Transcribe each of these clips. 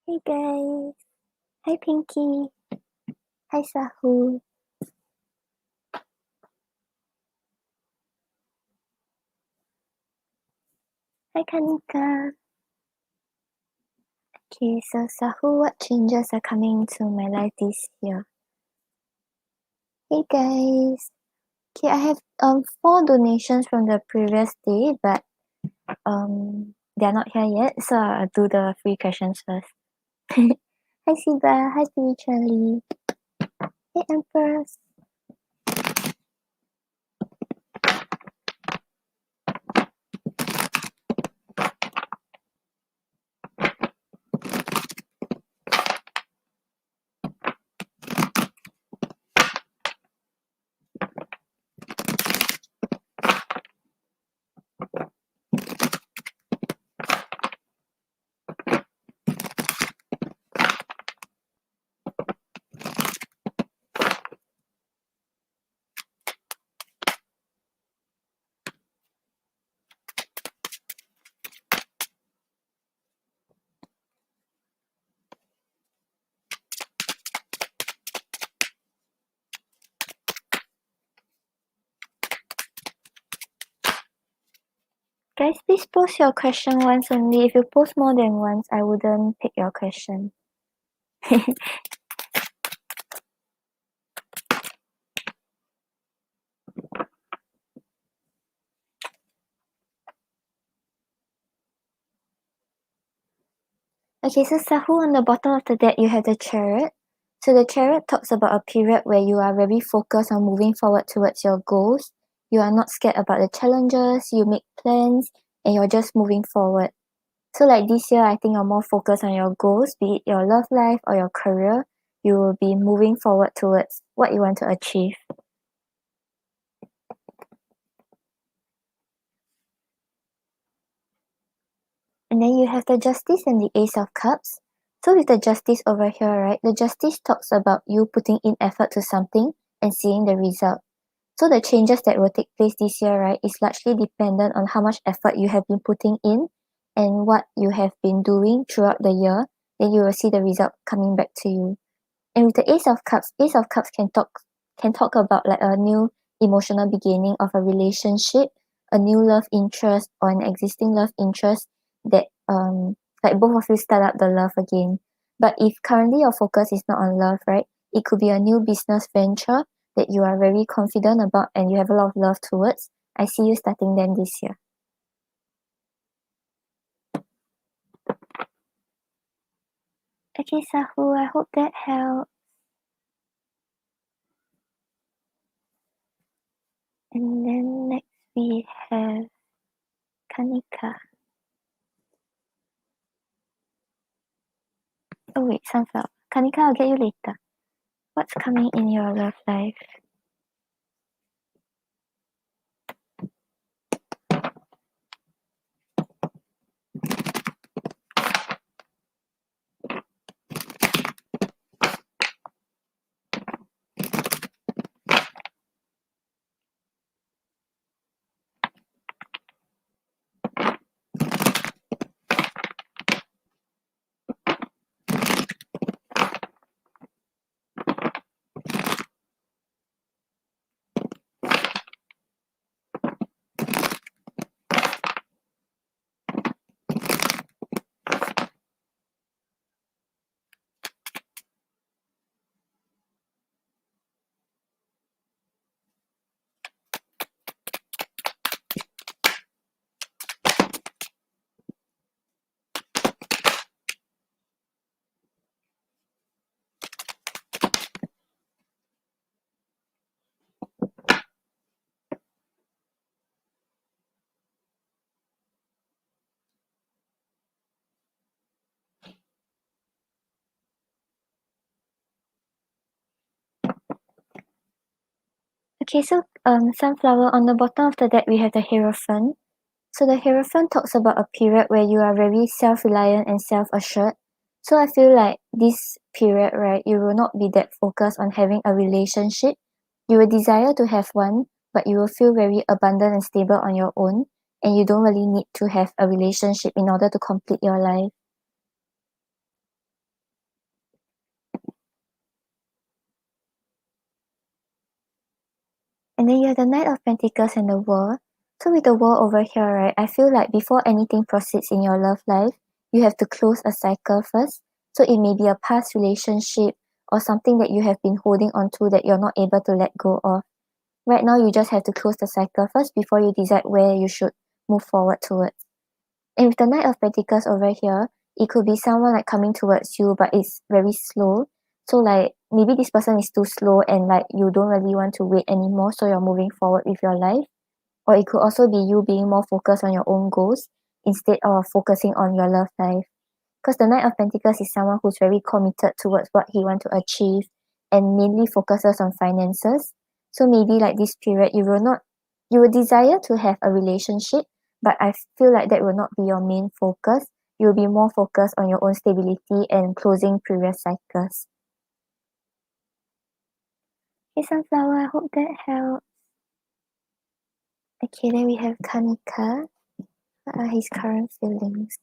Hey guys. Hi Pinky. Hi Sahu. Hi Kanika. Okay, so Sahu, what changes are coming into my life this year? Hey guys. Okay, I have 4 donations from the previous day, but they're not here yet, so I'll do the free questions first. Hi Siba. Hi Spiritually. Hey Empress. Guys, please post your question once only. If you post more than once, I wouldn't pick your question. Okay, so Sahu, on the bottom of the deck, you have the Chariot. So the Chariot talks about a period where you are very focused on moving forward towards your goals. You are not scared about the challenges, you make plans, and you're just moving forward. So like this year, I think you're more focused on your goals, be it your love life or your career. You will be moving forward towards what you want to achieve. And then you have the Justice and the Ace of Cups. So with the Justice over here, right, the Justice talks about you putting in effort to something and seeing the result. So the changes that will take place this year, right, is largely dependent on how much effort you have been putting in and what you have been doing throughout the year. Then you will see the result coming back to you. And with the Ace of Cups can talk about like a new emotional beginning of a relationship, a new love interest or an existing love interest that like both of you start up the love again. But if currently your focus is not on love, right, it could be a new business venture that you are very confident about and you have a lot of love towards. I see you starting them this year. Okay, Sahu, I hope that helps. And then next we have Kanika. Oh wait, Sunflower. Kanika, I'll get you later. What's coming in your love life? Okay, so Sunflower, on the bottom of the deck we have the Hierophant. So the Hierophant talks about a period where you are very self-reliant and self-assured. So I feel like this period, right, you will not be that focused on having a relationship. You will desire to have one, but you will feel very abundant and stable on your own, and you don't really need to have a relationship in order to complete your life. And then you have the Knight of Pentacles and the World. So with the World over here, right, I feel like before anything proceeds in your love life, you have to close a cycle first. So it may be a past relationship or something that you have been holding on to that you're not able to let go of. Right now, you just have to close the cycle first before you decide where you should move forward towards. And with the Knight of Pentacles over here, it could be someone like coming towards you, but it's very slow. So like maybe this person is too slow and like you don't really want to wait anymore, so you're moving forward with your life. Or it could also be you being more focused on your own goals instead of focusing on your love life. Because the Knight of Pentacles is someone who's very committed towards what he wants to achieve and mainly focuses on finances. So maybe like this period you will desire to have a relationship, but I feel like that will not be your main focus. You'll be more focused on your own stability and closing previous cycles. Hey Sunflower, I hope that helps. Okay, then we have Kanika. What are his current feelings?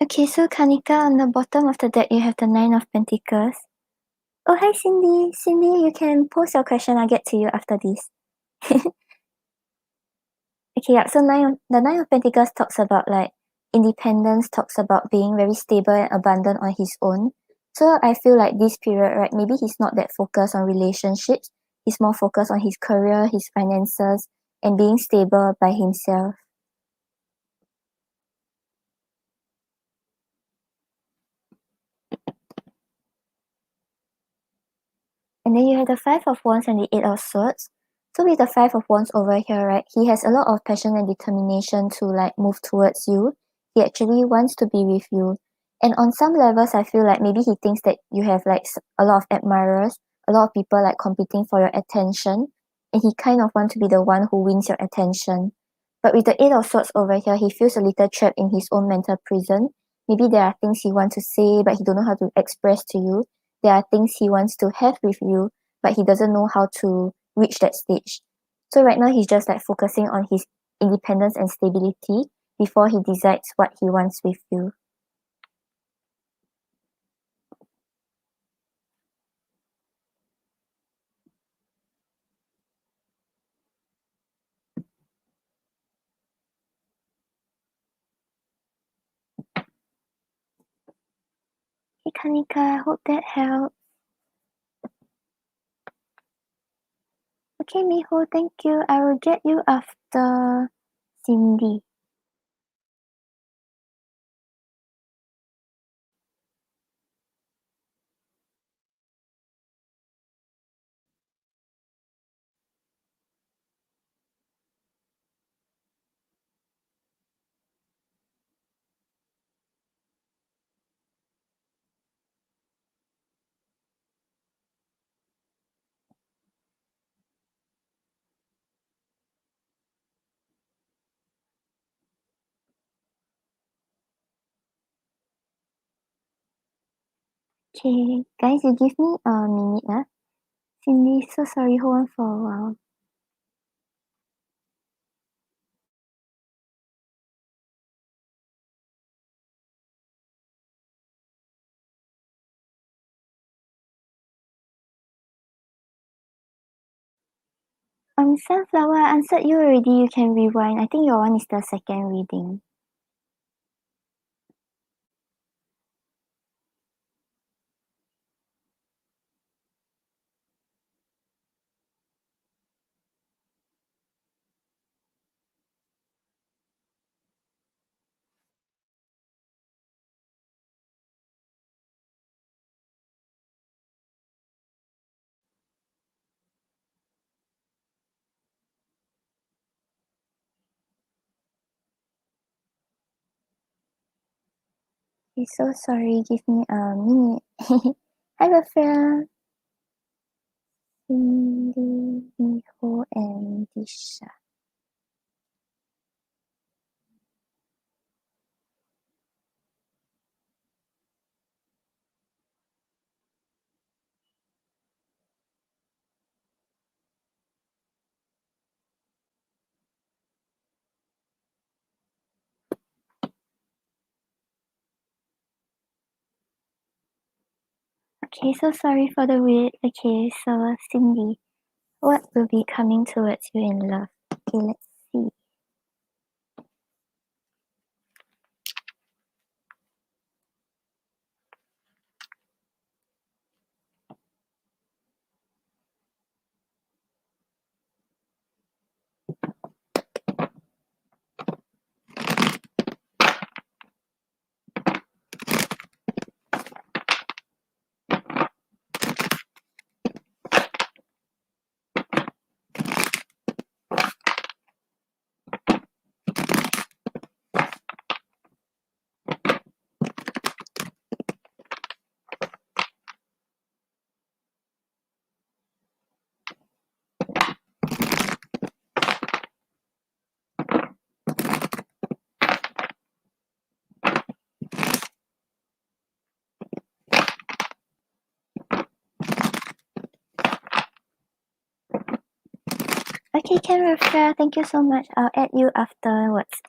Okay, so Kanika, on the bottom of the deck, you have the Nine of Pentacles. Oh, hi Cindy. Cindy, you can post your question. I'll get to you after this. Okay, yeah. So the Nine of Pentacles talks about like independence, talks about being very stable and abundant on his own. So I feel like this period, right, maybe he's not that focused on relationships. He's more focused on his career, his finances, and being stable by himself. And then you have the Five of Wands and the Eight of Swords. So with the Five of Wands over here, right, he has a lot of passion and determination to like move towards you. He actually wants to be with you. And on some levels, I feel like maybe he thinks that you have like a lot of admirers, a lot of people like competing for your attention. And he kind of wants to be the one who wins your attention. But with the Eight of Swords over here, he feels a little trapped in his own mental prison. Maybe there are things he wants to say, but he don't know how to express to you. There are things he wants to have with you, but he doesn't know how to reach that stage. So right now he's just like focusing on his independence and stability before he decides what he wants with you. Hey Kanika, I hope that helps. Okay, Miho, thank you. I will get you after Cindy. Okay, guys, you give me a minute, ah. Cindy, so sorry, hold on for a while. Sunflower, I answered you already. You can rewind. I think your one is the second reading. Okay, so sorry. Give me a minute. Hi, Rafael, Cindy, Miho, and Disha. Okay, so sorry for the wait. Okay, so Cindy, what will be coming towards you in love? Okay, let's see. Okay, can Rafael, thank you so much. I'll add you afterwards.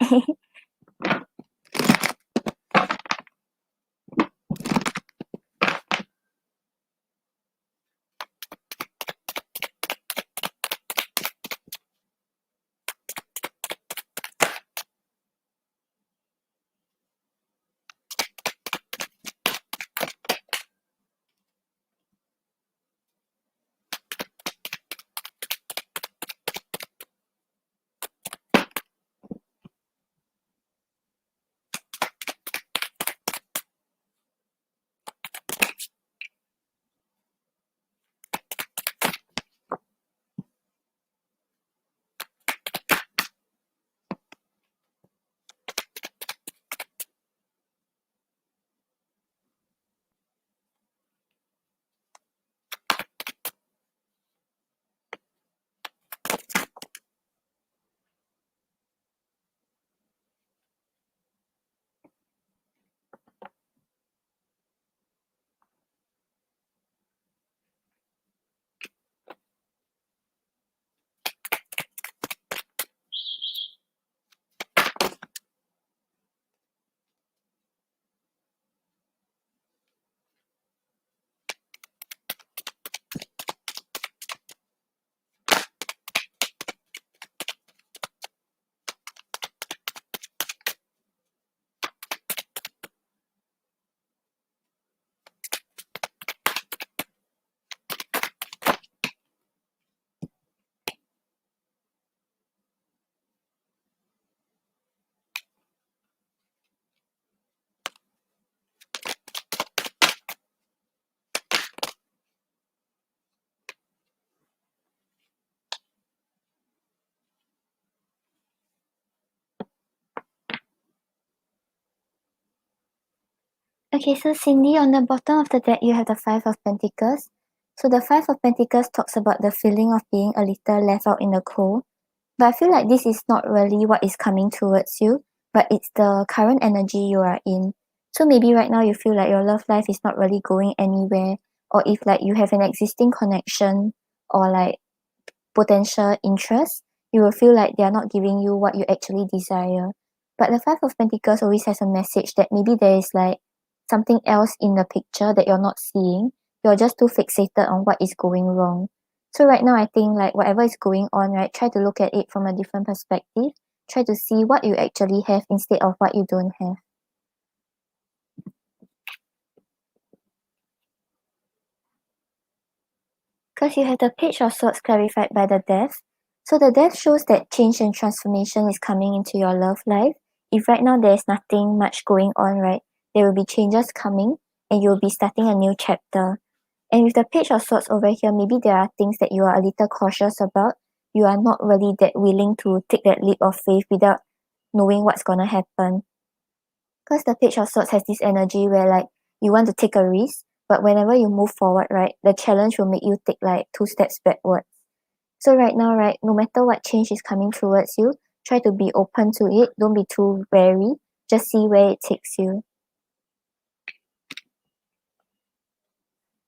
Okay, so Cindy, on the bottom of the deck, you have the Five of Pentacles. So the Five of Pentacles talks about the feeling of being a little left out in the cold. But I feel like this is not really what is coming towards you, but it's the current energy you are in. So maybe right now you feel like your love life is not really going anywhere, or if like you have an existing connection or like potential interest, you will feel like they are not giving you what you actually desire. But the Five of Pentacles always has a message that maybe there is like something else in the picture that you're not seeing. You're just too fixated on what is going wrong. So right now I think like whatever is going on, right, try to look at it from a different perspective. Try to see what you actually have instead of what you don't have. Because you have the Page of Swords clarified by the Death. So the Death shows that change and transformation is coming into your love life. If right now there's nothing much going on, right, there will be changes coming and you'll be starting a new chapter. And with the Page of Swords over here, maybe there are things that you are a little cautious about. You are not really that willing to take that leap of faith without knowing what's gonna happen. Because the Page of Swords has this energy where like you want to take a risk, but whenever you move forward, right, the challenge will make you take like 2 steps backwards. So right now, right, no matter what change is coming towards you, try to be open to it. Don't be too wary. Just see where it takes you.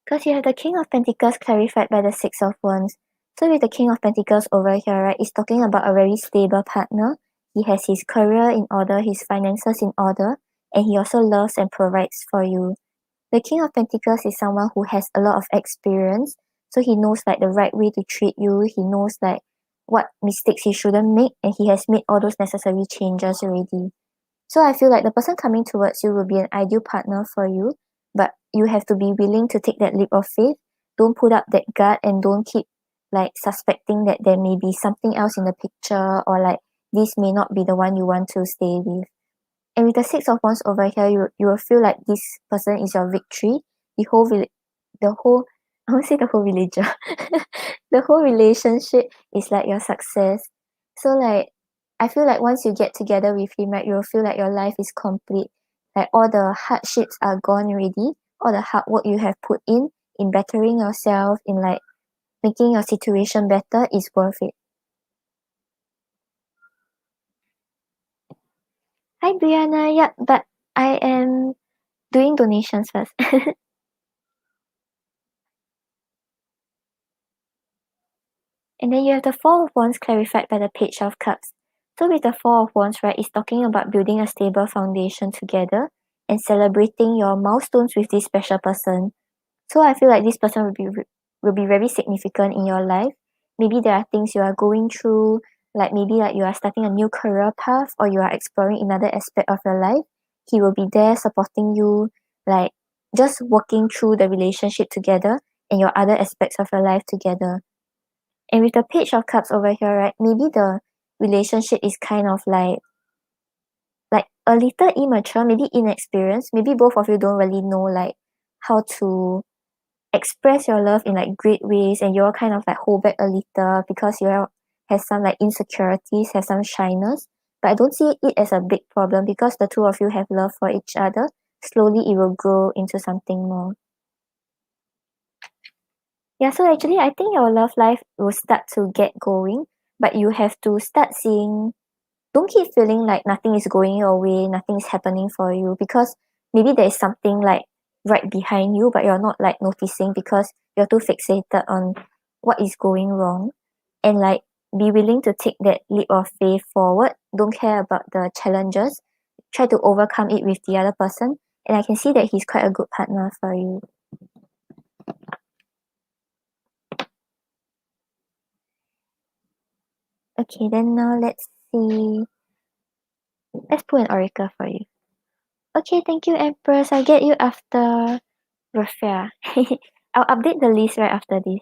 Because you have the King of Pentacles clarified by the Six of Wands. So with the King of Pentacles over here, right, it's talking about a very stable partner. He has his career in order, his finances in order, and he also loves and provides for you. The King of Pentacles is someone who has a lot of experience, so he knows like the right way to treat you. He knows like what mistakes he shouldn't make, and he has made all those necessary changes already. So I feel like the person coming towards you will be an ideal partner for you, but you have to be willing to take that leap of faith. Don't put up that guard and don't keep like suspecting that there may be something else in the picture or like this may not be the one you want to stay with. And with the Six of Wands over here, you will feel like this person is your victory. The whole I won't say the whole religion. The whole relationship is like your success. So like I feel like once you get together with him, right, you'll feel like your life is complete. Like all the hardships are gone already. All the hard work you have put in bettering yourself, in like making your situation better is worth it. Hi Brianna, yeah, but I am doing donations first. And then you have the Four of Wands clarified by the Page of Cups. So with the Four of Wands, right, it's talking about building a stable foundation together and celebrating your milestones with this special person. So I feel like this person will be very significant in your life. Maybe there are things you are going through, like maybe like you are starting a new career path or you are exploring another aspect of your life. He will be there supporting you, like just working through the relationship together and your other aspects of your life together. And with the Page of Cups over here, right, maybe the relationship is kind of like a little immature, maybe inexperienced. Maybe both of you don't really know like how to express your love in like great ways, and you're kind of like hold back a little because you have some like insecurities, have some shyness. But I don't see it as a big problem because the two of you have love for each other. Slowly it will grow into something more. Yeah, so actually I think your love life will start to get going, but you have to start seeing, don't keep feeling like nothing is going your way, nothing is happening for you, because maybe there is something like right behind you, but you're not like noticing because you're too fixated on what is going wrong. And like be willing to take that leap of faith forward. Don't care about the challenges. Try to overcome it with the other person. And I can see that he's quite a good partner for you. Okay, then now let's see. Let's pull an oracle for you. Okay, thank you, Empress. I'll get you after Rafia. I'll update the list right after this.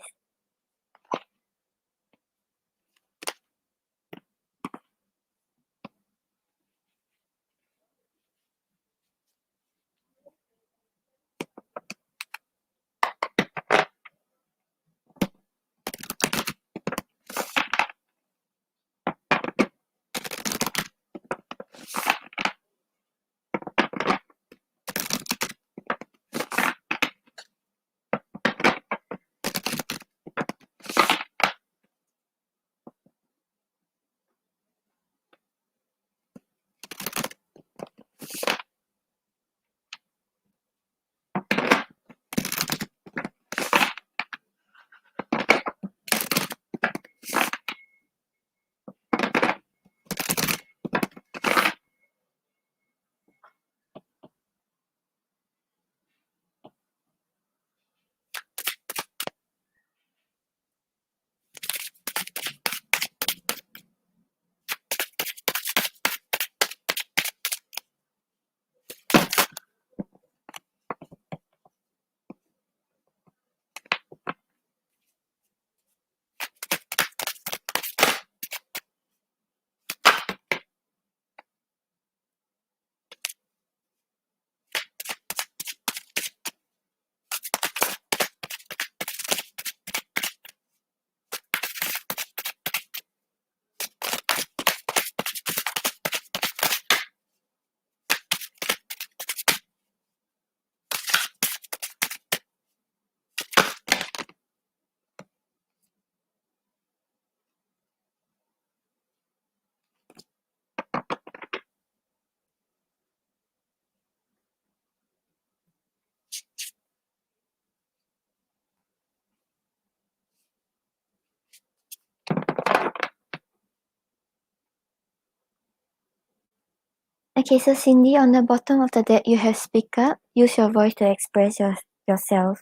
Okay, so Cindy, on the bottom of the deck, you have speak up, use your voice to express yourself.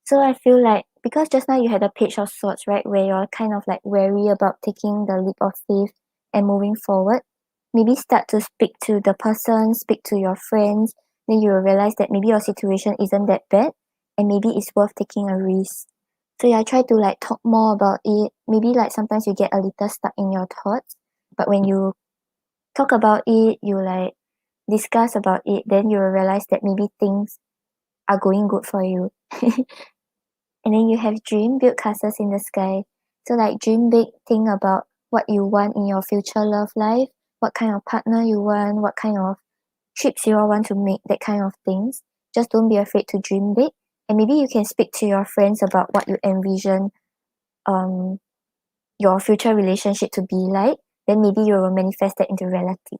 So I feel like, because just now you had a page of swords, right, where you're kind of like wary about taking the leap of faith and moving forward, maybe start to speak to the person, speak to your friends, then you will realize that maybe your situation isn't that bad and maybe it's worth taking a risk. So yeah, try to like talk more about it. Maybe like sometimes you get a little stuck in your thoughts, but when you talk about it, you like discuss about it, then you will realize that maybe things are going good for you. And then you have dream, build castles in the sky. So like dream big, think about what you want in your future love life, what kind of partner you want, what kind of trips you all want to make, that kind of things. Just don't be afraid to dream big. And maybe you can speak to your friends about what you envision um your future relationship to be like. Then maybe you will manifest that into reality.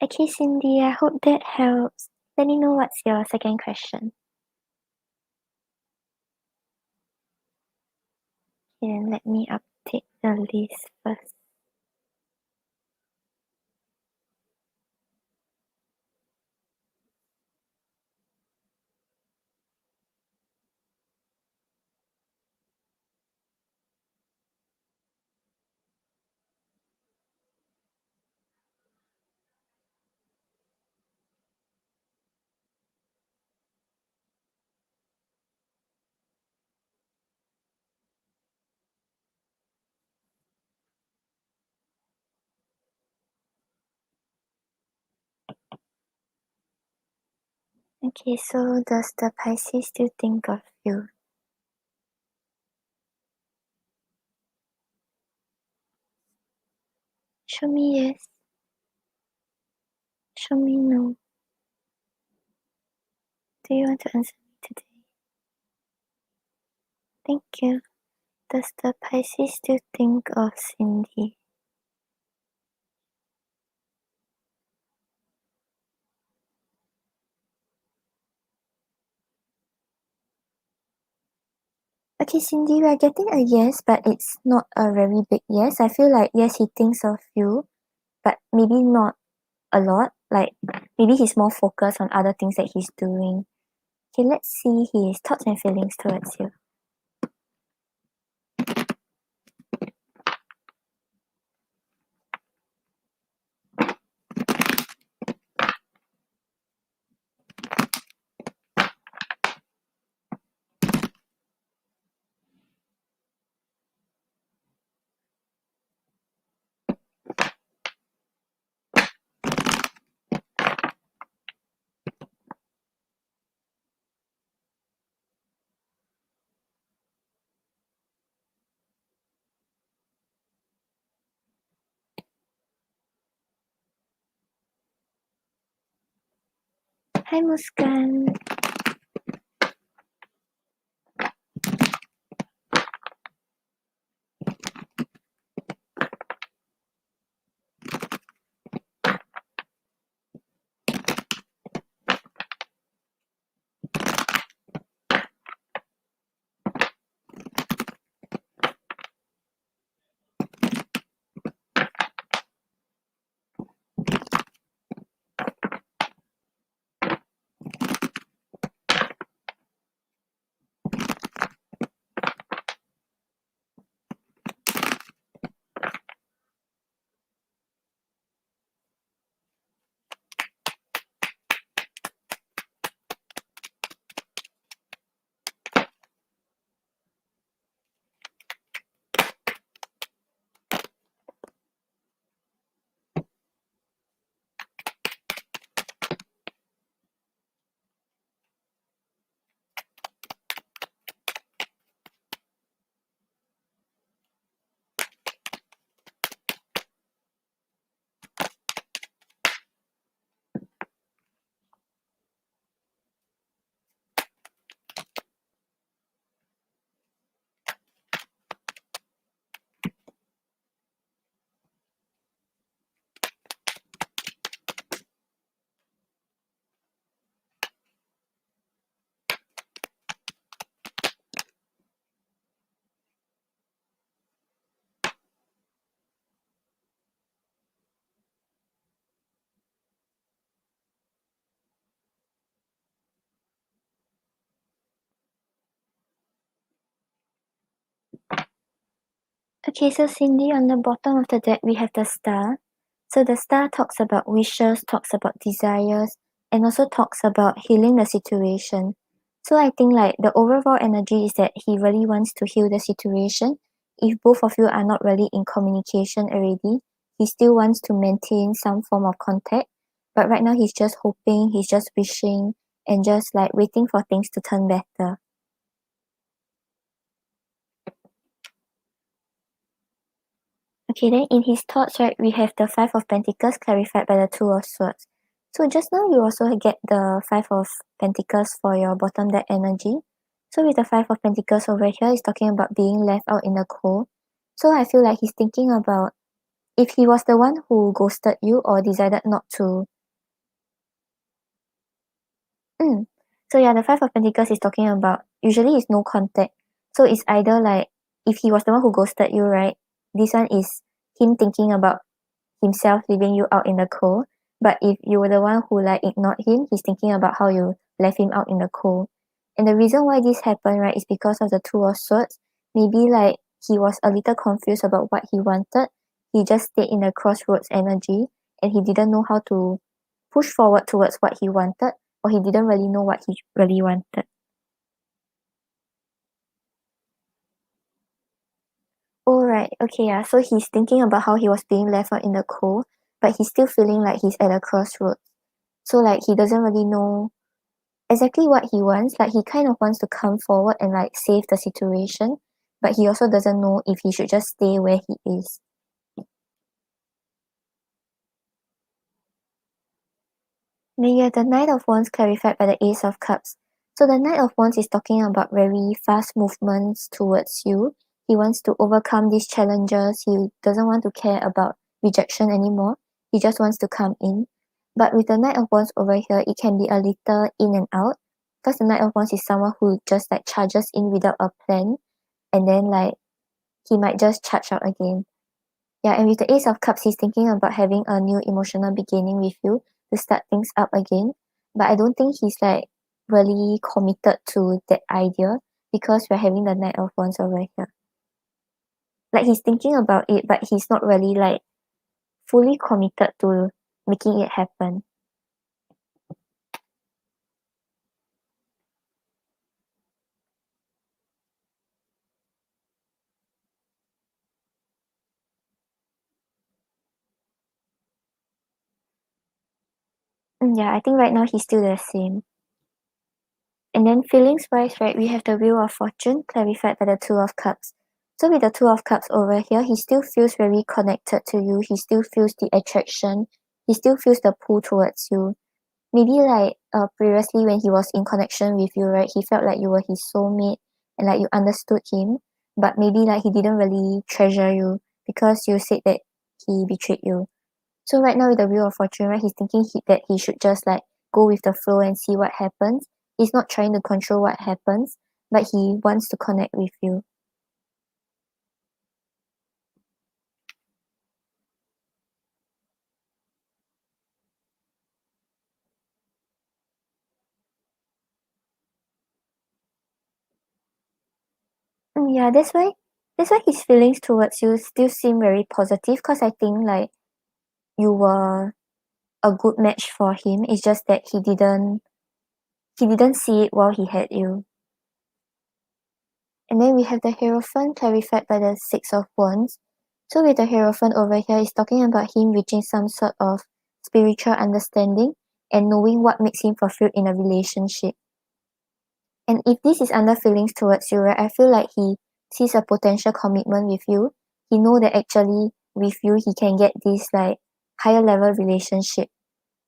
Okay, Cindy, I hope that helps. Let me know what's your second question. And let me update the list first. Okay, so does the Pisces still think of you? Show me yes. Show me no. Do you want to answer me today? Thank you. Does the Pisces still think of Cindy? Okay, Cindy, we are getting a yes, but it's not a very big yes. I feel like yes, he thinks of you, but maybe not a lot. Like maybe he's more focused on other things that he's doing. Okay, let's see his thoughts and feelings towards you. Hi, Muskan. Okay, so Cindy, on the bottom of the deck, we have the star. So the star talks about wishes, talks about desires, and also talks about healing the situation. So I think like the overall energy is that he really wants to heal the situation. If both of you are not really in communication already, he still wants to maintain some form of contact. But right now he's just hoping, he's just wishing, and just like waiting for things to turn better. Okay, then in his thoughts, right, we have the Five of Pentacles clarified by the Two of Swords. So just now you also get the Five of Pentacles for your bottom deck energy. So with the Five of Pentacles over here, it's talking about being left out in the cold. So I feel like he's thinking about if he was the one who ghosted you or decided not to. Mm. So yeah, the Five of Pentacles is talking about usually it's no contact. So it's either like if he was the one who ghosted you, right? This one is him thinking about himself leaving you out in the cold. But if you were the one who like ignored him, he's thinking about how you left him out in the cold. And the reason why this happened, right, is because of the Two of Swords. Maybe like he was a little confused about what he wanted. He just stayed in the crossroads energy and he didn't know how to push forward towards what he wanted, or he didn't really know what he really wanted. Alright, okay, yeah. So he's thinking about how he was being left out in the cold, but he's still feeling like he's at a crossroads. So like he doesn't really know exactly what he wants. Like he kind of wants to come forward and like save the situation, but he also doesn't know if he should just stay where he is. Then you have the Knight of Wands clarified by the Ace of Cups. So the Knight of Wands is talking about very fast movements towards you. He wants to overcome these challenges. He doesn't want to care about rejection anymore. He just wants to come in. But with the Knight of Wands over here, it can be a little in and out. Because the Knight of Wands is someone who just like charges in without a plan. And then like he might just charge out again. Yeah, and with the Ace of Cups, he's thinking about having a new emotional beginning with you to start things up again. But I don't think he's like really committed to that idea because we're having the Knight of Wands over here. Like he's thinking about it, but he's not really like fully committed to making it happen. Yeah, I think right now he's still the same. And then feelings wise, right, we have the Wheel of Fortune clarified by the Two of Cups. So with the Two of Cups over here, he still feels very connected to you. He still feels the attraction. He still feels the pull towards you. Maybe like previously when he was in connection with you, right, he felt like you were his soulmate and like you understood him. But maybe like he didn't really treasure you because you said that he betrayed you. So right now with the Wheel of Fortune, right, he's thinking that he should just like go with the flow and see what happens. He's not trying to control what happens, but he wants to connect with you. Yeah, that's why his feelings towards you still seem very positive because I think like you were a good match for him. It's just that he didn't see it while he had you. And then we have the Hierophant clarified by the Six of Wands. So with the Hierophant over here, it's talking about him reaching some sort of spiritual understanding and knowing what makes him fulfilled in a relationship. And if this is under feelings towards you, right, I feel like he sees a potential commitment with you. He know that actually with you he can get this like higher level relationship.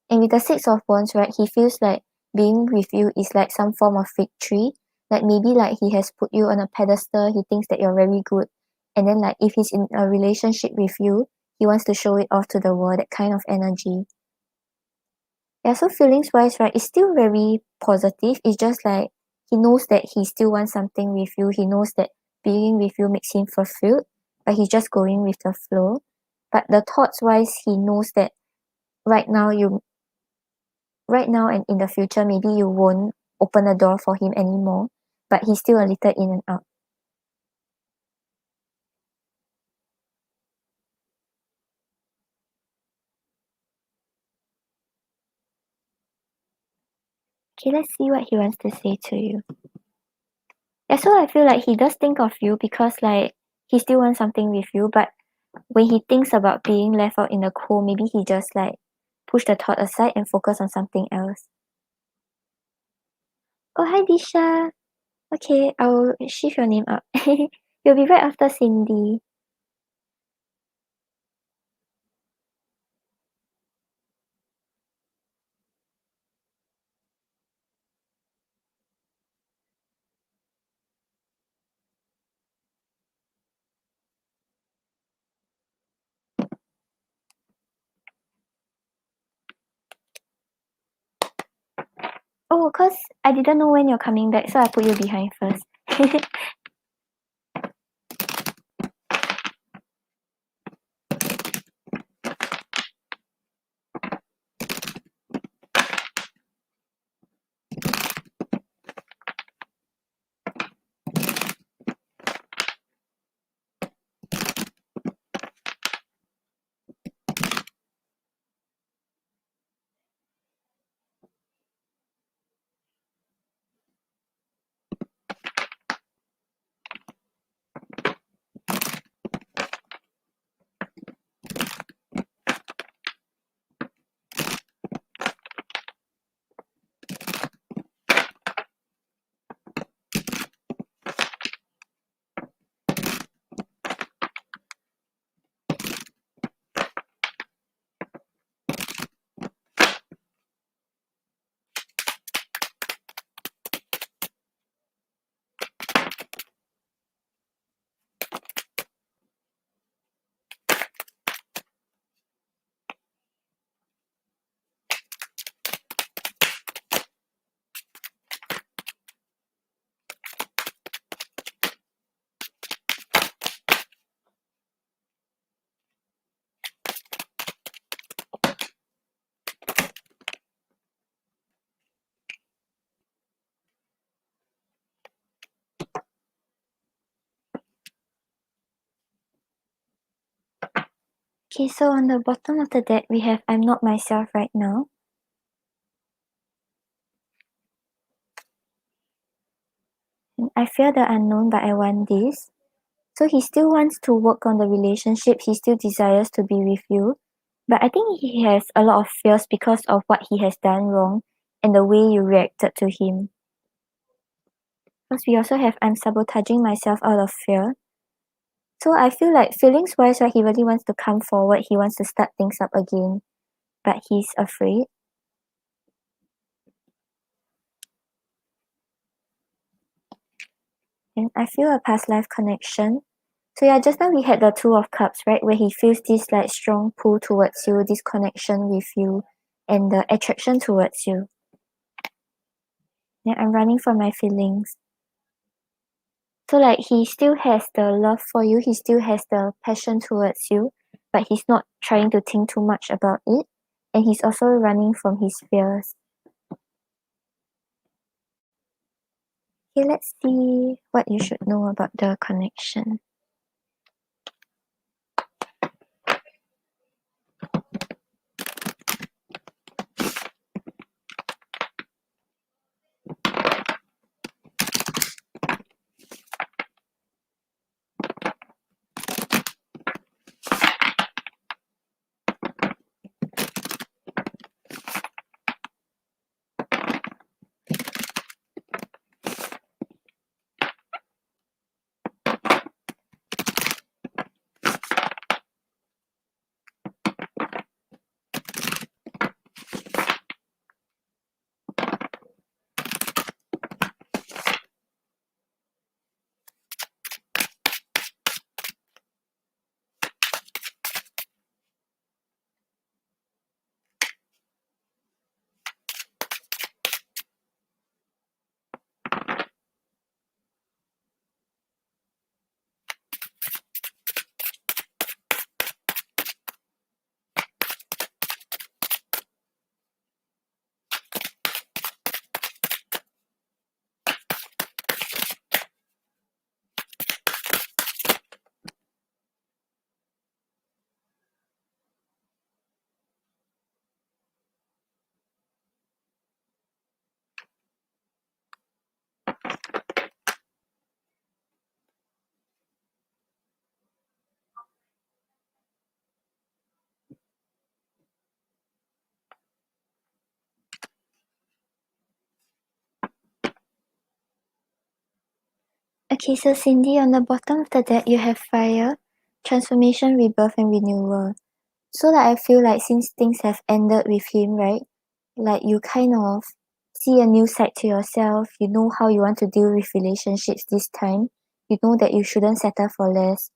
And with the Six of Wands, right, he feels like being with you is like some form of victory. Like maybe like he has put you on a pedestal, he thinks that you're very good. And then like if he's in a relationship with you, he wants to show it off to the world, that kind of energy. Yeah, so feelings wise, right, it's still very positive. It's just like he knows that he still wants something with you. He knows that being with you makes him fulfilled, but he's just going with the flow. But the thoughts wise, he knows that right now you right now and in the future, maybe you won't open the door for him anymore, but he's still a little in and out. Okay, let's see what he wants to say to you. Yeah, so I feel like he does think of you because like he still wants something with you, but when he thinks about being left out in the cold, maybe he just like push the thought aside and focus on something else. Oh, hi Disha. Okay, I'll shift your name up. You'll be right after Cindy. Oh, cause I didn't know when you're coming back, so I put you behind first. Okay, so on the bottom of the deck, we have I'm not myself right now. And I fear the unknown, but I want this. So he still wants to work on the relationship. He still desires to be with you. But I think he has a lot of fears because of what he has done wrong and the way you reacted to him. Because we also have I'm sabotaging myself out of fear. So I feel like feelings wise, right, he really wants to come forward. He wants to start things up again. But he's afraid. And I feel a past life connection. So yeah, just now we had the Two of Cups, right? Where he feels this like strong pull towards you, this connection with you, and the attraction towards you. Yeah, I'm running from my feelings. So like he still has the love for you, he still has the passion towards you, but he's not trying to think too much about it. And he's also running from his fears. Okay, let's see what you should know about the connection. Okay, so Cindy, on the bottom of the deck, you have fire, transformation, rebirth, and renewal. So like I feel like since things have ended with him, right? Like you kind of see a new side to yourself. You know how you want to deal with relationships this time. You know that you shouldn't settle for less.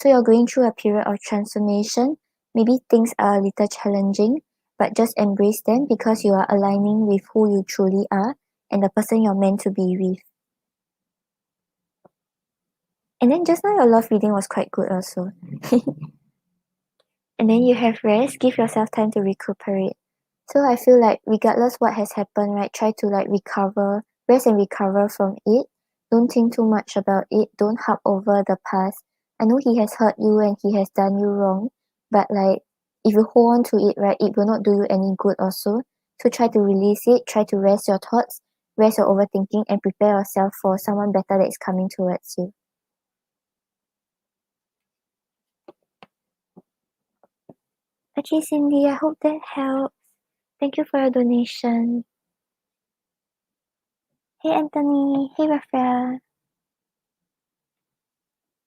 So you're going through a period of transformation. Maybe things are a little challenging, but just embrace them because you are aligning with who you truly are and the person you're meant to be with. And then just now your love reading was quite good also. And then you have rest, give yourself time to recuperate. So I feel like regardless what has happened, right, try to like recover, rest and recover from it. Don't think too much about it. Don't harp over the past. I know he has hurt you and he has done you wrong, but like if you hold on to it, right, it will not do you any good also. So try to release it, try to rest your thoughts, rest your overthinking and prepare yourself for someone better that is coming towards you. Okay, Cindy, I hope that helps. Thank you for your donation. Hey, Anthony. Hey, Raphael.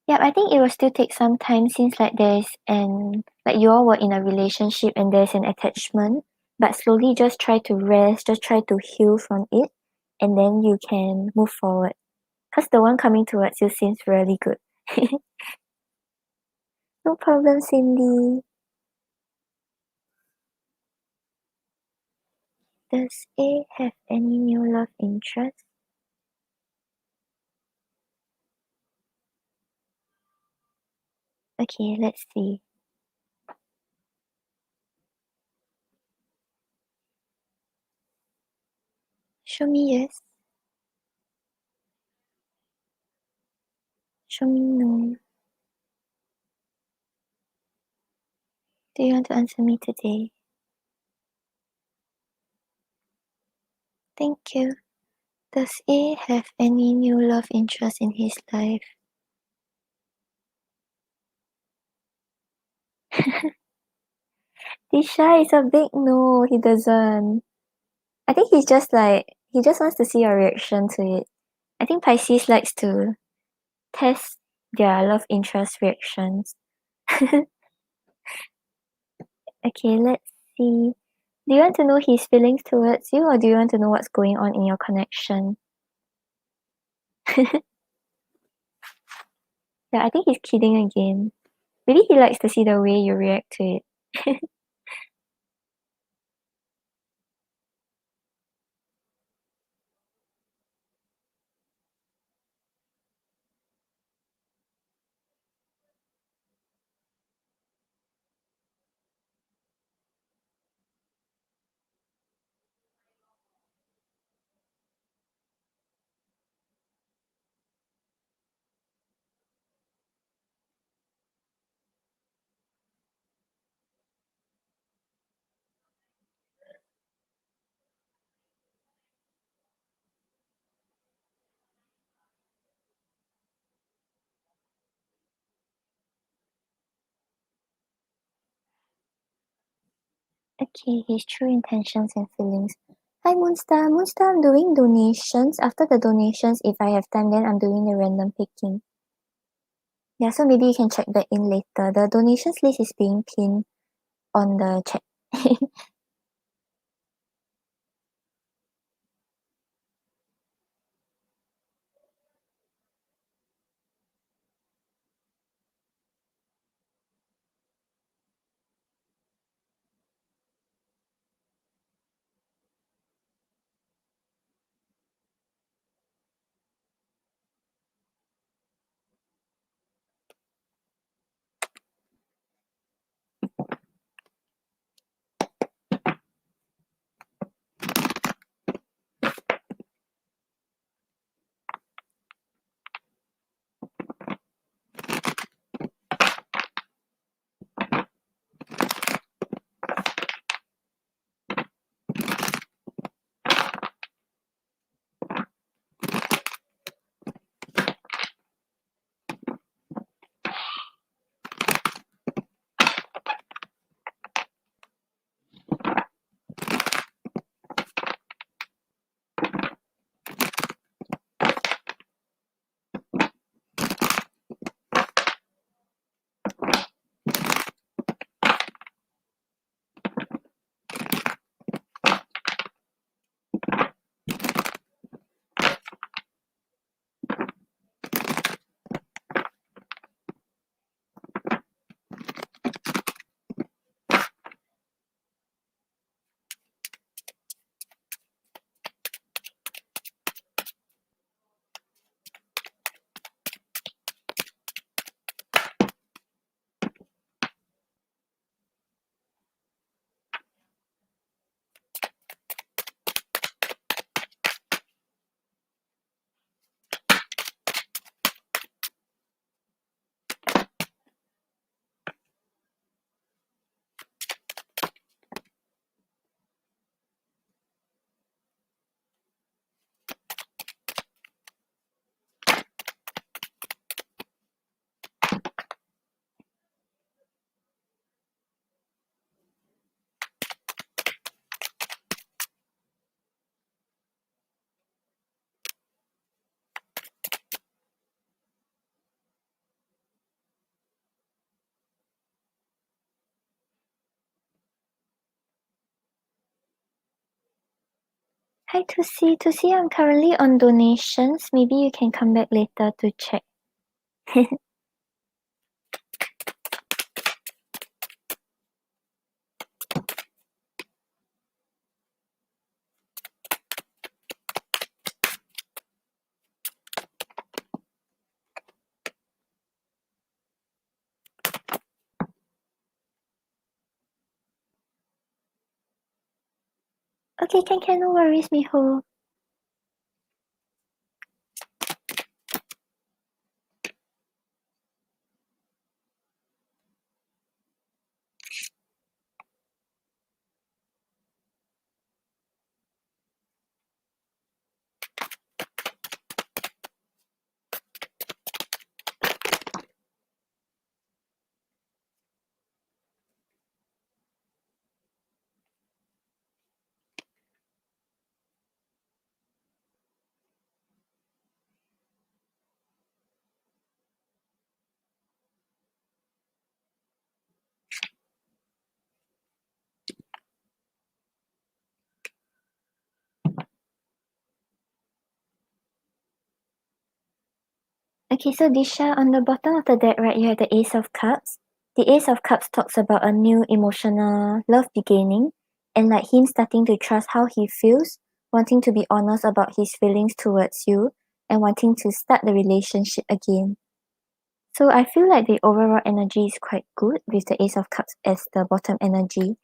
Yeah, I think it will still take some time since like there's an like you all were in a relationship and there's an attachment, but slowly just try to rest, just try to heal from it, and then you can move forward. Cause the one coming towards you seems really good. No problem, Cindy. Does A have any new love interest? Okay, let's see. Show me yes. Show me no. Do you want to answer me today? Thank you. Does A have any new love interest in his life? Disha is a big no, he doesn't. I think he's just like, he just wants to see your reaction to it. I think Pisces likes to test their love interest reactions. Okay, let's see. Do you want to know his feelings towards you or do you want to know what's going on in your connection? Yeah, I think he's kidding again. Maybe he likes to see the way you react to it. Okay, his true intentions and feelings. Hi Moonstar. Moonstar, I'm doing donations. After the donations, if I have time, then I'm doing the random picking. Yeah, so maybe you can check back in later. The donations list is being pinned on the chat. Hi Tusi, I'm currently on donations. Maybe you can come back later to check. Okay, can, no worries, Miho. Okay, so Disha, on the bottom of the deck, right, you have the Ace of Cups. The Ace of Cups talks about a new emotional love beginning and like him starting to trust how he feels, wanting to be honest about his feelings towards you, and wanting to start the relationship again. So I feel like the overall energy is quite good with the Ace of Cups as the bottom energy.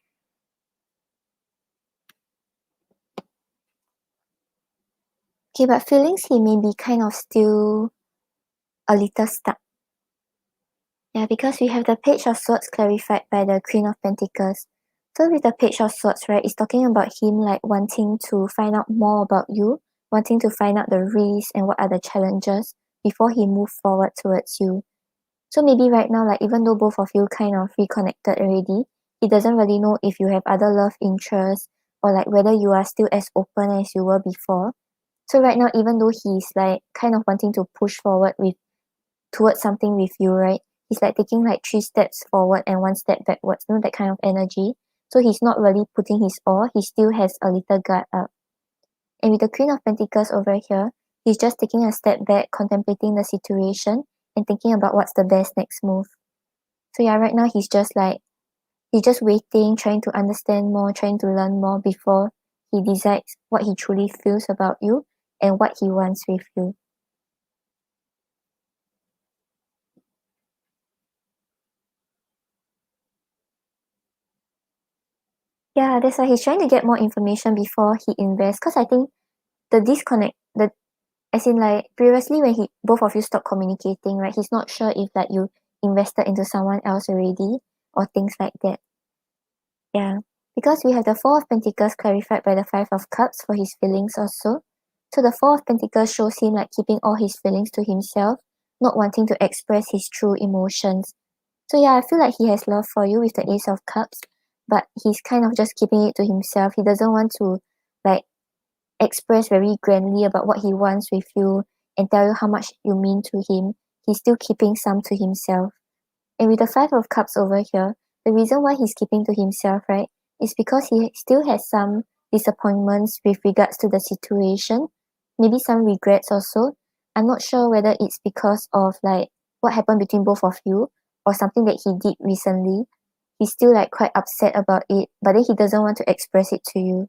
Okay, but feelings he may be kind of still a little stuck. Yeah, because we have the Page of Swords clarified by the Queen of Pentacles. So with the Page of Swords, right, it's talking about him like wanting to find out more about you, wanting to find out the risks and what are the challenges before he move forward towards you. So maybe right now, like even though both of you kind of reconnected already, he doesn't really know if you have other love interests or like whether you are still as open as you were before. So right now, even though he's like kind of wanting to push forward with towards something with you, right? He's like taking like 3 steps forward and 1 step backwards, that kind of energy. So he's not really putting his all, he still has a little guard up. And with the Queen of Pentacles over here, he's just taking a step back, contemplating the situation and thinking about what's the best next move. So yeah, right now he's just waiting, trying to understand more, trying to learn more before he decides what he truly feels about you and what he wants with you. Yeah, that's why he's trying to get more information before he invests. Cause I think the disconnect, the as in like previously when he both of you stopped communicating, right? He's not sure if like you invested into someone else already or things like that. Yeah, because we have the Four of Pentacles clarified by the Five of Cups for his feelings also. So the Four of Pentacles shows him like keeping all his feelings to himself, not wanting to express his true emotions. So yeah, I feel like he has love for you with the Ace of Cups, but he's kind of just keeping it to himself. He doesn't want to like express very grandly about what he wants with you and tell you how much you mean to him. He's still keeping some to himself. And with the Five of Cups over here, the reason why he's keeping to himself, right, is because he still has some disappointments with regards to the situation, maybe some regrets also. I'm not sure whether it's because of like what happened between both of you or something that he did recently. He's still like quite upset about it, but then he doesn't want to express it to you.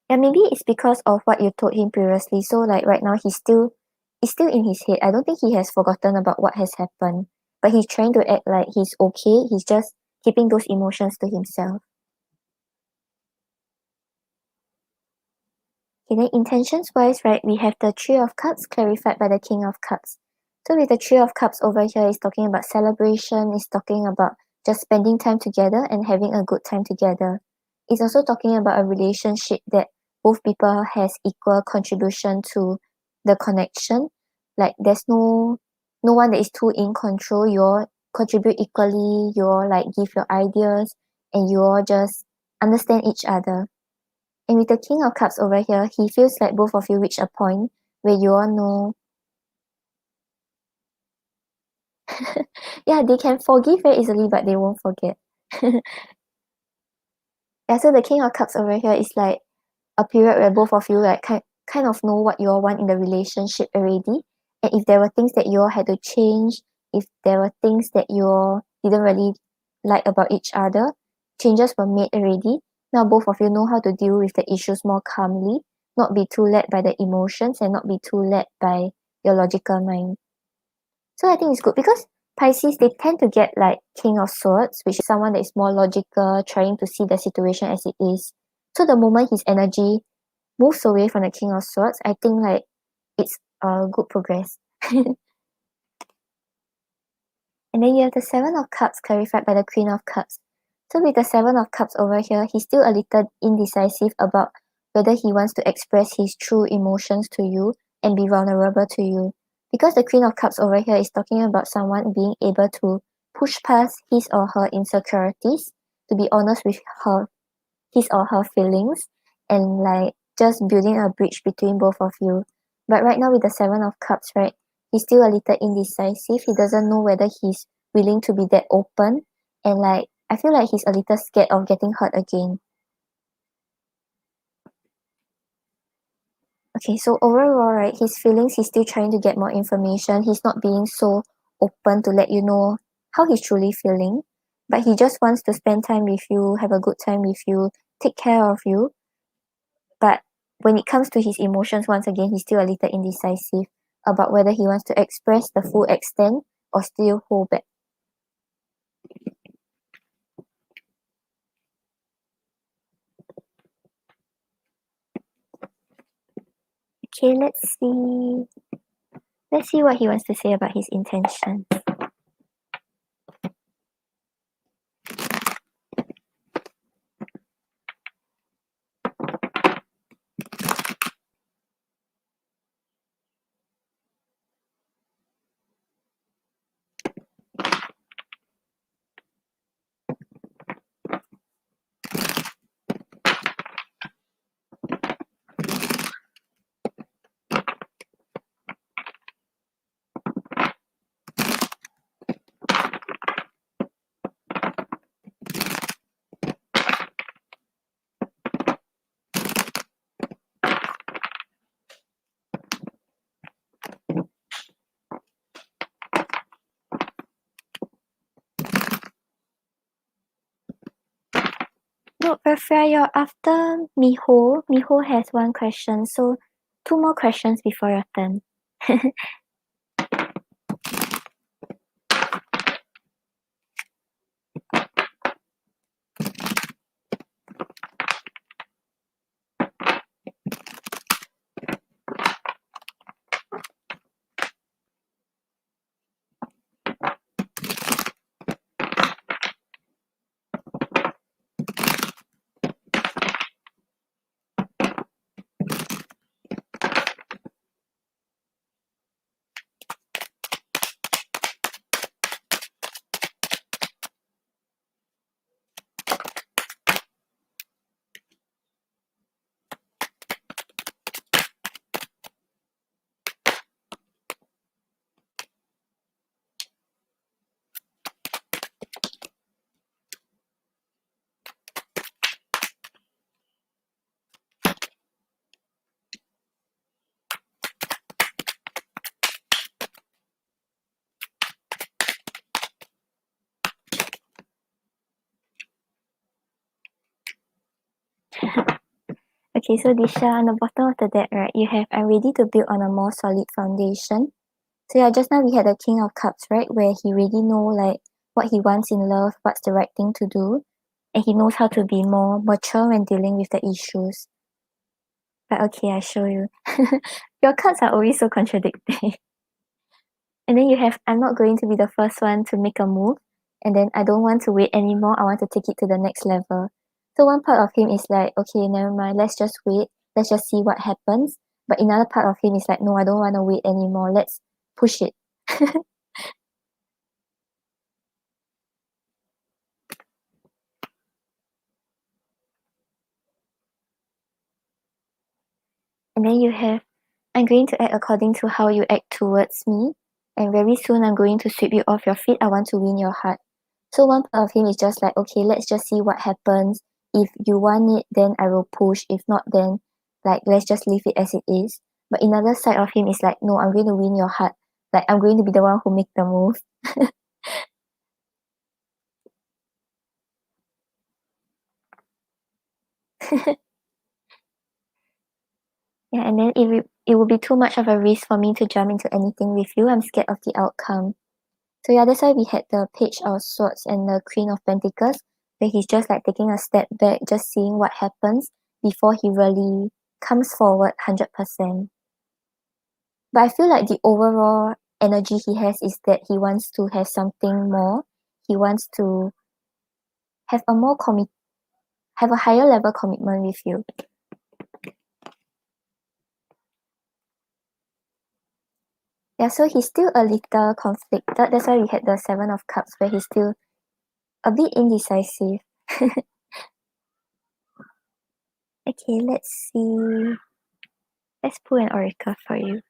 Yeah, maybe it's because of what you told him previously. So like right now it's still in his head. I don't think he has forgotten about what has happened. But he's trying to act like he's okay. He's just keeping those emotions to himself. Okay, then intentions wise, right, we have the Three of Cups clarified by the King of Cups. So with the Three of Cups over here, it's talking about celebration, it's talking about just spending time together and having a good time together. It's also talking about a relationship that both people has equal contribution to the connection. Like there's no one that is too in control. You all contribute equally, you all like give your ideas and you all just understand each other. And with the King of Cups over here, he feels like both of you reach a point where you all know, yeah, they can forgive very easily, but they won't forget. Yeah, so the King of Cups over here is like a period where both of you like kind of know what you all want in the relationship already. And if there were things that you all had to change, if there were things that you all didn't really like about each other, changes were made already. Now both of you know how to deal with the issues more calmly, not be too led by the emotions and not be too led by your logical mind. So I think it's good because Pisces, they tend to get like King of Swords, which is someone that is more logical, trying to see the situation as it is. So the moment his energy moves away from the King of Swords, I think like it's a good progress. And then you have the Seven of Cups clarified by the Queen of Cups. So with the Seven of Cups over here, he's still a little indecisive about whether he wants to express his true emotions to you and be vulnerable to you. Because the Queen of Cups over here is talking about someone being able to push past his or her insecurities, to be honest with his or her feelings, and like just building a bridge between both of you. But right now with the Seven of Cups, right, he's still a little indecisive. He doesn't know whether he's willing to be that open, and like I feel like he's a little scared of getting hurt again. Okay, so overall, right, his feelings, he's still trying to get more information. He's not being so open to let you know how he's truly feeling, but he just wants to spend time with you, have a good time with you, take care of you. But when it comes to his emotions, once again, he's still a little indecisive about whether he wants to express the full extent or still hold back. Okay, let's see. Let's see what he wants to say about his intention. No, Rafia, you're after Miho. Miho has one question, so two more questions before your turn. Okay, so Disha, on the bottom of the deck, right, you have I'm ready to build on a more solid foundation. So yeah, just now we had the King of Cups, right, where he really know like what he wants in love, what's the right thing to do, and he knows how to be more mature when dealing with the issues. But okay, I show you. Your cards are always so contradicting. And then you have I'm not going to be the first one to make a move, and then I don't want to wait anymore. I want to take it to the next level. So one part of him is like, okay, never mind, let's just wait, let's just see what happens. But another part of him is like, no, I don't want to wait anymore. Let's push it. And then you have I'm going to act according to how you act towards me. And very soon I'm going to sweep you off your feet. I want to win your heart. So one part of him is just like, okay, let's just see what happens. if you want it, then I will push. If not, then like let's just leave it as it is. But another side of him is like, no, I'm going to win your heart. Like I'm going to be the one who make the move. Yeah, and then it will be too much of a risk for me to jump into anything with you. I'm scared of the outcome. So yeah, that's why we had the Page of Swords and the Queen of Pentacles, where he's just like taking a step back, just seeing what happens before he really comes forward 100%. But I feel like the overall energy he has is that he wants to have something more. He wants to have a more have a higher level commitment with you. Yeah, so he's still a little conflicted. That's why we had the Seven of Cups, where he's still a bit indecisive. Okay, let's see. Let's pull an oracle for you.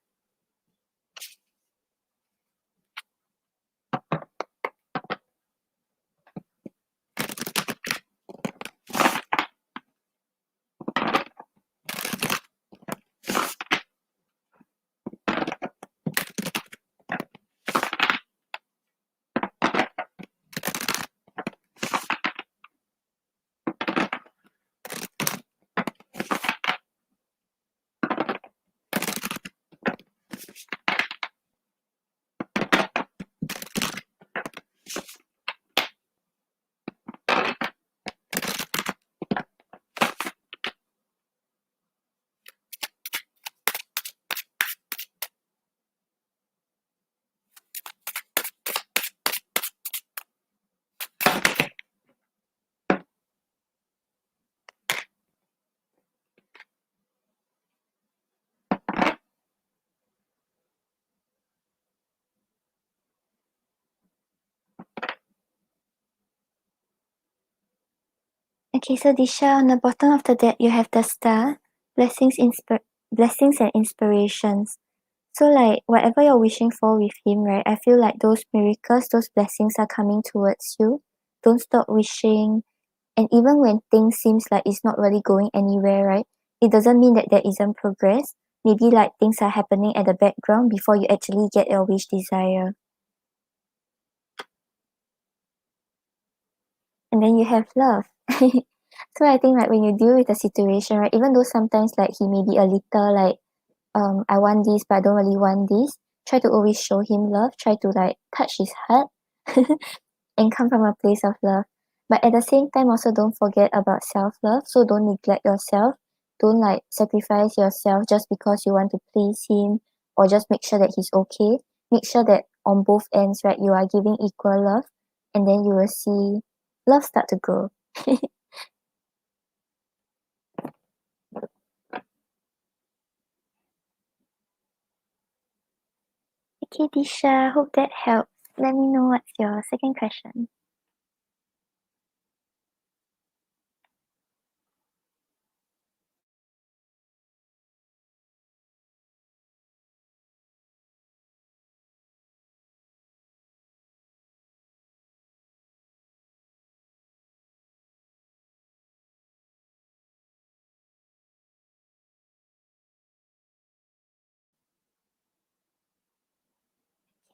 Okay, so Disha, on the bottom of the deck, you have the star, blessings and inspirations. So like whatever you're wishing for with him, right? I feel like those miracles, those blessings are coming towards you. Don't stop wishing. And even when things seems like it's not really going anywhere, right? It doesn't mean that there isn't progress. Maybe like things are happening at the background before you actually get your wish desire. And then you have love. So I think like when you deal with the situation, right, even though sometimes like he may be a little like, I want this but I don't really want this, try to always show him love, try to like touch his heart and come from a place of love. But at the same time also don't forget about self-love. So don't neglect yourself. Don't like sacrifice yourself just because you want to please him or just make sure that he's okay. Make sure that on both ends, right, you are giving equal love and then you will see love start to grow. Okay, Disha, hope that helps. Let me know what's your second question.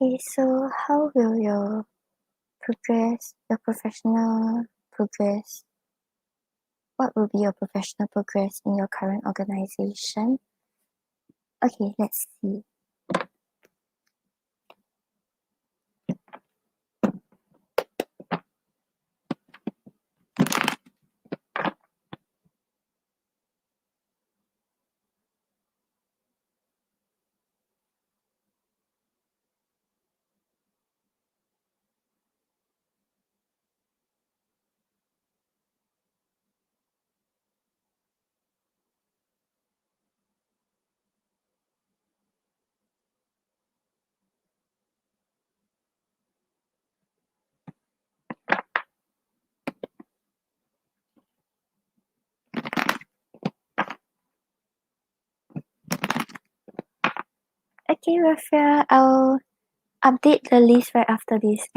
Okay, so how will your professional progress, what will be your professional progress in your current organization? Okay, let's see. Okay, Rafael, I'll update the list right after this.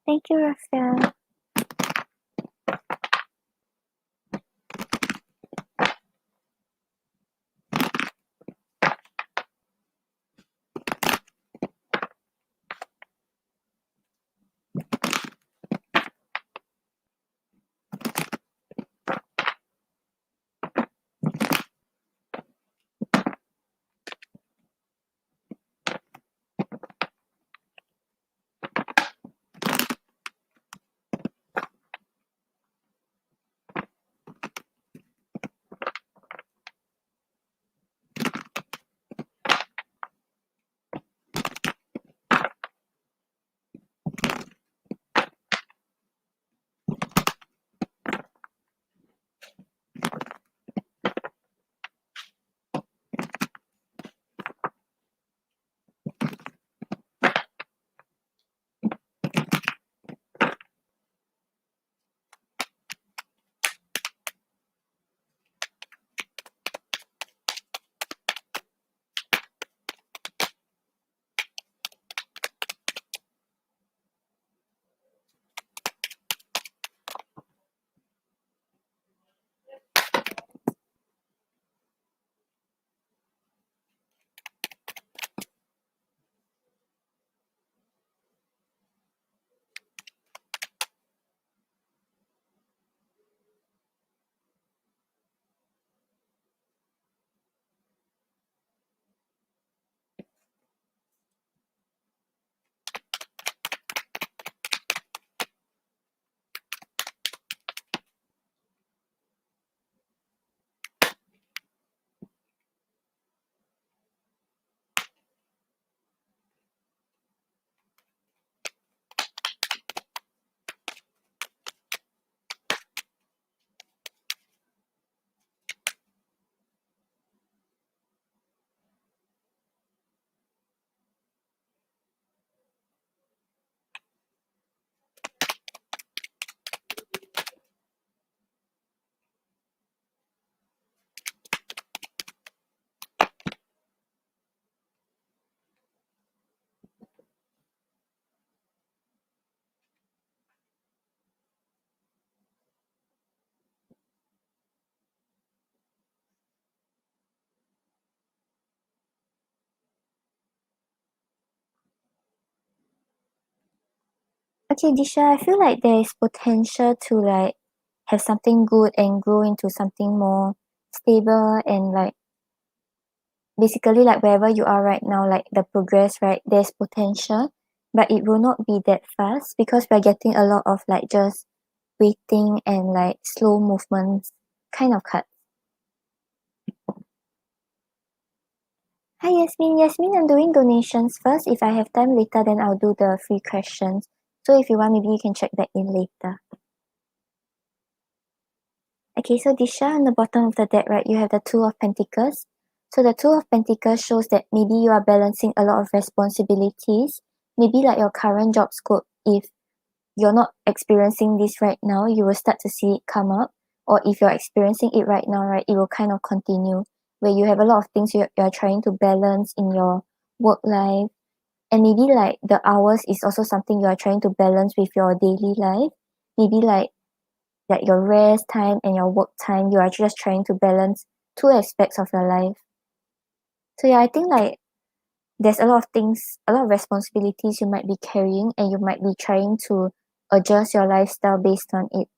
Thank you, Rafael. Okay, Disha, I feel like there is potential to like have something good and grow into something more stable and like basically like wherever you are right now, like the progress, right? There's potential, but it will not be that fast because we're getting a lot of like just waiting and like slow movements kind of cut. Hi Yasmin. Yasmin, I'm doing donations first. If I have time later, then I'll do the free questions. So if you want, maybe you can check back in later. Okay, so Disha, on the bottom of the deck, right, you have the Two of Pentacles. So the Two of Pentacles shows that maybe you are balancing a lot of responsibilities. Maybe like your current job scope, if you're not experiencing this right now, you will start to see it come up. Or if you're experiencing it right now, right, it will kind of continue where you have a lot of things you're trying to balance in your work life. And maybe like the hours is also something you are trying to balance with your daily life. Maybe like your rest time and your work time, you are just trying to balance two aspects of your life. So yeah, I think like there's a lot of things, a lot of responsibilities you might be carrying and you might be trying to adjust your lifestyle based on it.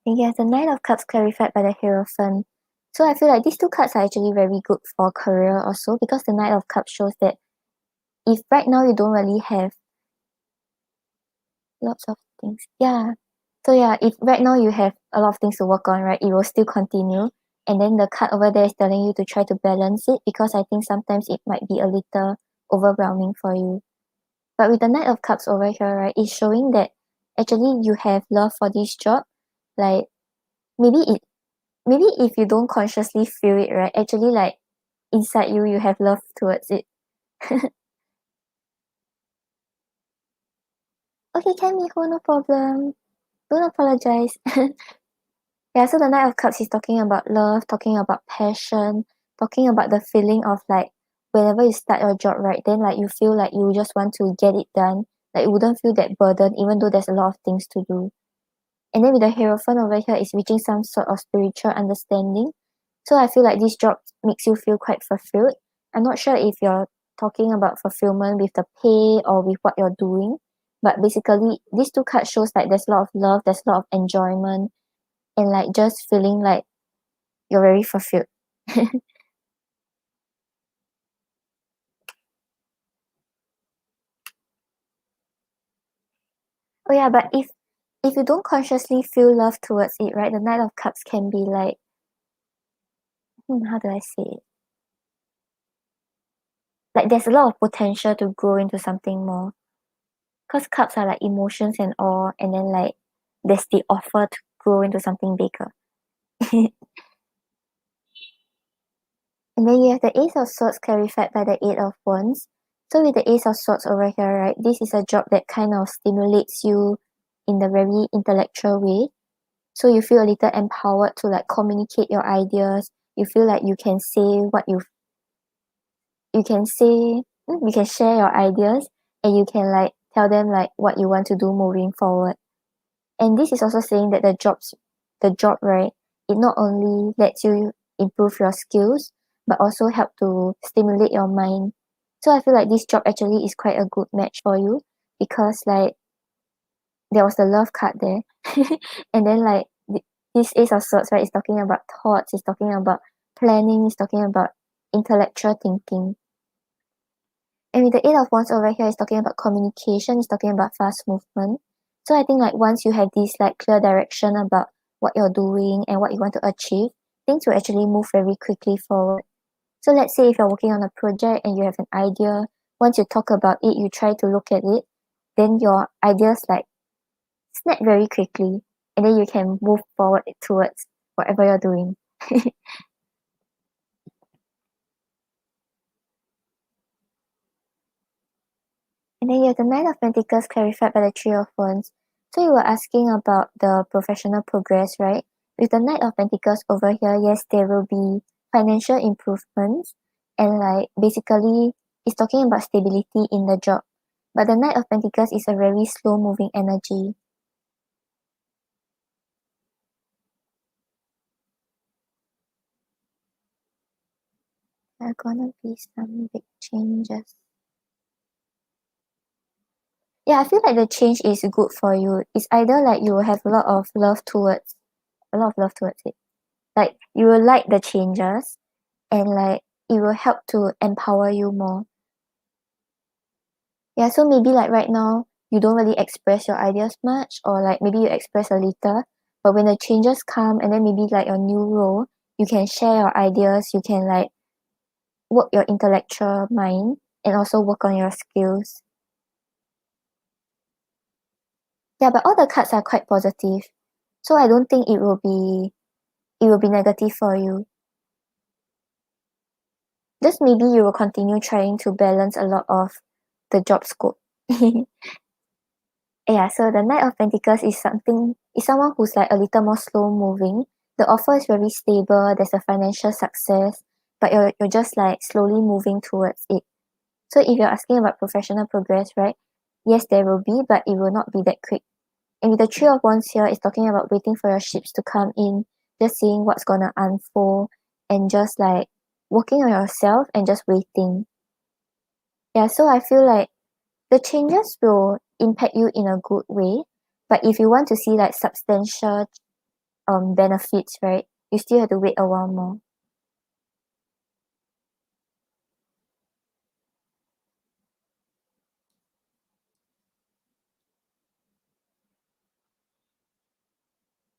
And you have the Knight of Cups clarified by the Hierophant. So I feel like these two cards are actually very good for career also because the Knight of Cups shows that if right now you don't really have lots of things. Yeah. So yeah, if right now you have a lot of things to work on, right, it will still continue. And then the card over there is telling you to try to balance it because I think sometimes it might be a little overwhelming for you. But with the Knight of Cups over here, right, it's showing that actually you have love for this job. Like maybe it maybe if you don't consciously feel it, right, actually like inside you you have love towards it. Okay, can Miho, no problem. Don't apologize. Yeah, so the Knight of Cups is talking about love, talking about passion, talking about the feeling of like whenever you start your job, right, then like you feel like you just want to get it done. Like you wouldn't feel that burden even though there's a lot of things to do. And then with the Hierophant over here is reaching some sort of spiritual understanding. So I feel like this job makes you feel quite fulfilled. I'm not sure if you're talking about fulfillment with the pay or with what you're doing. But basically these two cards shows like there's a lot of love, there's a lot of enjoyment and like just feeling like you're very fulfilled. Oh yeah, but if you don't consciously feel love towards it, right, the Knight of Cups can be like, how do I say it? Like there's a lot of potential to grow into something more. Because cups are like emotions and all, and then like there's the offer to grow into something bigger. And then you have the Ace of Swords clarified by the Eight of Wands. So with the Ace of Swords over here, right, this is a job that kind of stimulates you in the very intellectual way. So you feel a little empowered to like communicate your ideas. You feel like you can say what you can say, you can share your ideas and you can like tell them like what you want to do moving forward. And this is also saying that the job, right, it not only lets you improve your skills, but also help to stimulate your mind. So I feel like this job actually is quite a good match for you because like there was the love card there. And then like this Ace of Swords, right, is talking about thoughts, is talking about planning, is talking about intellectual thinking. And with the Eight of Wands over here, is talking about communication, is talking about fast movement. So I think like once you have this like clear direction about what you're doing and what you want to achieve, things will actually move very quickly forward. So let's say if you're working on a project and you have an idea, once you talk about it, you try to look at it, then your ideas like snap very quickly and then you can move forward towards whatever you're doing. And then you have the Nine of Pentacles clarified by the Three of Wands. So you were asking about the professional progress, right? With the Knight of Pentacles over here, yes, there will be financial improvements and like basically it's talking about stability in the job. But the Knight of Pentacles is a very slow moving energy. There are gonna be some big changes. Yeah, I feel like the change is good for you. It's either like you will have a lot of love towards it. Like you will like the changes and like it will help to empower you more. Yeah, so maybe like right now you don't really express your ideas much, or like maybe you express a little, but when the changes come and then maybe like your new role, you can share your ideas, you can like work your intellectual mind and also work on your skills. Yeah, but all the cards are quite positive. So I don't think it will be negative for you. Just maybe you will continue trying to balance a lot of the job scope. Yeah, so the Knight of Pentacles is someone who's like a little more slow moving. The offer is very stable, there's a financial success, but you're just like slowly moving towards it. So if you're asking about professional progress, right? Yes, there will be, but it will not be that quick. And with the Three of Wands here, it's talking about waiting for your ships to come in, just seeing what's gonna unfold, and just like working on yourself and just waiting. Yeah, so I feel like the changes will impact you in a good way, but if you want to see like substantial benefits, right, you still have to wait a while more.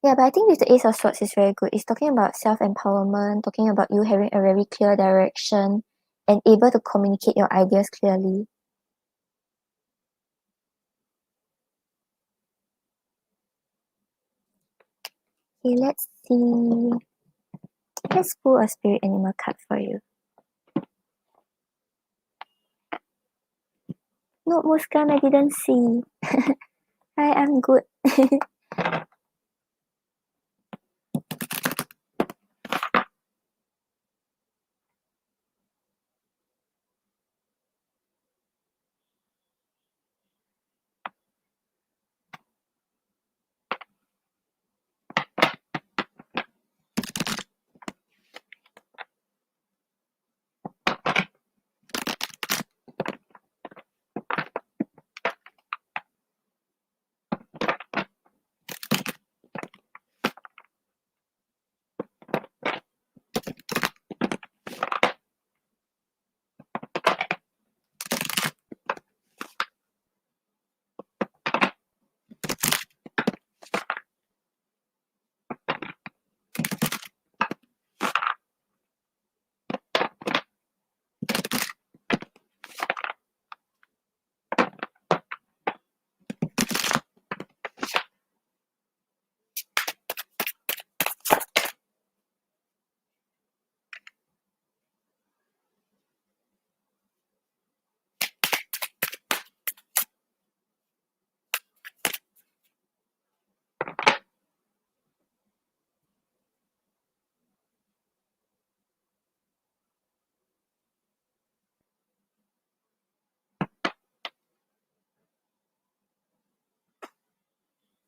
Yeah, but I think with the Ace of Swords is very good. It's talking about self-empowerment, talking about you having a very clear direction and able to communicate your ideas clearly. Okay, let's see. Let's pull a spirit animal card for you. No, Muskan, I didn't see. Hi, I'm good.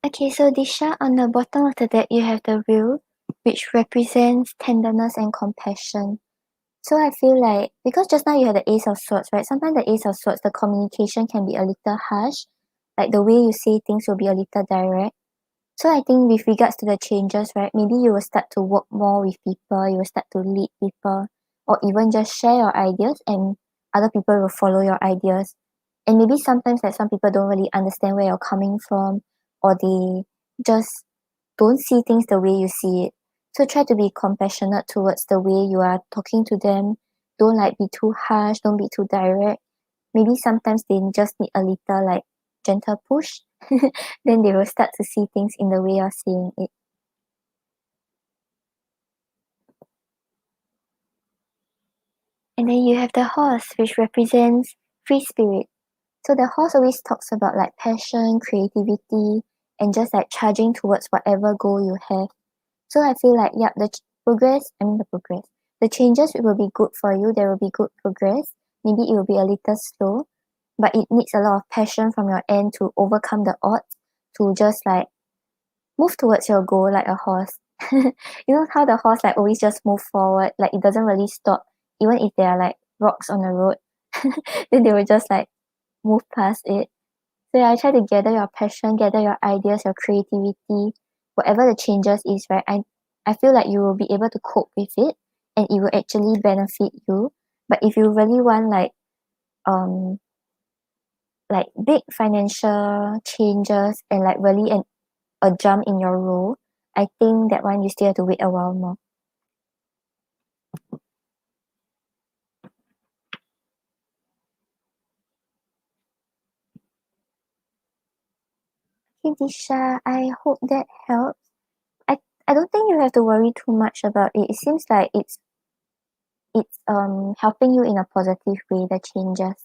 Okay, so Disha, on the bottom of the deck, you have the wheel, which represents tenderness and compassion. So I feel like, because just now you had the Ace of Swords, right? Sometimes the Ace of Swords, the communication can be a little harsh. Like the way you say things will be a little direct. So I think with regards to the changes, right, maybe you will start to work more with people, you will start to lead people, or even just share your ideas and other people will follow your ideas. And maybe sometimes like some people don't really understand where you're coming from, or they just don't see things the way you see it. So try to be compassionate towards the way you are talking to them. Don't like be too harsh, don't be too direct. Maybe sometimes they just need a little like gentle push. Then they will start to see things in the way you're seeing it. And then you have the horse, which represents free spirit. So the horse always talks about like passion, creativity, and just like charging towards whatever goal you have. So I feel like, yeah, the changes will be good for you. There will be good progress. Maybe it will be a little slow, but it needs a lot of passion from your end to overcome the odds, to just like move towards your goal like a horse. You know how the horse like always just move forward, like it doesn't really stop, even if there are like rocks on the road, then they will just like move past it. So yeah, I try to gather your passion, gather your ideas, your creativity, whatever the changes is, right? I feel like you will be able to cope with it and it will actually benefit you. But if you really want um like big financial changes and like really a jump in your role, I think that one you still have to wait a while more. Okay, Disha, I hope that helps. I don't think you have to worry too much about it. It seems like it's helping you in a positive way, the changes.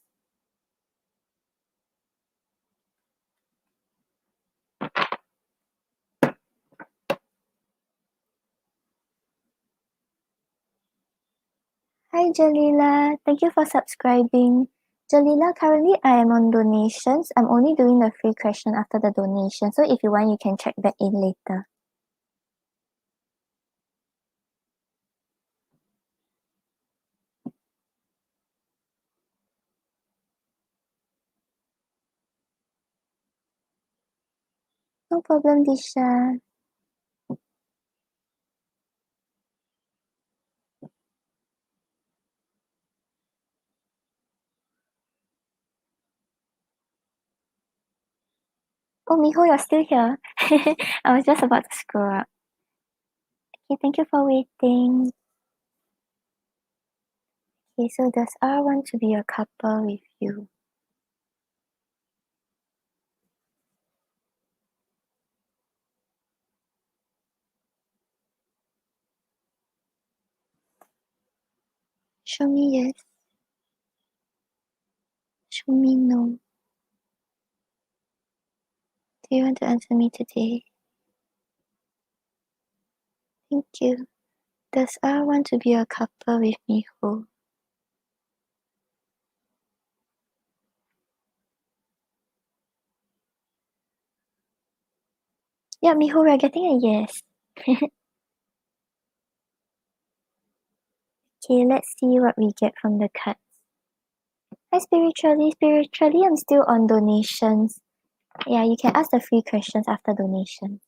Hi Jalila, thank you for subscribing. Jalila, currently I am on donations. I'm only doing the free question after the donation. So if you want, you can check back in later. No problem, Disha. Oh, Miho, you're still here. I was just about to scroll up. Okay, thank you for waiting. Okay, so does R want to be a couple with you? Show me yes. Show me no. Do you want to answer me today? Thank you. Does R want to be a couple with Miho? Yeah, Miho, we're getting a yes. Okay, let's see what we get from the cards. Hi, Spiritually. Spiritually, I'm still on donations. Yeah, you can ask the free questions after donation.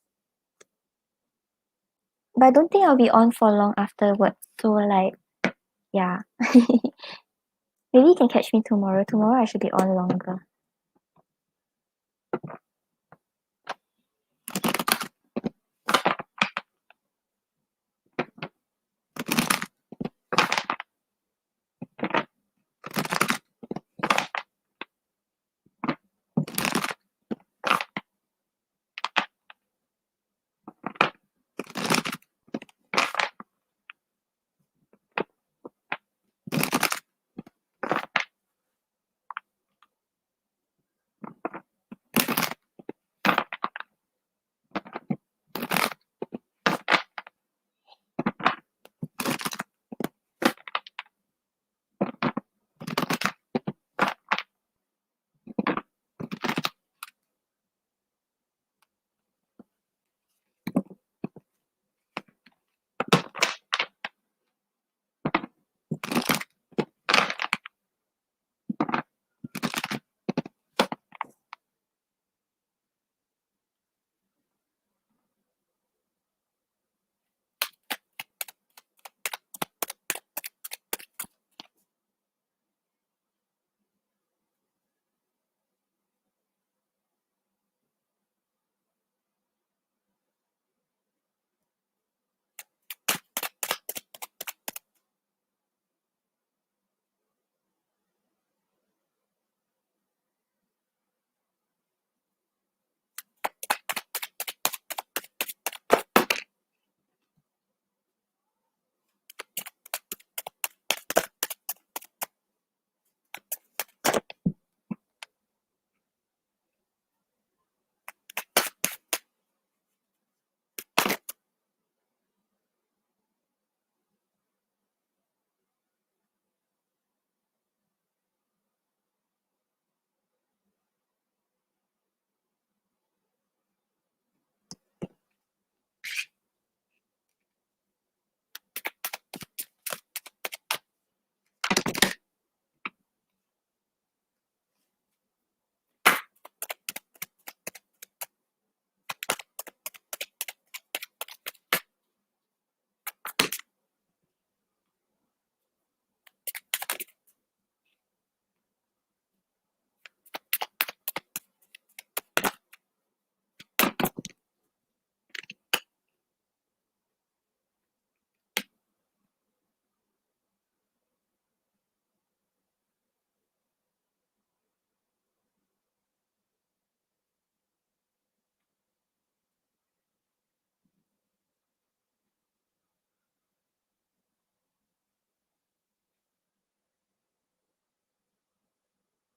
But I don't think I'll be on for long afterwards. So, like, yeah. Maybe you can catch me tomorrow. Tomorrow I should be on longer.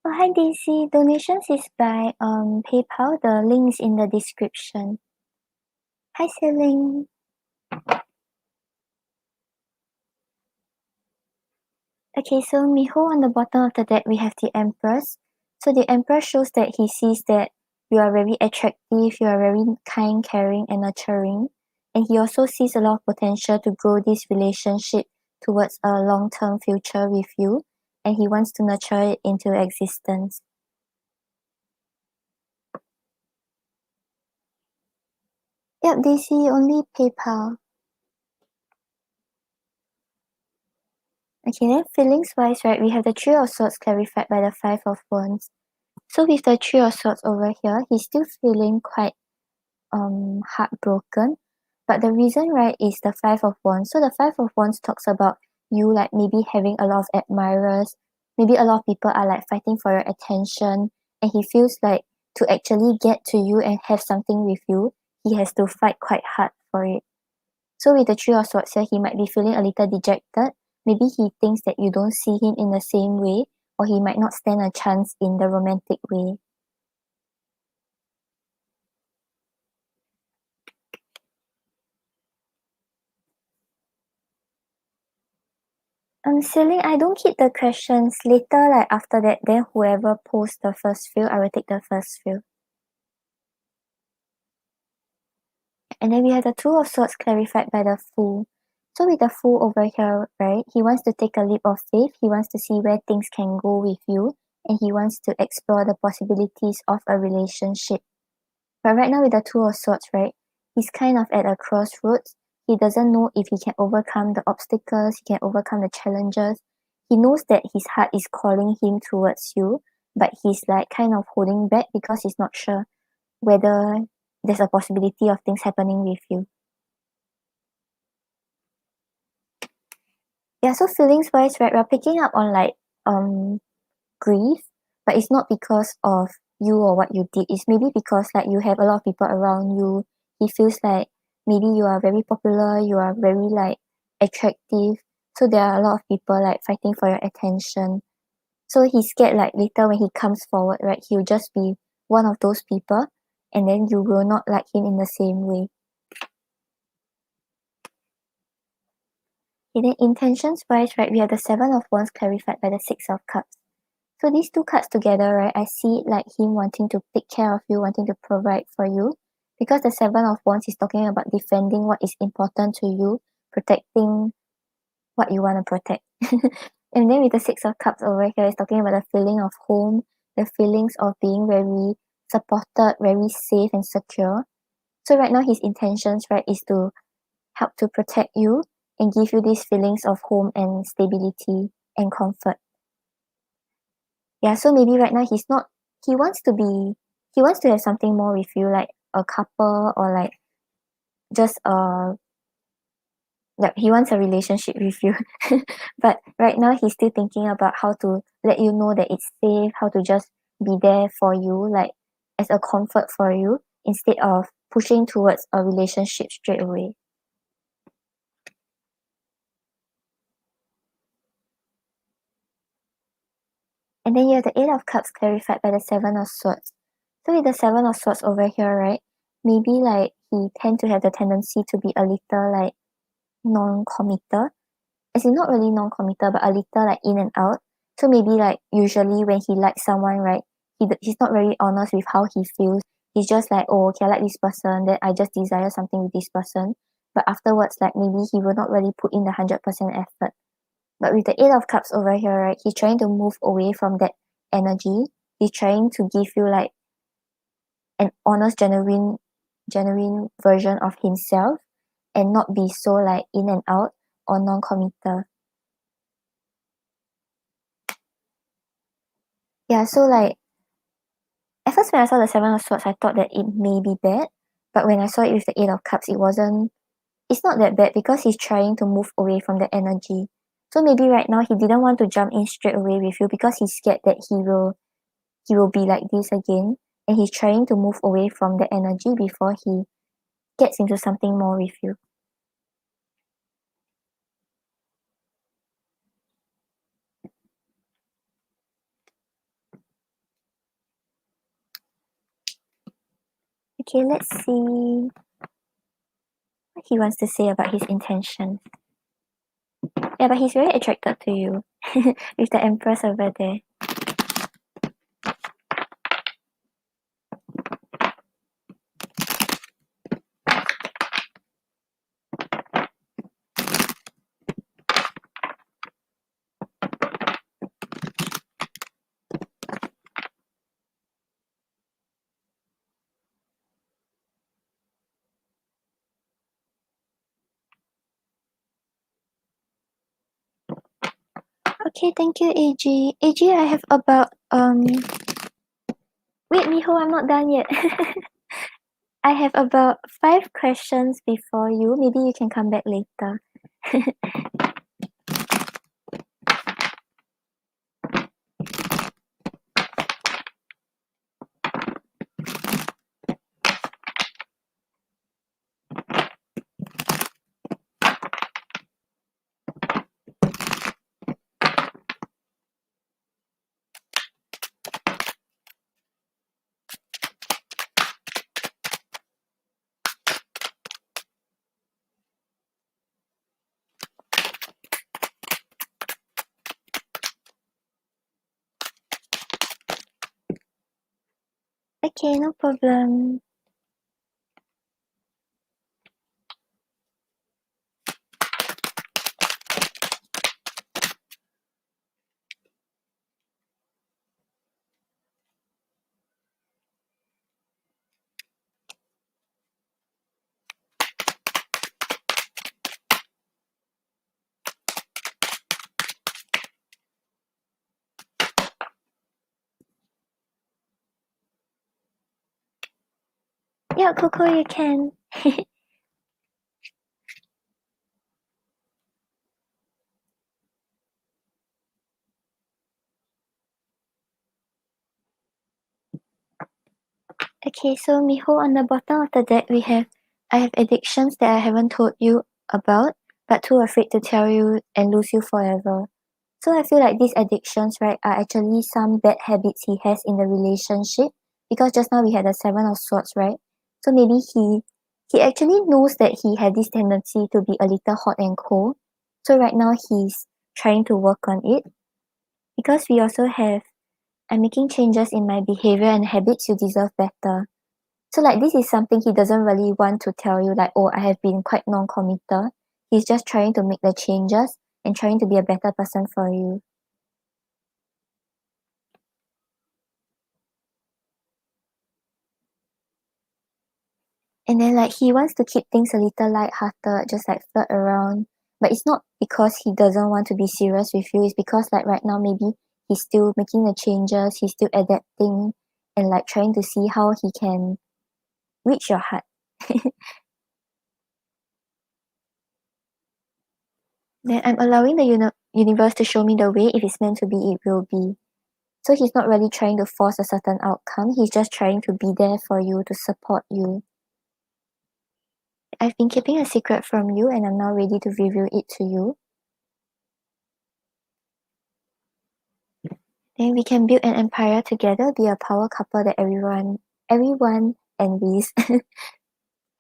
Oh, hi Daisy. Donations is by PayPal. The link is in the description. Hi Celine. Okay, so Miho, on the bottom of the deck we have the Empress. So the Empress shows that he sees that you are very attractive, you are very kind, caring, and nurturing. And he also sees a lot of potential to grow this relationship towards a long-term future with you. And he wants to nurture it into existence. Yep, Daisy, only PayPal. Okay, then feelings-wise, right, we have the Three of Swords clarified by the Five of Wands. So with the Three of Swords over here, he's still feeling quite heartbroken. But the reason, right, is the Five of Wands. So the Five of Wands talks about you like maybe having a lot of admirers. Maybe a lot of people are like fighting for your attention. And he feels like to actually get to you and have something with you, he has to fight quite hard for it. So with the Three of Swords here, he might be feeling a little dejected. Maybe he thinks that you don't see him in the same way, or he might not stand a chance in the romantic way. Celine, I don't keep the questions. Later, like after that, then whoever posts the first few, I will take the first few. And then we have the Two of Swords clarified by the Fool. So with the Fool over here, right, he wants to take a leap of faith. He wants to see where things can go with you. And he wants to explore the possibilities of a relationship. But right now with the Two of Swords, right, he's kind of at a crossroads. He doesn't know if he can overcome the obstacles, he can overcome the challenges. He knows that his heart is calling him towards you, but he's like kind of holding back because he's not sure whether there's a possibility of things happening with you. Yeah, so feelings wise, right, we're picking up on like grief, but it's not because of you or what you did. It's maybe because like you have a lot of people around you. He feels like maybe you are very popular, you are very like attractive. So there are a lot of people like fighting for your attention. So he's scared like later when he comes forward, right, he'll just be one of those people and then you will not like him in the same way. Okay, then intentions wise, right, we have the Seven of Wands clarified by the Six of Cups. So these two cards together, right, I see it like him wanting to take care of you, wanting to provide for you. Because the Seven of Wands is talking about defending what is important to you, protecting what you want to protect. And then with the Six of Cups over here, it's talking about the feeling of home, the feelings of being very supported, very safe and secure. So right now his intentions, right, is to help to protect you and give you these feelings of home and stability and comfort. Yeah, so maybe right now he's not he wants to be he wants to have something more with you, like a couple or like just like he wants a relationship with you. But right now he's still thinking about how to let you know that it's safe, how to just be there for you, like as a comfort for you, instead of pushing towards a relationship straight away. And then you have the Eight of Cups clarified by the Seven of Swords. So with the Seven of Swords over here, right, maybe like he tend to have the tendency to be a little like non-committal. As in not really non-committal, but a little like in and out. So maybe like usually when he likes someone, right, he's not very honest with how he feels. He's just like, oh, okay, I like this person, then I just desire something with this person. But afterwards, like maybe he will not really put in the 100% effort. But with the Eight of Cups over here, right, he's trying to move away from that energy. He's trying to give you like an honest, genuine version of himself and not be so like in and out or non-committal. Yeah, so like at first when I saw the Seven of Swords, I thought that it may be bad. But when I saw it with the Eight of Cups, it's not that bad because he's trying to move away from the energy. So maybe right now he didn't want to jump in straight away with you because he's scared that he will be like this again. And he's trying to move away from the energy before he gets into something more with you. Okay, let's see what he wants to say about his intentions. Yeah, but he's very attracted to you with the Empress over there. Okay, thank you, AG. AG, I have about wait, Miho, I'm not done yet. I have about 5 questions before you. Maybe you can come back later. Okay, no problem. Yeah, Coco, you can. Okay, so Miho, on the bottom of the deck I have addictions that I haven't told you about, but too afraid to tell you and lose you forever. So I feel like these addictions, right, are actually some bad habits he has in the relationship. Because just now we had the 7 of Swords, right? So maybe he actually knows that he had this tendency to be a little hot and cold. So right now he's trying to work on it. Because we also have I'm making changes in my behavior and habits, you deserve better. So like this is something he doesn't really want to tell you, like, oh, I have been quite non-committal. He's just trying to make the changes and trying to be a better person for you. And then like he wants to keep things a little light-hearted, just like flirt around. But it's not because he doesn't want to be serious with you, it's because like right now maybe he's still making the changes, he's still adapting and like trying to see how he can reach your heart. Then I'm allowing the universe to show me the way. If it's meant to be, it will be. So he's not really trying to force a certain outcome. He's just trying to be there for you, to support you. I've been keeping a secret from you and I'm now ready to reveal it to you. Then we can build an empire together, be a power couple that everyone envies.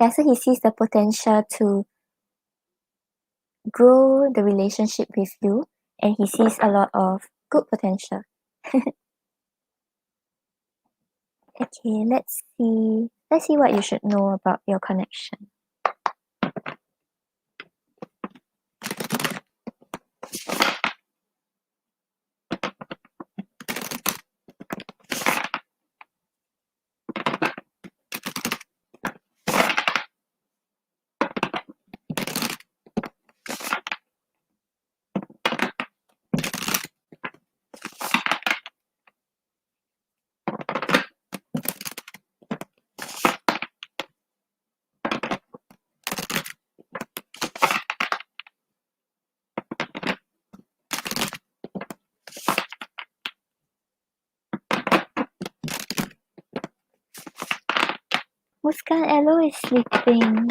Yeah, so he sees the potential to grow the relationship with you and he sees a lot of good potential. Okay, let's see. Let's see what you should know about your connection. Muskan Elo is sleeping.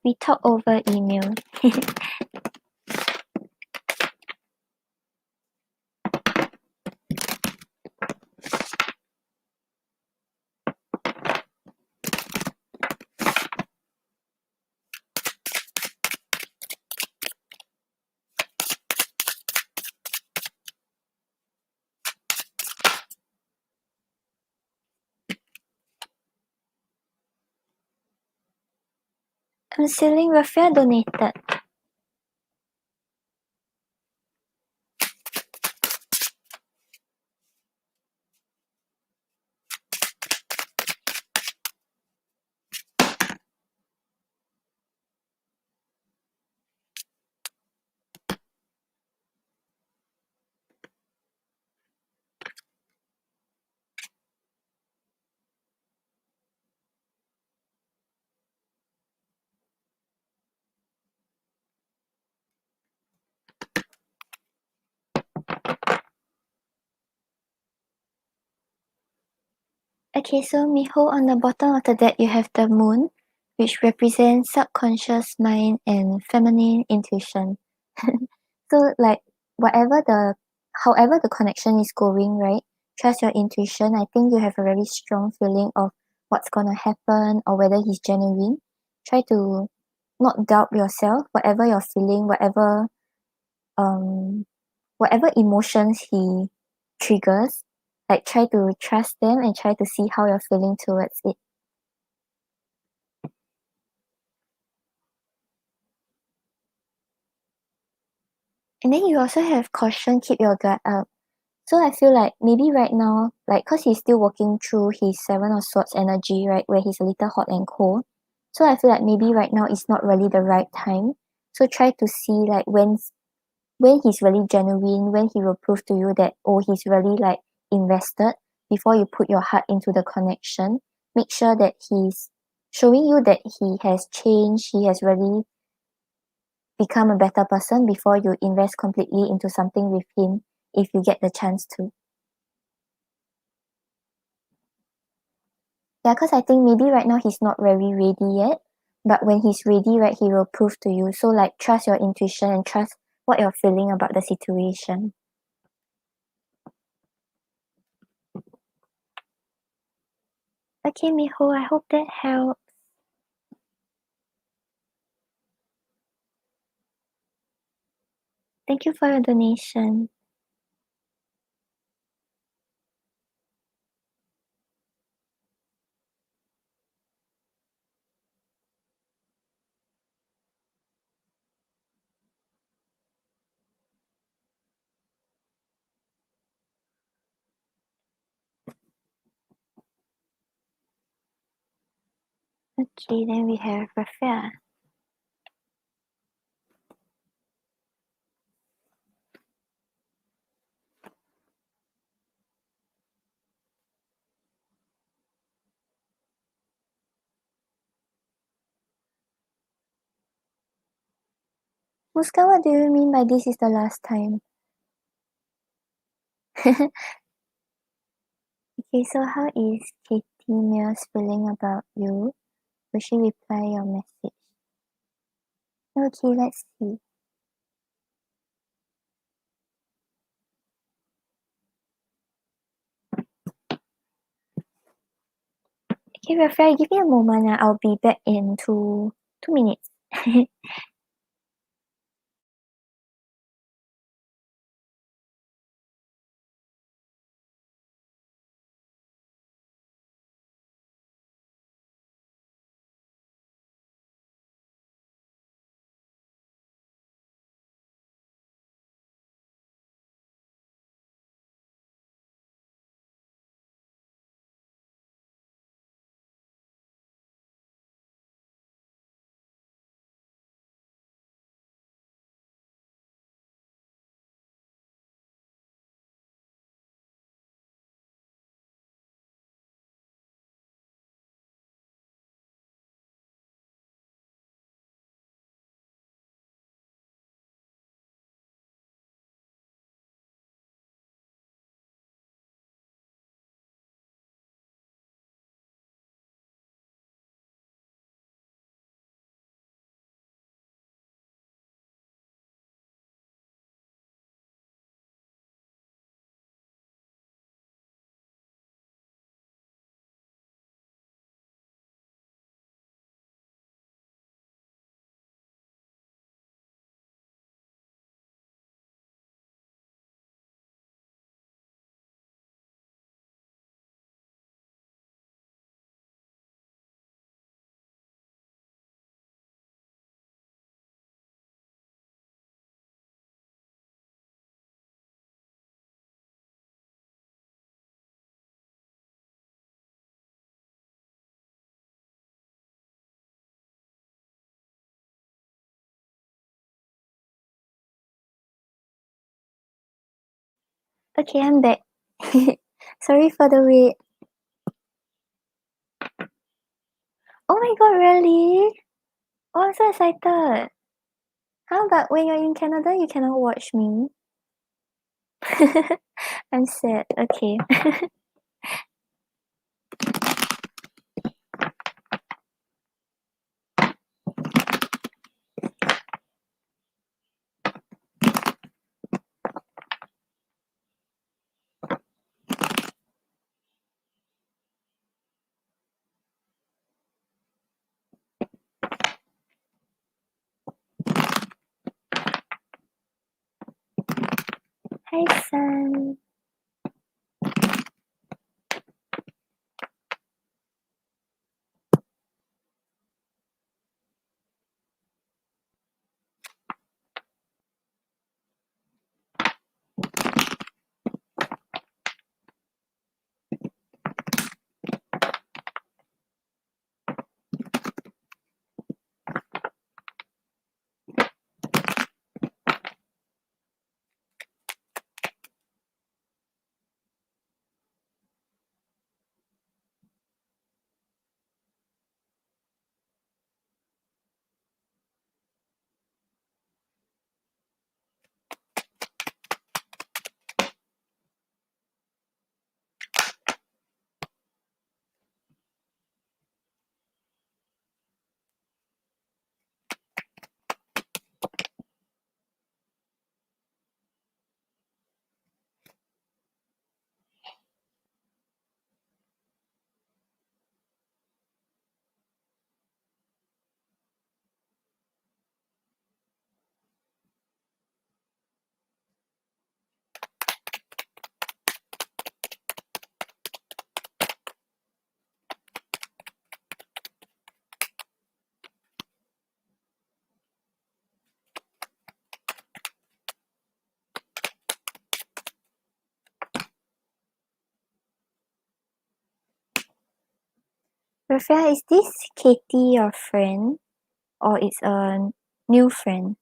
We talk over email. Concealing Raffia donated. Okay, so Miho, on the bottom of the deck you have the moon, which represents subconscious mind and feminine intuition. So like however the connection is going, right? Trust your intuition. I think you have a very strong feeling of what's gonna happen or whether he's genuine. Try to not doubt yourself, whatever you're feeling, um whatever emotions he triggers, like try to trust them and try to see how you're feeling towards it. And then you also have caution, keep your guard up. So I feel like maybe right now, like, cause he's still working through his Seven of Swords energy, right, where he's a little hot and cold. So I feel like maybe right now is not really the right time. So try to see like when he's really genuine, when he will prove to you that oh he's really like invested before you put your heart into the connection. Make sure that he's showing you that he has changed, he has really become a better person before you invest completely into something with him if you get the chance to. Yeah, because I think maybe right now he's not very ready yet, but when he's ready, right, he will prove to you. So like trust your intuition and trust what you're feeling about the situation. Okay, Miho, I hope that helps. Thank you for your donation. Okay, then we have Rafael. Muska, what do you mean by this is the last time? Okay, so how is Katie Mills feeling about you? Will she reply your message? Okay, let's see. Okay, Rafael, give me a moment. I'll be back in two minutes. Okay, I'm back. Sorry for the wait. Oh my god, really? Oh, I'm so excited. How about when you're in Canada, you cannot watch me? I'm sad. Okay. Hi, Sun. Rafael, is this Katie your friend? Or it's a new friend?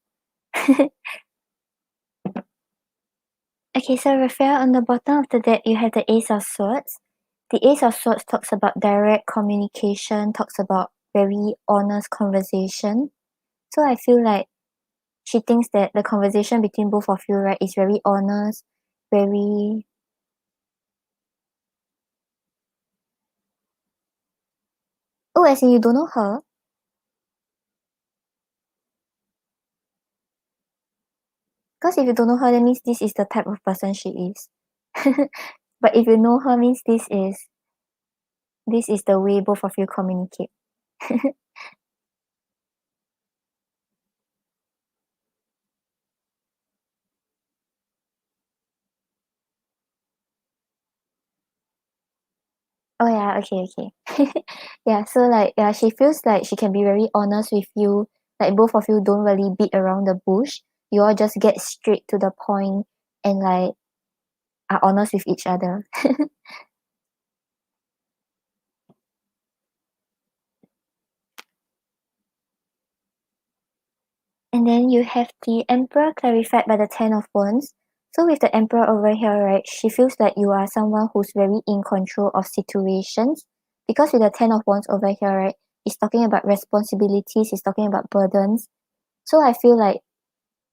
Okay, so Rafael, on the bottom of the deck, you have the Ace of Swords. The Ace of Swords talks about direct communication, talks about very honest conversation. So I feel like she thinks that the conversation between both of you, right, is very honest, very. Oh, as in you don't know her? Because if you don't know her, that means this is the type of person she is. But if you know her, means this is the way both of you communicate. Oh yeah, okay, okay. Yeah, so like yeah, she feels like she can be very honest with you. Like both of you don't really beat around the bush. You all just get straight to the point and like are honest with each other. And then you have the Emperor clarified by the Ten of Wands. So with the Emperor over here, right, she feels like you are someone who's very in control of situations. Because with the Ten of Wands over here, right, it's talking about responsibilities, it's talking about burdens. So I feel like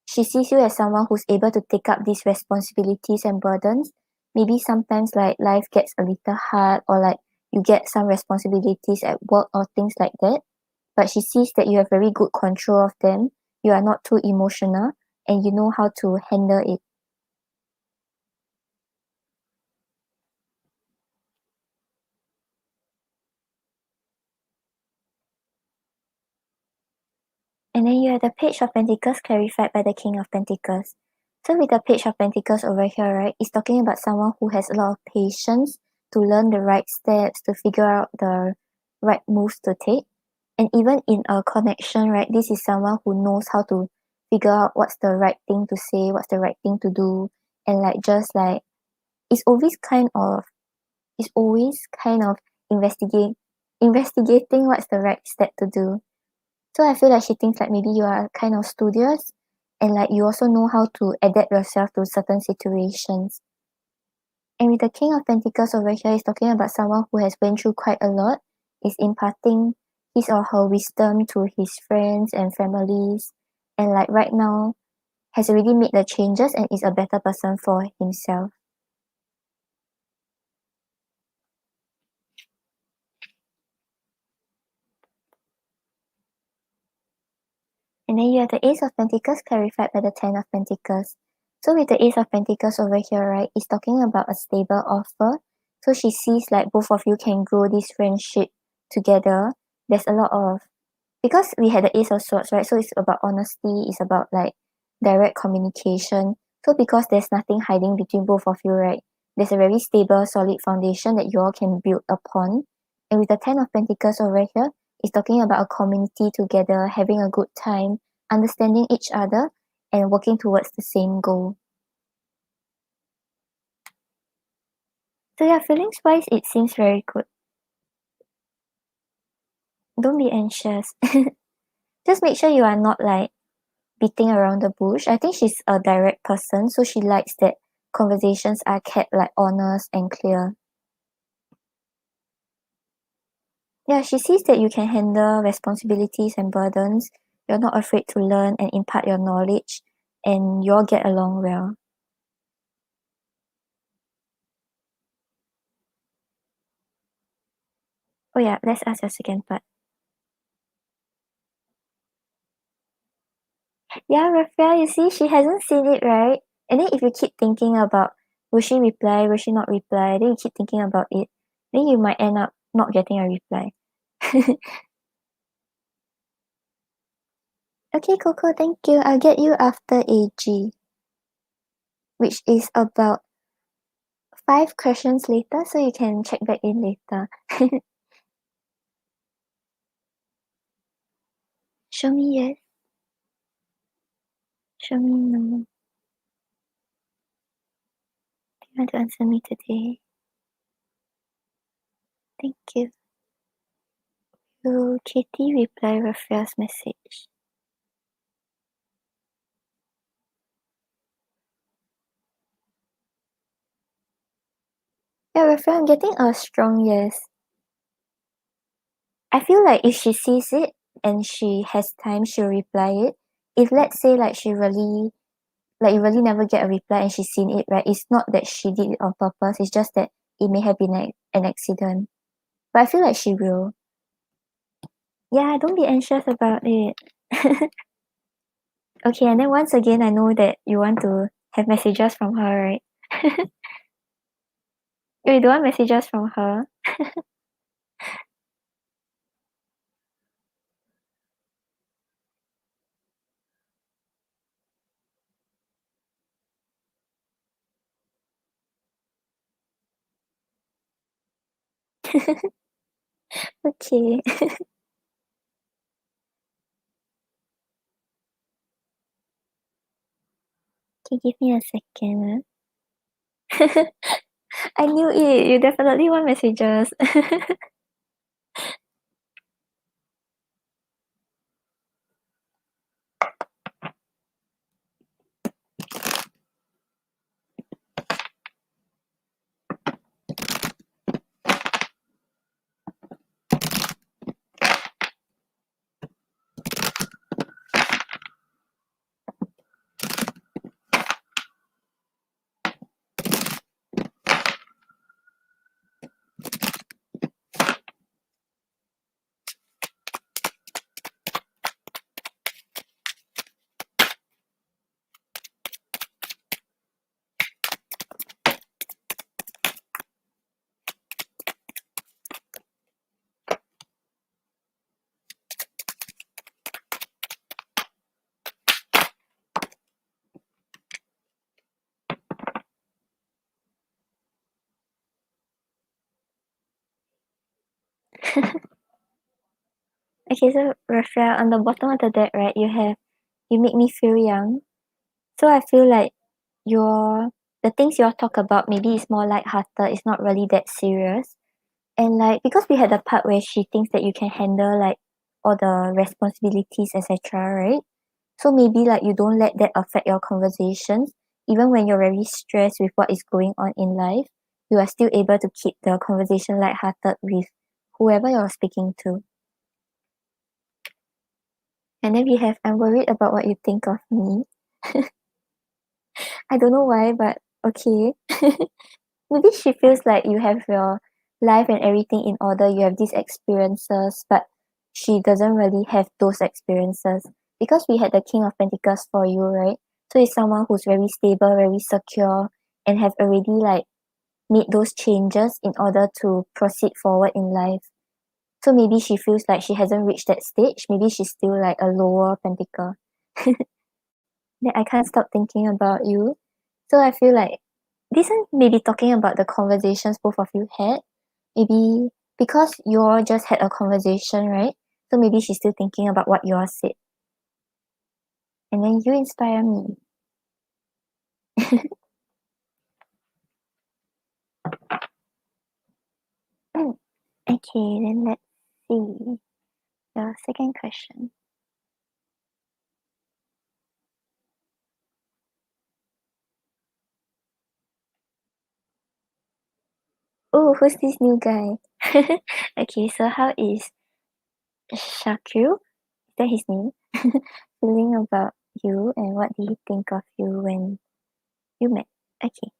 she sees you as someone who's able to take up these responsibilities and burdens. Maybe sometimes like life gets a little hard or like you get some responsibilities at work or things like that. But she sees that you have very good control of them. You are not too emotional and you know how to handle it. And then you have the Page of Pentacles clarified by the King of Pentacles. So with the Page of Pentacles over here, right, it's talking about someone who has a lot of patience to learn the right steps, to figure out the right moves to take. And even in a connection, right, this is someone who knows how to figure out what's the right thing to say, what's the right thing to do, and like just like it's always kind of it's always kind of investigating what's the right step to do. So I feel like she thinks like maybe you are kind of studious and like you also know how to adapt yourself to certain situations. And with the King of Pentacles over here, is talking about someone who has went through quite a lot, is imparting his or her wisdom to his friends and families, and like right now has already made the changes and is a better person for himself. And then you have the Ace of Pentacles clarified by the Ten of Pentacles. So with the Ace of Pentacles over here, right, it's talking about a stable offer. So she sees like both of you can grow this friendship together. There's a lot of, because we had the Ace of Swords, right? So it's about honesty, it's about like direct communication. So because there's nothing hiding between both of you, right? There's a very stable, solid foundation that you all can build upon. And with the Ten of Pentacles over here, it's talking about a community together, having a good time, understanding each other, and working towards the same goal. So yeah, feelings wise, it seems very good. Don't be anxious. Just make sure you are not like beating around the bush. I think she's a direct person, so she likes that conversations are kept like honest and clear. Yeah, she sees that you can handle responsibilities and burdens. You're not afraid to learn and impart your knowledge, and you all get along well. Oh yeah, let's ask the second part. Yeah, Raphael, you see, she hasn't seen it, right? And then if you keep thinking about will she reply, will she not reply, then you keep thinking about it, then you might end up not getting a reply. Okay, Coco, thank you. I'll get you after AG, which is about 5 questions later, so you can check back in later. Show me yes. Show me no. Do you want to answer me today? Thank you. Will Katie reply Raphael's message? Yeah, Raphael, I'm getting a strong yes. I feel like if she sees it and she has time, she'll reply it. If let's say like she really like you really never get a reply and she's seen it, right? It's not that she did it on purpose, it's just that it may have been like an accident. But I feel like she will. Yeah, don't be anxious about it. Okay, and then once again I know that you want to have messages from her, right? You don't want messages from her? Okay. Okay, give me a second. I knew it. You definitely want messages. Okay, so Raphael, on the bottom of the deck, right, you make me feel young. So I feel like your the things you all talk about maybe is more light-hearted, it's not really that serious. And like because we had the part where she thinks that you can handle like all the responsibilities, etc., right? So maybe like you don't let that affect your conversations, even when you're very stressed with what is going on in life. you are still able to keep the conversation lighthearted with whoever you're speaking to. And then we have, I'm worried about what you think of me. I don't know why, but okay. Maybe she feels like you have your life and everything in order, you have these experiences, but she doesn't really have those experiences. Because we had the King of Pentacles for you, right? So it's someone who's very stable, very secure, and have already like made those changes in order to proceed forward in life. So maybe she feels like she hasn't reached that stage. Maybe she's still like a lower pentacle. Then I can't stop thinking about you. So I feel like this one maybe talking about the conversations both of you had. Maybe because you all just had a conversation, right? So maybe she's still thinking about what you all said. And then you inspire me. Okay, then let's see. The second question. Oh, who's this new guy? Okay, so how is Shakyu, is that his name? Feeling about you, and what did he think of you when you met? Okay.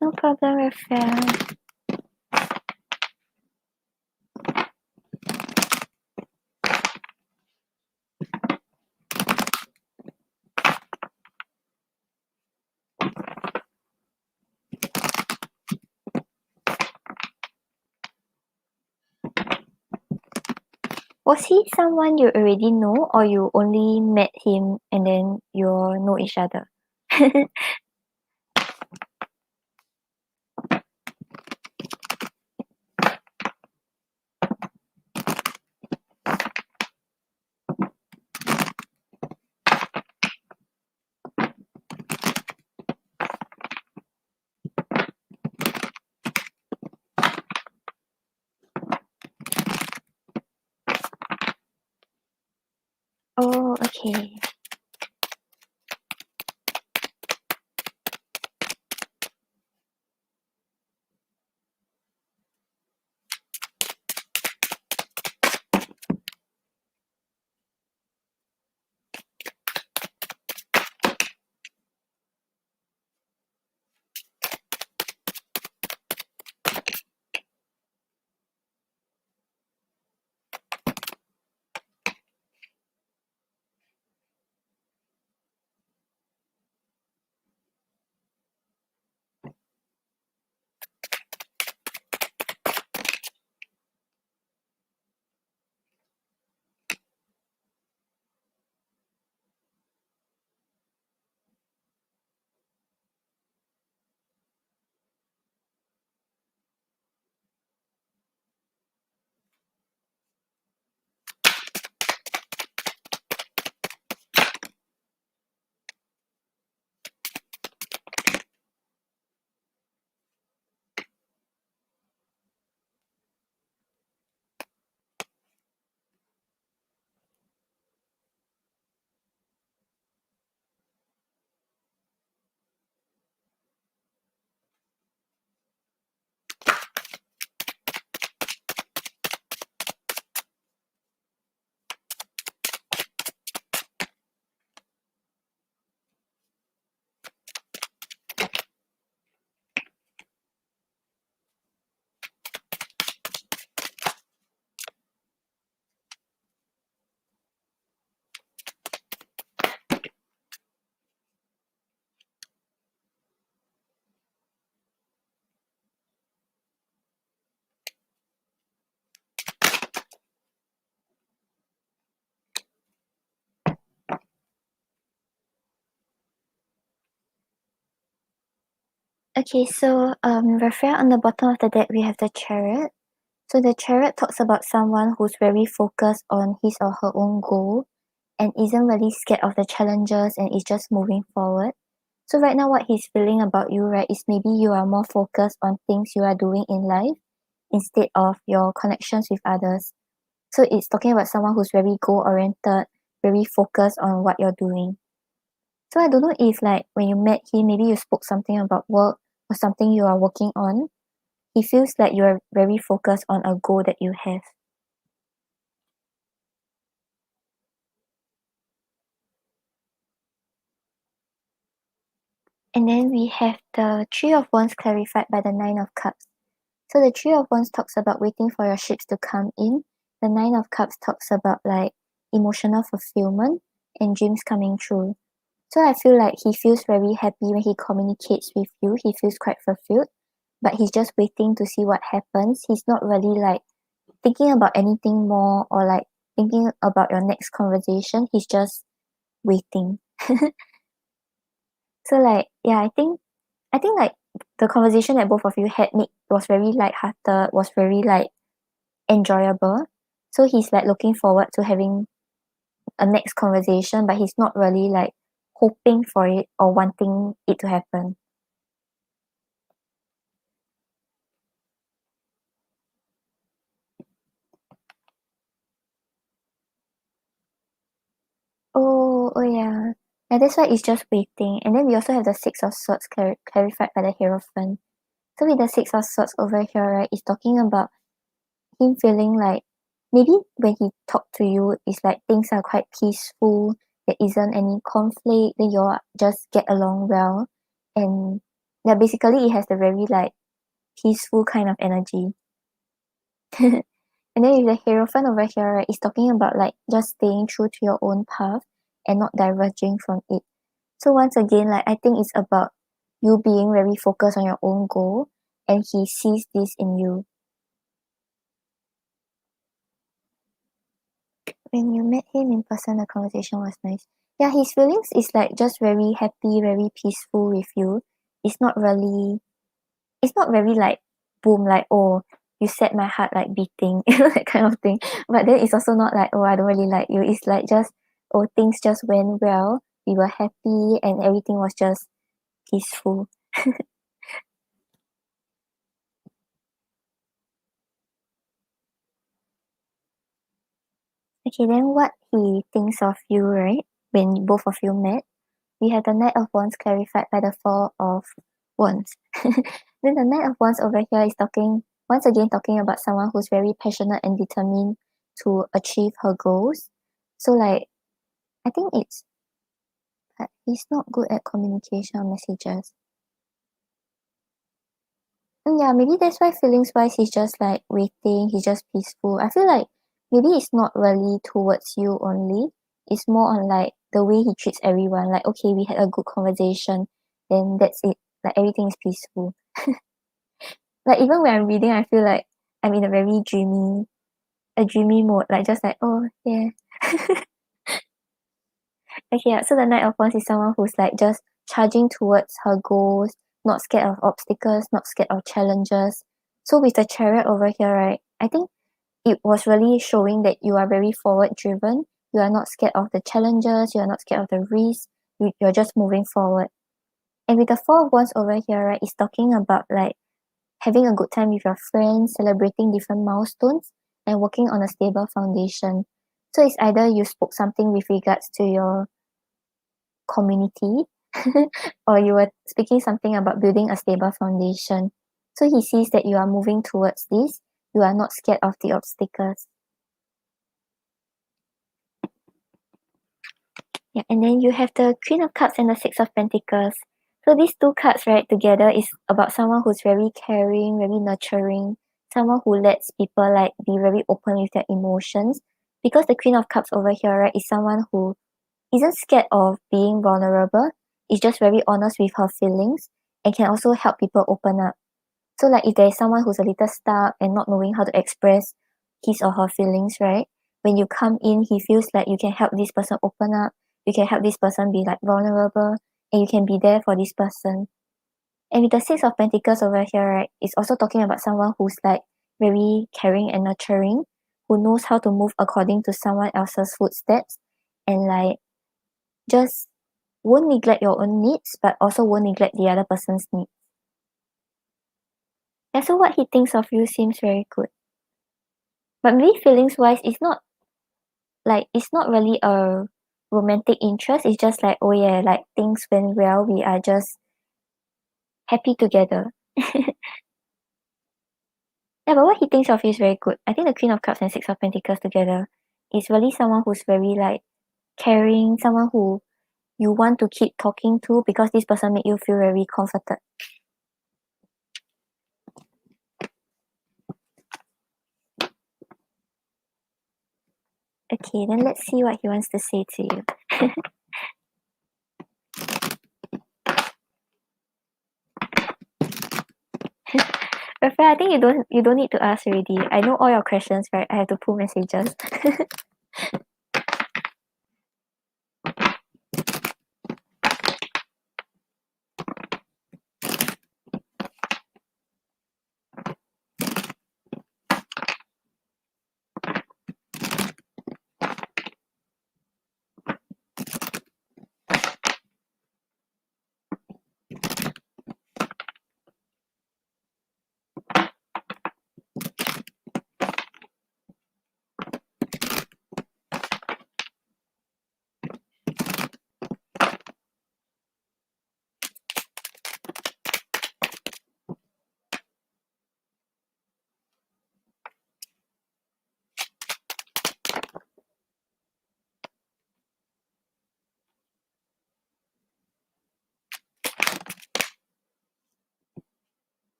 No problem, Raphael. Was he someone you already know, or you only met him and then you all know each other? Oh, okay. Okay, so Raphael, on the bottom of the deck we have the Chariot. So the Chariot talks about someone who's very focused on his or her own goal and isn't really scared of the challenges and is just moving forward. So right now what he's feeling about you, right, is maybe you are more focused on things you are doing in life instead of your connections with others. So it's talking about someone who's very goal oriented, very focused on what you're doing. So I don't know if like when you met him, maybe you spoke something about work or something you are working on. He feels like you are very focused on a goal that you have. And then we have the Three of Wands clarified by the Nine of Cups. So the Three of Wands talks about waiting for your ships to come in. The Nine of Cups talks about like emotional fulfillment and dreams coming true. So I feel like he feels very happy when he communicates with you. He feels quite fulfilled, but he's just waiting to see what happens. He's not really like thinking about anything more or like thinking about your next conversation. He's just waiting. So like yeah, I think like the conversation that both of you had was very light-hearted, was very like enjoyable. So he's like looking forward to having a next conversation, but he's not really like hoping for it or wanting it to happen. Oh yeah. Yeah, that's why it's just waiting. And then we also have the Six of Swords clarified by the Hierophant. So with the Six of Swords over here, right, it's talking about him feeling like maybe when he talked to you, it's like things are quite peaceful, there isn't any conflict, then you all just get along well. And yeah, basically it has the very like peaceful kind of energy. And then with the Hierophant over here, right, it's talking about like just staying true to your own path and not diverging from it. So once again, like I think it's about you being very focused on your own goal and he sees this in you. When you met him in person, the conversation was nice. Yeah, his feelings is like just very happy, very peaceful with you. It's not really, it's not very like boom, like oh, you set my heart like beating, that kind of thing. But then it's also not like oh, I don't really like you. It's like just oh, things just went well. We were happy and everything was just peaceful. Okay, then what he thinks of you, right? When both of you met, we have the Knight of Wands clarified by the Four of Wands. Then the Knight of Wands over here is talking, once again, talking about someone who's very passionate and determined to achieve her goals. So, like, I think it's, he's not good at communication or messages. And yeah, maybe that's why feelings wise, he's just like waiting, he's just peaceful. I feel like maybe it's not really towards you only, it's more on like the way he treats everyone. Like, okay, we had a good conversation, then that's it. Like, everything is peaceful. Like even when I'm reading, I feel like I'm in a dreamy mode. Like just like, oh yeah. Okay, yeah, so the Knight of Wands is someone who's like just charging towards her goals, not scared of obstacles, not scared of challenges. So with the Chariot over here, right, I think it was really showing that you are very forward driven. You are not scared of the challenges, you are not scared of the risks, you're just moving forward. And with the Four of Wands over here, right, it's talking about like having a good time with your friends, celebrating different milestones, and working on a stable foundation. So it's either you spoke something with regards to your community or you were speaking something about building a stable foundation. So he sees that you are moving towards this, you are not scared of the obstacles. Yeah, and then you have the Queen of Cups and the Six of Pentacles. So these two cards right together is about someone who's very caring, very nurturing, someone who lets people like be very open with their emotions. Because the Queen of Cups over here, right, is someone who isn't scared of being vulnerable, is just very honest with her feelings and can also help people open up. So like if there is someone who's a little stuck and not knowing how to express his or her feelings, right? When you come in, he feels like you can help this person open up, you can help this person be like vulnerable, and you can be there for this person. And with the Six of Pentacles over here, right, it's also talking about someone who's like very caring and nurturing, who knows how to move according to someone else's footsteps and like just won't neglect your own needs, but also won't neglect the other person's needs. Yeah, so what he thinks of you seems very good. But maybe feelings wise, it's not really a romantic interest. It's just like, oh yeah, like things went well. We are just happy together. Yeah, but what he thinks of is very good. I think the Queen of Cups and Six of Pentacles together is really someone who's very like caring, someone who you want to keep talking to because this person make you feel very comforted. Okay, then let's see what he wants to say to you. Rafael, I think you don't need to ask already. I know all your questions, right? I have to pull messages.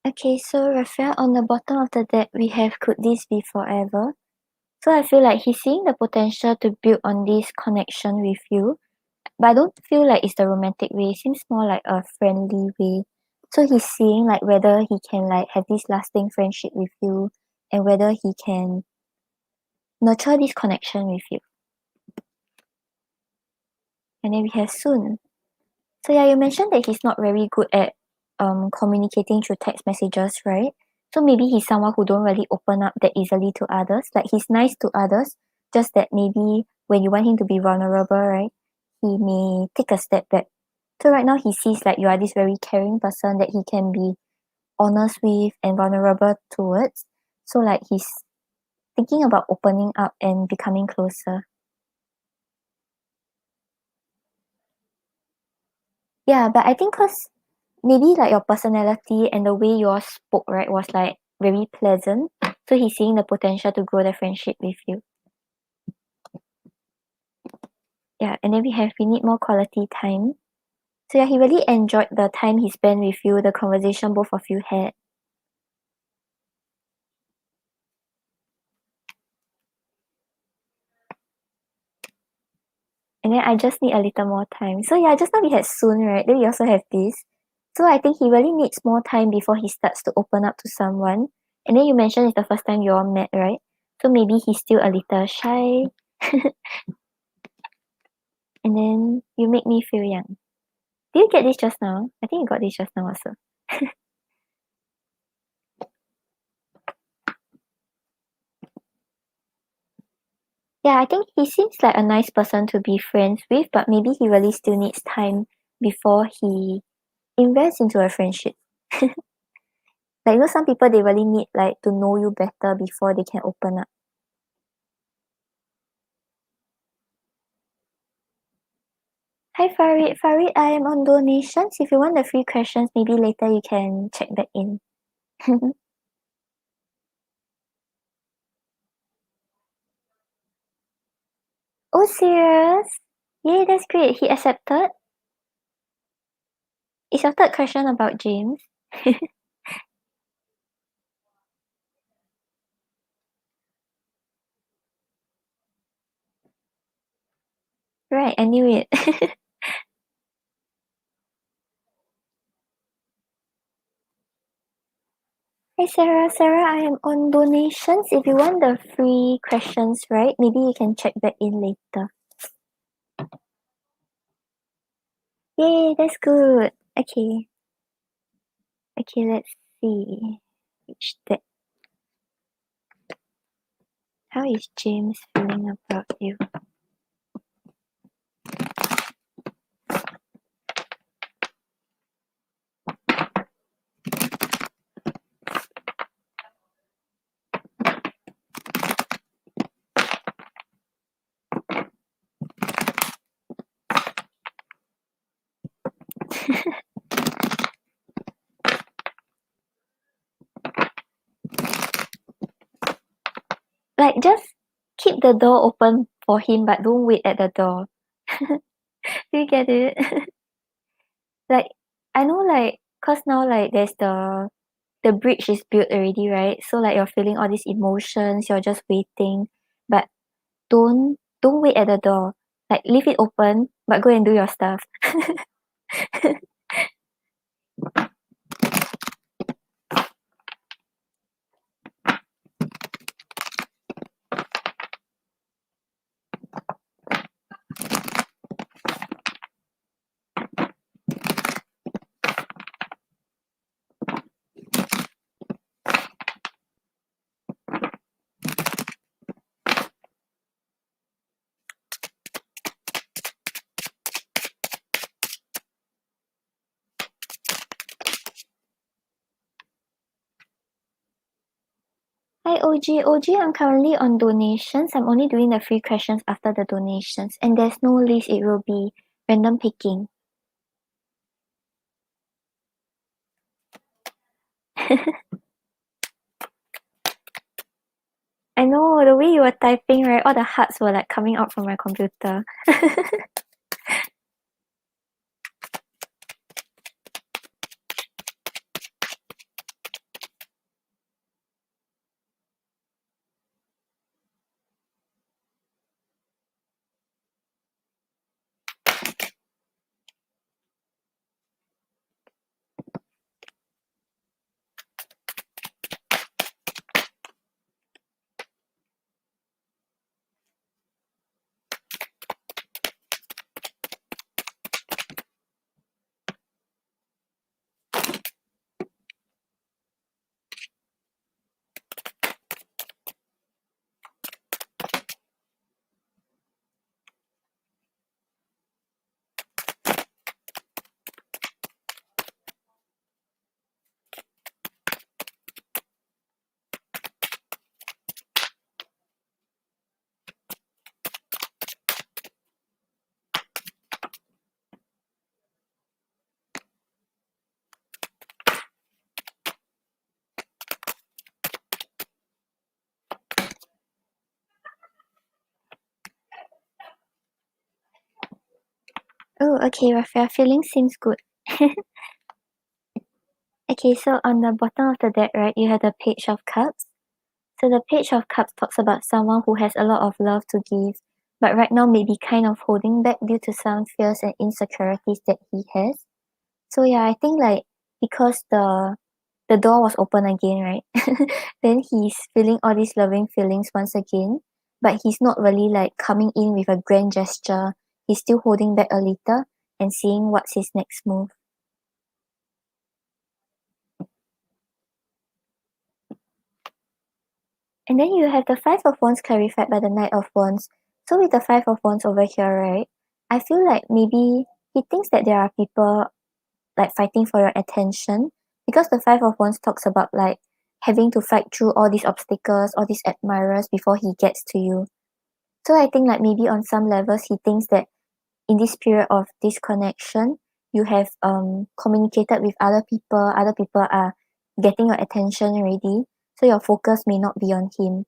Okay, so Rafael, on the bottom of the deck, we have could this be forever? So I feel like he's seeing the potential to build on this connection with you, but I don't feel like it's the romantic way. It seems more like a friendly way. So he's seeing like whether he can like have this lasting friendship with you and whether he can nurture this connection with you. And then we have soon. So yeah, you mentioned that he's not very good at communicating through text messages, right? So maybe he's someone who don't really open up that easily to others. Like he's nice to others, just that maybe when you want him to be vulnerable, right, he may take a step back. So right now he sees like you are this very caring person that he can be honest with and vulnerable towards. So like he's thinking about opening up and becoming closer. Yeah, but I think cause maybe like your personality and the way you all spoke, right, was like very pleasant. So he's seeing the potential to grow the friendship with you. Yeah, and then we need more quality time. So yeah, he really enjoyed the time he spent with you, the conversation both of you had. And then I just need a little more time. So yeah, just now we had soon, right? Then we also have this. So I think he really needs more time before he starts to open up to someone. And then you mentioned it's the first time you all met, right? So maybe he's still a little shy. And then you make me feel young. Did you get this just now? I think you got this just now also. Yeah, I think he seems like a nice person to be friends with, but maybe he really still needs time before he invests into a friendship. Like, you know, some people they really need like to know you better before they can open up. Hi Farid. Farid, I am on donations. If you want the free questions, maybe later you can check back in. Oh, serious? Yay, that's great. He accepted. Is your third question about James? Right, I knew it. Hi Sarah, I am on donations. If you want the free questions, right? Maybe you can check back in later. Yay, that's good. Okay. Okay, let's see. Which that. How is James feeling about you? Like, just keep the door open for him, but don't wait at the door. Do you get it? Like, I know, like, cause now, like, there's the bridge is built already, right? So, like, you're feeling all these emotions, you're just waiting, but don't wait at the door. Like, leave it open, but go and do your stuff. Hi OG. OG, I'm currently on donations. I'm only doing the free questions after the donations, and there's no list, it will be random picking. I know, the way you were typing, right? All the hearts were like coming out from my computer. Oh, okay, Raphael, feeling seems good. Okay, so on the bottom of the deck, right, you have the Page of Cups. So the Page of Cups talks about someone who has a lot of love to give, but right now may be kind of holding back due to some fears and insecurities that he has. So yeah, I think like because the door was open again, right? Then he's feeling all these loving feelings once again, but he's not really like coming in with a grand gesture. He's still holding back a little and seeing what's his next move. And then you have the Five of Wands clarified by the Knight of Wands. So with the Five of Wands over here, right? I feel like maybe he thinks that there are people like fighting for your attention because the Five of Wands talks about like having to fight through all these obstacles, all these admirers before he gets to you. So I think like maybe on some levels he thinks that in this period of disconnection, you have communicated with other people are getting your attention already. So your focus may not be on him.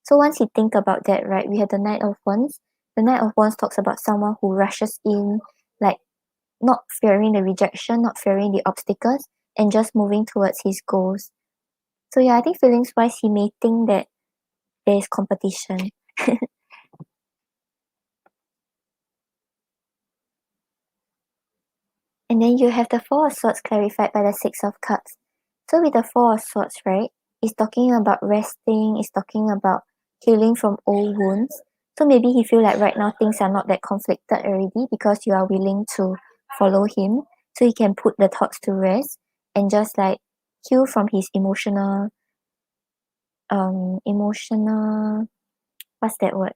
So once you think about that, right, we have the Knight of Wands. The Knight of Wands talks about someone who rushes in, like not fearing the rejection, not fearing the obstacles, and just moving towards his goals. So yeah, I think feelings wise, he may think that there is competition. And then you have the Four of Swords clarified by the Six of Cups. So with the Four of Swords, right, it's talking about resting, it's talking about healing from old wounds. So maybe he feel like right now things are not that conflicted already because you are willing to follow him. So he can put the thoughts to rest and just like heal from his emotional what's that word?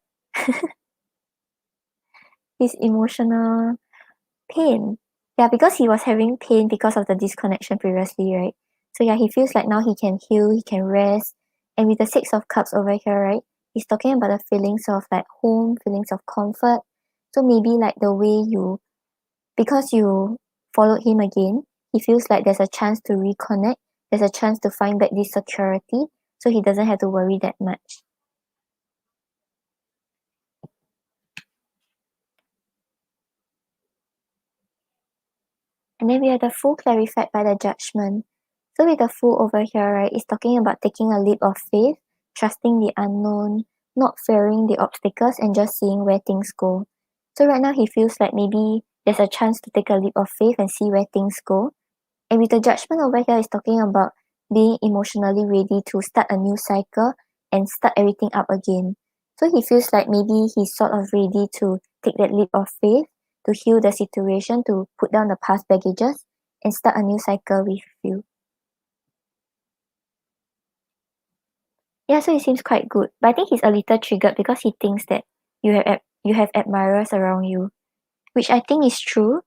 His emotional pain. Yeah, because he was having pain because of the disconnection previously, right? So yeah, he feels like now he can heal, he can rest. And with the Six of Cups over here, right? He's talking about the feelings of like home, feelings of comfort. So maybe like the way because you followed him again, he feels like there's a chance to reconnect, there's a chance to find back this security, so he doesn't have to worry that much. And then we have the Fool clarified by the Judgment. So with the Fool over here, right, it's talking about taking a leap of faith, trusting the unknown, not fearing the obstacles, and just seeing where things go. So right now he feels like maybe there's a chance to take a leap of faith and see where things go. And with the Judgment over here, it's talking about being emotionally ready to start a new cycle and start everything up again. So he feels like maybe he's sort of ready to take that leap of faith, to heal the situation, to put down the past baggages, and start a new cycle with you. Yeah, so it seems quite good. But I think he's a little triggered because he thinks that you have admirers around you, which I think is true.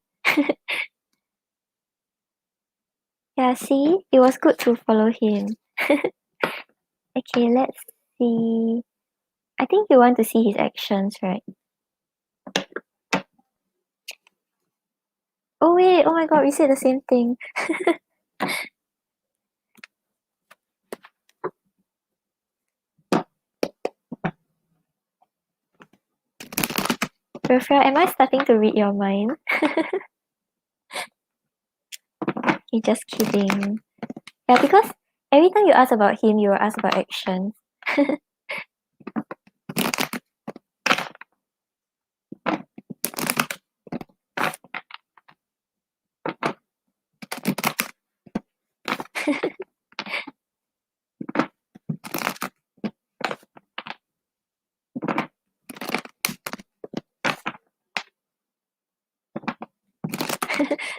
Yeah, see, it was good to follow him. Okay, let's see. I think you want to see his actions, right? Oh wait, oh my god, we said the same thing. Raphael, am I starting to read your mind? He just kidding. Yeah, because every time you ask about him, you will ask about actions.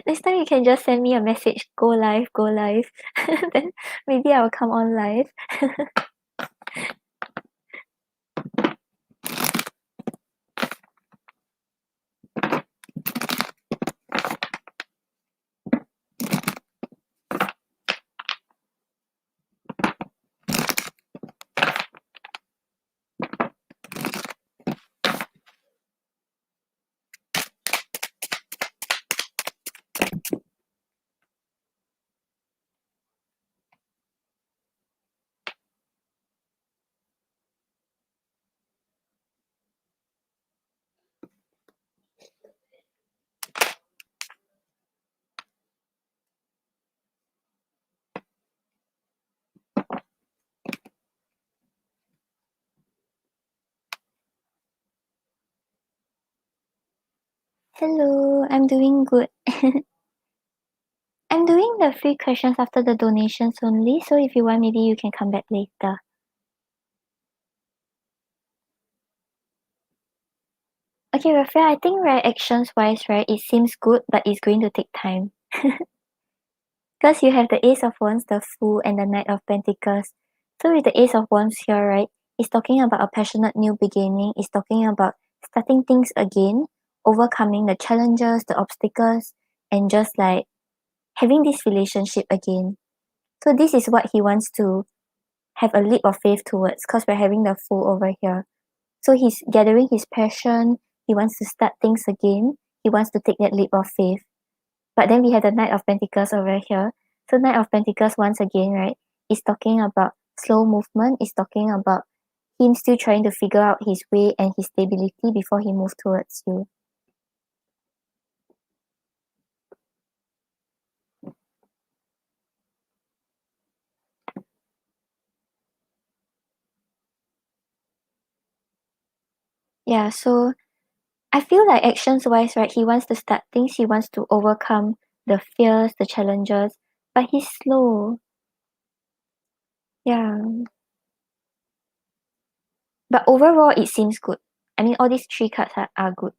Next time you can just send me a message, go live, go live. Then maybe I will come on live. Hello, I'm doing good. I'm doing the free questions after the donations only, so if you want, maybe you can come back later. Okay, Raphael, I think right, actions wise, right, it seems good, but it's going to take time. Because you have the Ace of Wands, the Fool, and the Knight of Pentacles. So with the Ace of Wands here, right, it's talking about a passionate new beginning. It's talking about starting things again, overcoming the challenges, the obstacles, and just like having this relationship again. So this is what he wants to have a leap of faith towards because we're having the Fool over here. So he's gathering his passion. He wants to start things again. He wants to take that leap of faith. But then we have the Knight of Pentacles over here. So Knight of Pentacles once again, right, is talking about slow movement, is talking about him still trying to figure out his way and his stability before he moves towards you. Yeah, so I feel like actions wise, right, he wants to start things, he wants to overcome the fears, the challenges, but he's slow. Yeah. But overall, it seems good. I mean, all these three cards are good.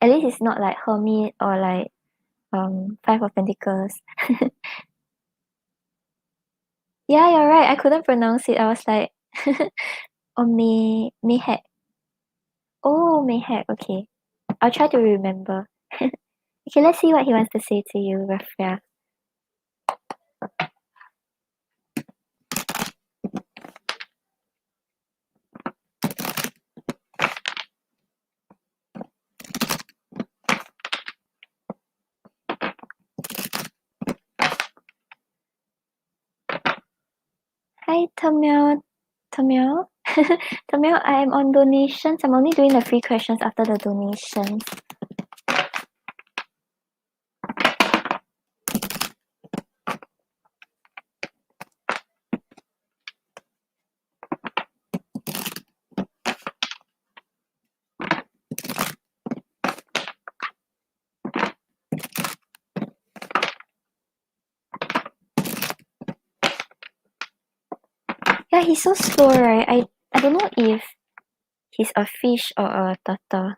At least it's not like Hermit or like Five of Pentacles. Yeah, you're right. I couldn't pronounce it. I was like, oh, Mayhek. Oh, Mayhek. Okay. I'll try to remember. Okay, let's see what he wants to say to you, Rafia. Hi, Tamil. Tamil? Tamil, I am on donations. I'm only doing the free questions after the donations. Yeah, he's so slow, right? I don't know if he's a fish or a turtle.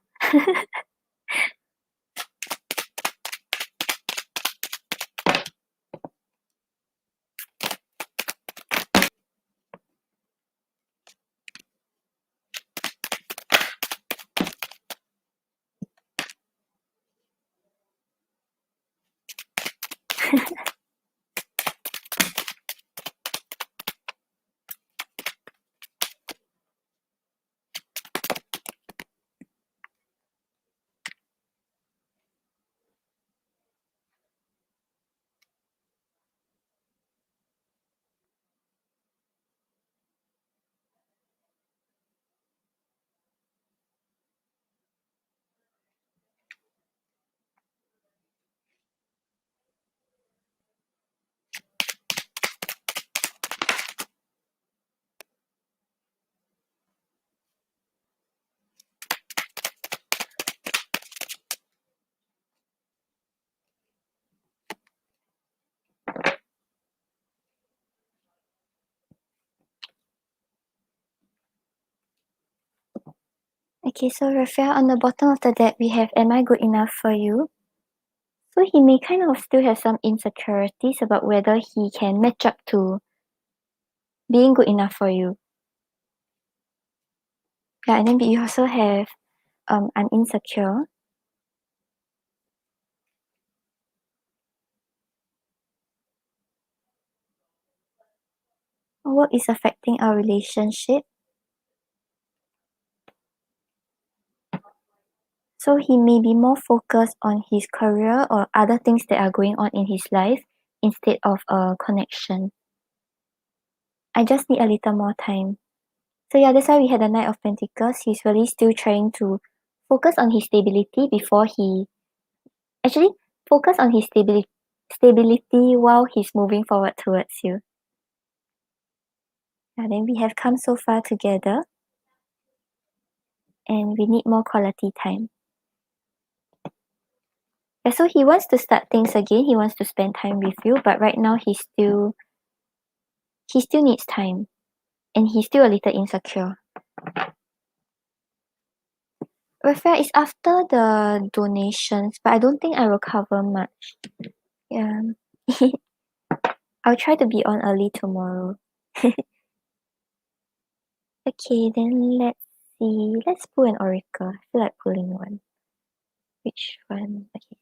Okay, so Raphael, on the bottom of the deck, we have Am I Good Enough for You? So he may kind of still have some insecurities about whether he can match up to being good enough for you. Yeah, and then we also have I'm insecure. Work is affecting our relationship. So he may be more focused on his career or other things that are going on in his life instead of a connection. I just need a little more time. So yeah, that's why we had the Knight of Pentacles. He's really still trying to focus on his stability before he actually focus on his stability while he's moving forward towards you. And then we have come so far together and we need more quality time. Yeah, so he wants to start things again. He wants to spend time with you, but right now he still needs time and he's still a little insecure. Raphael is after the donations, but I don't think I will cover much. Yeah. I'll try to be on early tomorrow. Okay, then let's see. Let's pull an oracle. I feel like pulling one. Which one? Okay.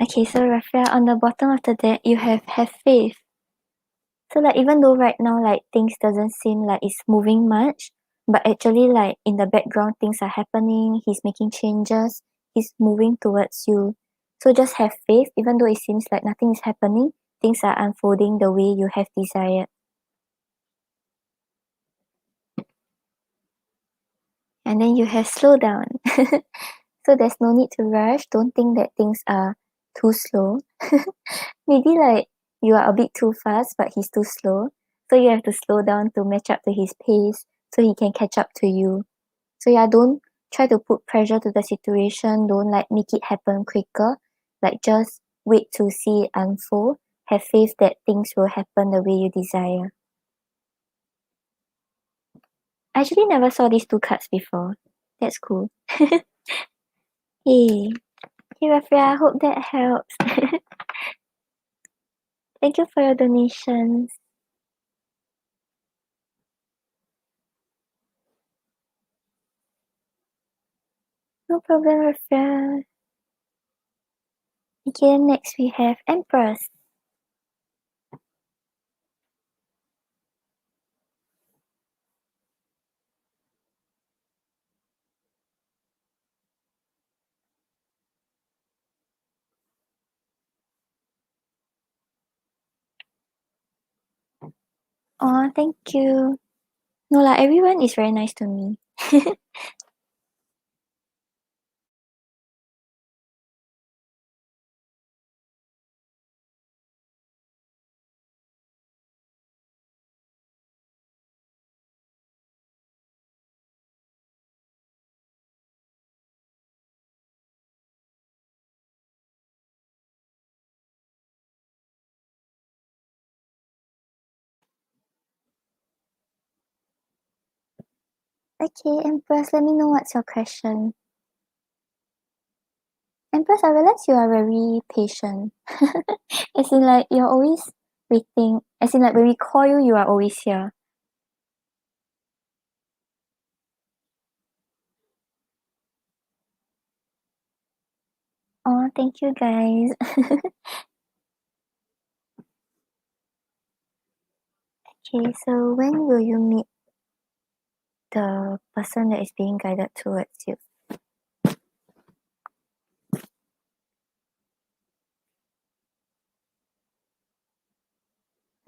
Okay, so Rafia, on the bottom of the deck, you have faith. So like even though right now like things doesn't seem like it's moving much, but actually like in the background things are happening, he's making changes, he's moving towards you. So just have faith, even though it seems like nothing is happening, things are unfolding the way you have desired. And then you have slow down. So there's no need to rush. Don't think that things are too slow. Maybe like you are a bit too fast, but he's too slow. So you have to slow down to match up to his pace so he can catch up to you. So yeah, don't try to put pressure to the situation. Don't like make it happen quicker. Like just wait to see it unfold. Have faith that things will happen the way you desire. I actually never saw these two cards before. That's cool. Hey, hey Rafia, I hope that helps. Thank you for your donations. No problem, Rafia. Okay, next we have Empress. Oh, thank you. No lah, everyone is very nice to me. Okay, Empress, let me know what's your question. Empress, I realize you are very patient. As in like you're always waiting. As in like when we call you, you are always here. Oh, thank you guys. Okay, so when will you meet the person that is being guided towards you?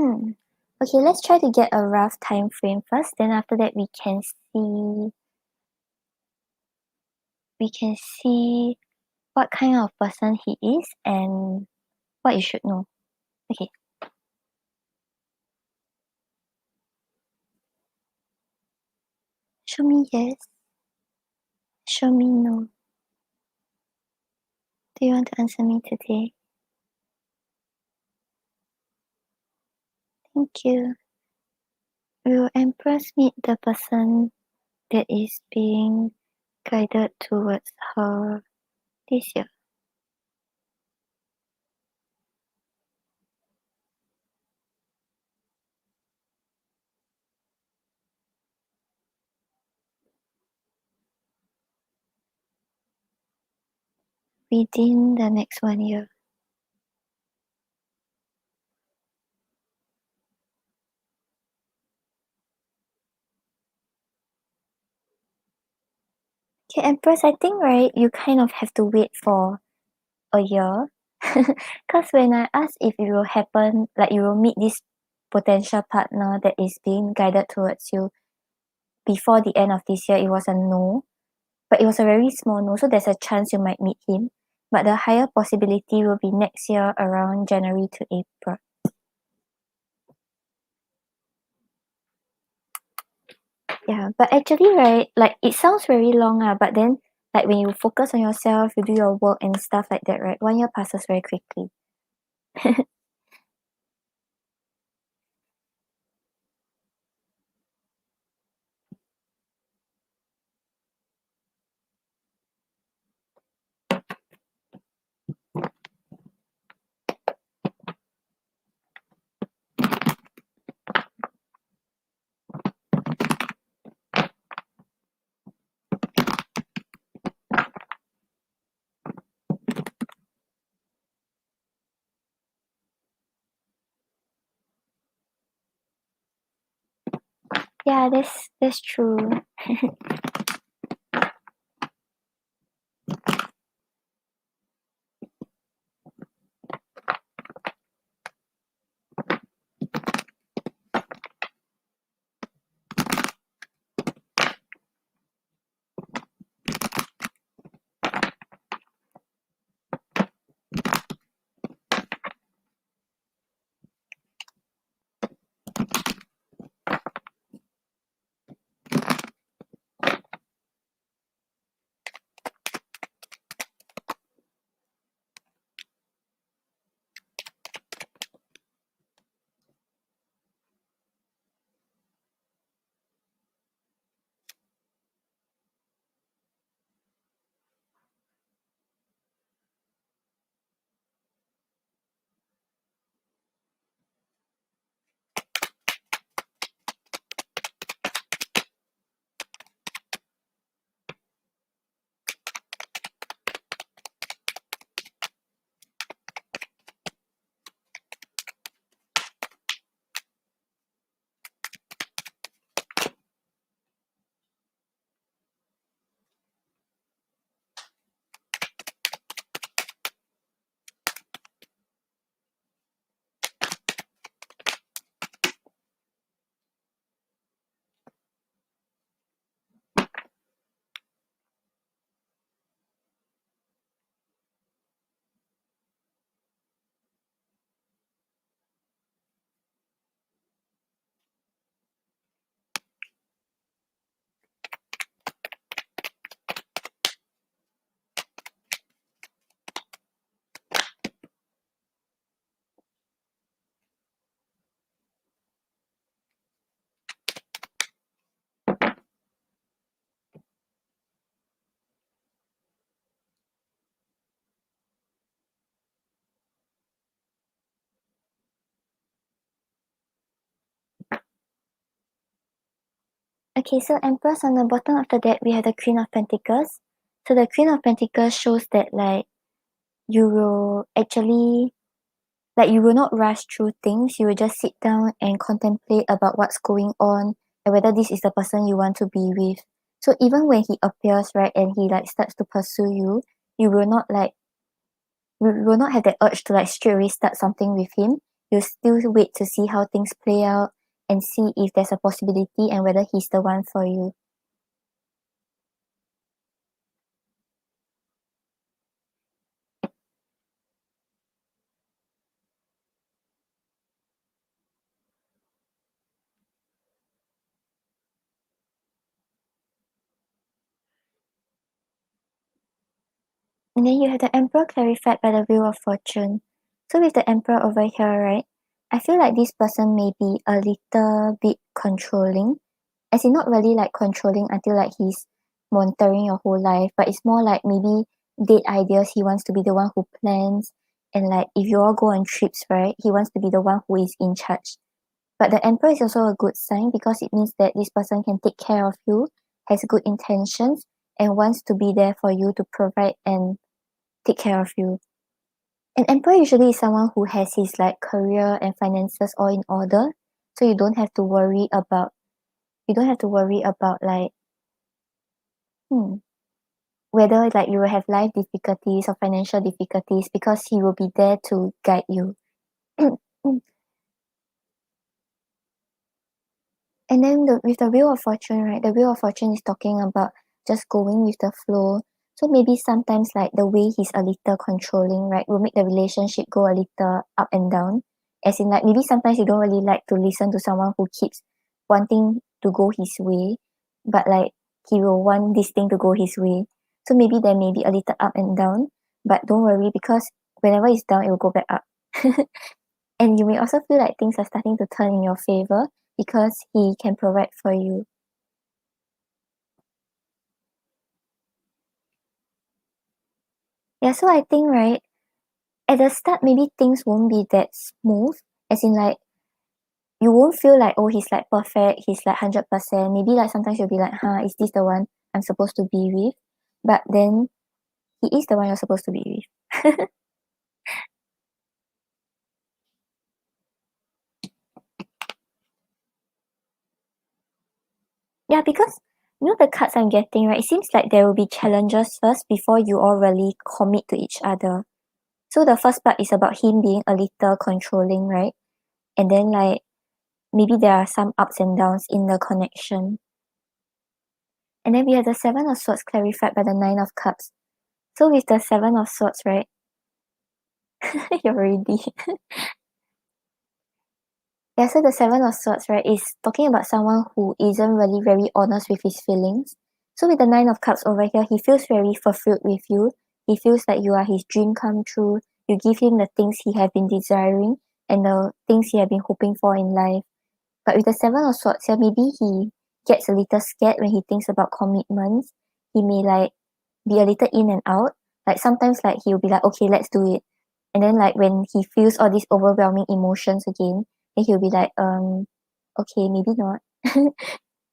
Okay, let's try to get a rough time frame first. Then after that, we can see what kind of person he is and what you should know. Okay. Show me yes. Show me no. Do you want to answer me today? Thank you. Will Empress meet the person that is being guided towards her this year? Within the next 1 year. Okay, Empress, I think right, you kind of have to wait for a year. Because when I asked if it will happen, like you will meet this potential partner that is being guided towards you before the end of this year, it was a no. But it was a very small no, so there's a chance you might meet him. But the higher possibility will be next year around January to April. Yeah, but actually, right, like it sounds very long, but then like when you focus on yourself, you do your work and stuff like that, right? 1 year passes very quickly. Yeah, that's true. Okay, so Empress, on the bottom of the deck, we have the Queen of Pentacles. So the Queen of Pentacles shows that like you will actually like you will not rush through things. You will just sit down and contemplate about what's going on and whether this is the person you want to be with. So even when he appears, right, and he like starts to pursue you, you will not like you will not have that urge to like straight away start something with him. You still wait to see how things play out and see if there's a possibility and whether he's the one for you. And then you have the Emperor clarified by the Wheel of Fortune. So with the Emperor over here, right, I feel like this person may be a little bit controlling. As in not really like controlling until like he's monitoring your whole life, but it's more like maybe date ideas. He wants to be the one who plans. And like if you all go on trips, right, he wants to be the one who is in charge. But the Emperor is also a good sign because it means that this person can take care of you, has good intentions, and wants to be there for you to provide and take care of you. An employee usually is someone who has his like career and finances all in order. So you don't have to worry about like hmm, whether like you will have life difficulties or financial difficulties because he will be there to guide you. And then with the Wheel of Fortune, right? The Wheel of Fortune is talking about just going with the flow. So maybe sometimes like the way he's a little controlling, right, will make the relationship go a little up and down. As in like maybe sometimes you don't really like to listen to someone who keeps wanting to go his way, but like he will want this thing to go his way. So maybe there may be a little up and down, but don't worry because whenever it's down, it will go back up. And you may also feel like things are starting to turn in your favor because he can provide for you. Yeah, so I think right at the start maybe things won't be that smooth. As in like you won't feel like oh he's like perfect, he's like 100%. Maybe like sometimes you'll be like, huh, is this the one I'm supposed to be with? But then he is the one you're supposed to be with. Yeah, because you know the cards I'm getting, right? It seems like there will be challenges first before you all really commit to each other. So the first part is about him being a little controlling, right? And then like maybe there are some ups and downs in the connection. And then we have the Seven of Swords clarified by the Nine of Cups. So with the Seven of Swords, right? You're ready. Yeah, so the Seven of Swords, right, is talking about someone who isn't really very honest with his feelings. So with the Nine of Cups over here, he feels very fulfilled with you. He feels like you are his dream come true. You give him the things he has been desiring and the things he has been hoping for in life. But with the Seven of Swords here, maybe he gets a little scared when he thinks about commitments. He may like be a little in and out. Like sometimes like he'll be like, okay, let's do it. And then like when he feels all these overwhelming emotions again, then he'll be like, okay, maybe not.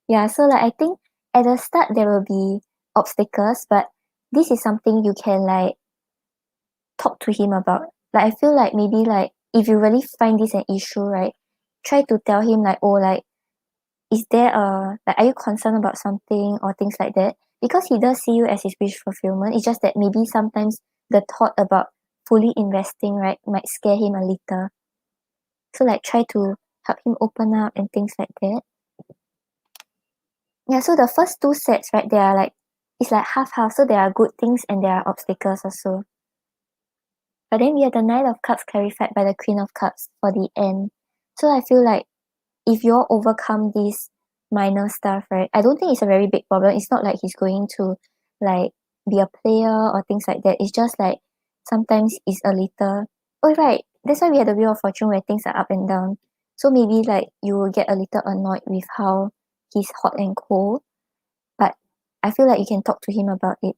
Yeah, so like I think at the start there will be obstacles, but this is something you can like talk to him about. Like I feel like maybe like if you really find this an issue, right, try to tell him like, oh, like is there a like are you concerned about something or things like that? Because he does see you as his wish fulfillment. It's just that maybe sometimes the thought about fully investing, right, might scare him a little. So like try to help him open up and things like that. Yeah, so the first two sets, right, they are like it's like half half. So there are good things and there are obstacles also. But then we have the Knight of Cups clarified by the Queen of Cups for the end. So I feel like if you all overcome this minor stuff, right, I don't think it's a very big problem. It's not like he's going to like be a player or things like that. It's just like sometimes it's a little oh right. That's why we had the Wheel of Fortune where things are up and down. So maybe like you will get a little annoyed with how he's hot and cold. But I feel like you can talk to him about it.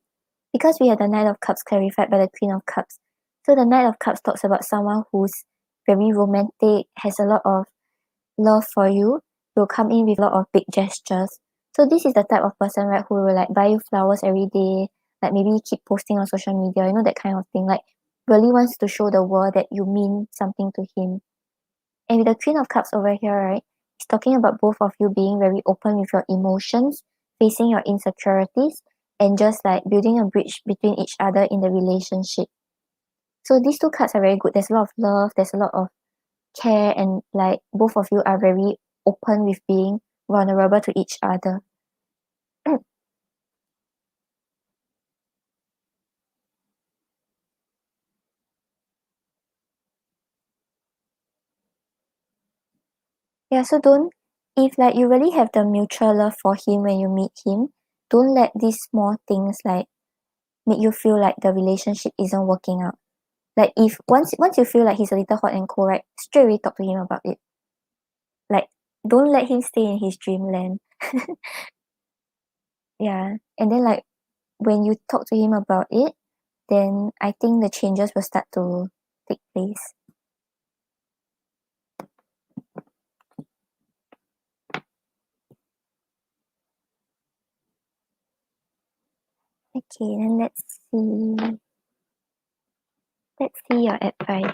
Because we had the Knight of Cups clarified by the Queen of Cups. So the Knight of Cups talks about someone who's very romantic, has a lot of love for you, will come in with a lot of big gestures. So this is the type of person, right, who will like buy you flowers every day, like maybe keep posting on social media, you know, that kind of thing. Like really wants to show the world that you mean something to him. And with the Queen of Cups over here, right, it's talking about both of you being very open with your emotions, facing your insecurities, and just like building a bridge between each other in the relationship. So these two cards are very good. There's a lot of love, there's a lot of care, and like both of you are very open with being vulnerable to each other. Yeah, so don't if like you really have the mutual love for him when you meet him, don't let these small things like make you feel like the relationship isn't working out. Like if once you feel like he's a little hot and cold, right, straight away talk to him about it. Like don't let him stay in his dreamland. Yeah. And then like when you talk to him about it, then I think the changes will start to take place. Okay, then let's see. Let's see your advice.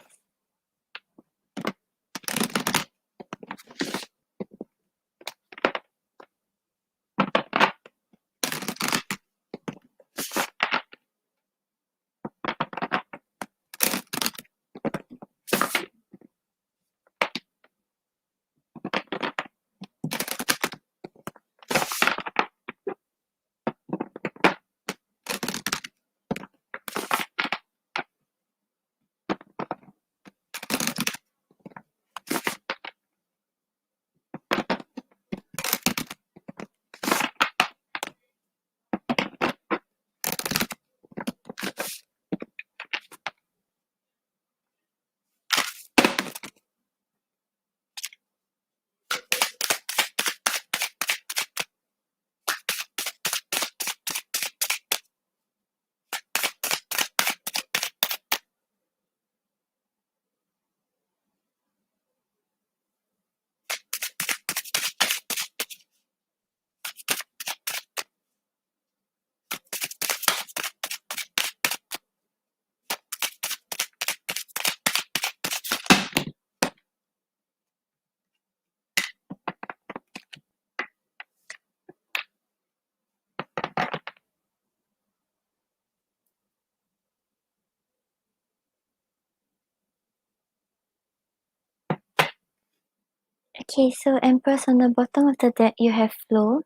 Okay, so Empress, on the bottom of the deck you have flow.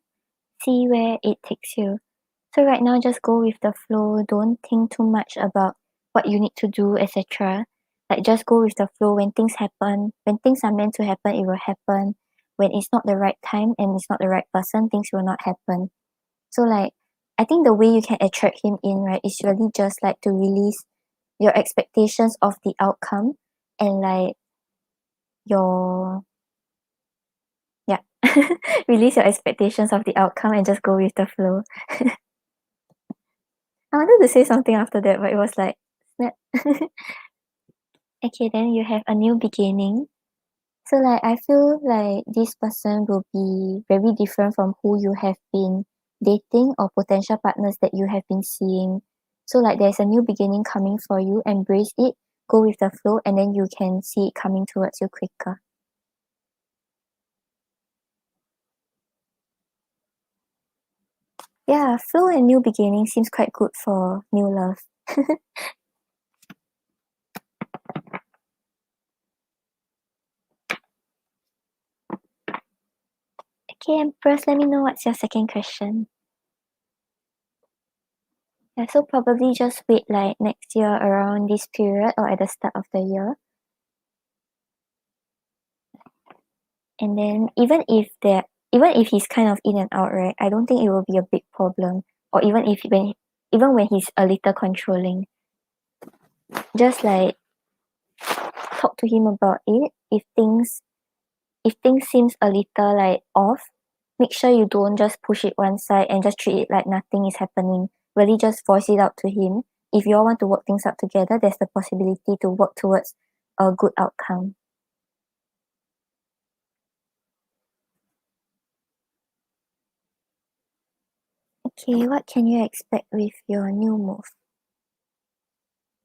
See where it takes you. So right now just go with the flow. Don't think too much about what you need to do, etc. Like just go with the flow. When things happen, when things are meant to happen, it will happen. When it's not the right time and it's not the right person, things will not happen. So like I think the way you can attract him in, right, is really just like to release your expectations of the outcome and like your yeah. Release your expectations of the outcome and just go with the flow. I wanted to say something after that, but it was like snap. Okay, then you have a new beginning. So like I feel like this person will be very different from who you have been dating or potential partners that you have been seeing. So like there's a new beginning coming for you, embrace it, go with the flow, and then you can see it coming towards you quicker. Yeah, flow and new beginning seems quite good for new love. Okay, Empress, let me know what's your second question. Yeah, so probably just wait like next year around this period or at the start of the year. And then even if he's kind of in and out, right, I don't think it will be a big problem. Or even when he's a little controlling. Just like talk to him about it. If things seems a little like off, make sure you don't just push it one side and just treat it like nothing is happening. Really just voice it out to him. If you all want to work things out together, there's the possibility to work towards a good outcome. Okay, what can you expect with your new move?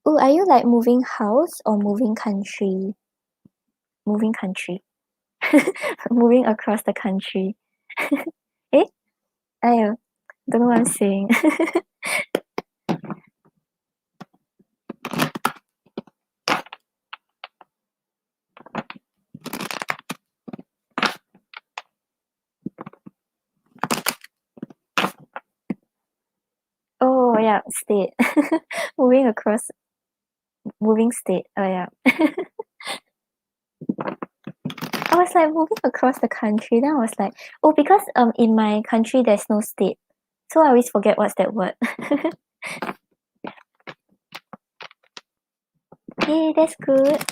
Oh, are you like moving house or moving country? Moving country. Moving across the country. Eh? I don't know what I'm saying. Oh yeah, state. Moving across moving state. Oh yeah. I was like moving across the country. Then I was like, oh, because in my country there's no state. So I always forget what's that word. Hey, that's good.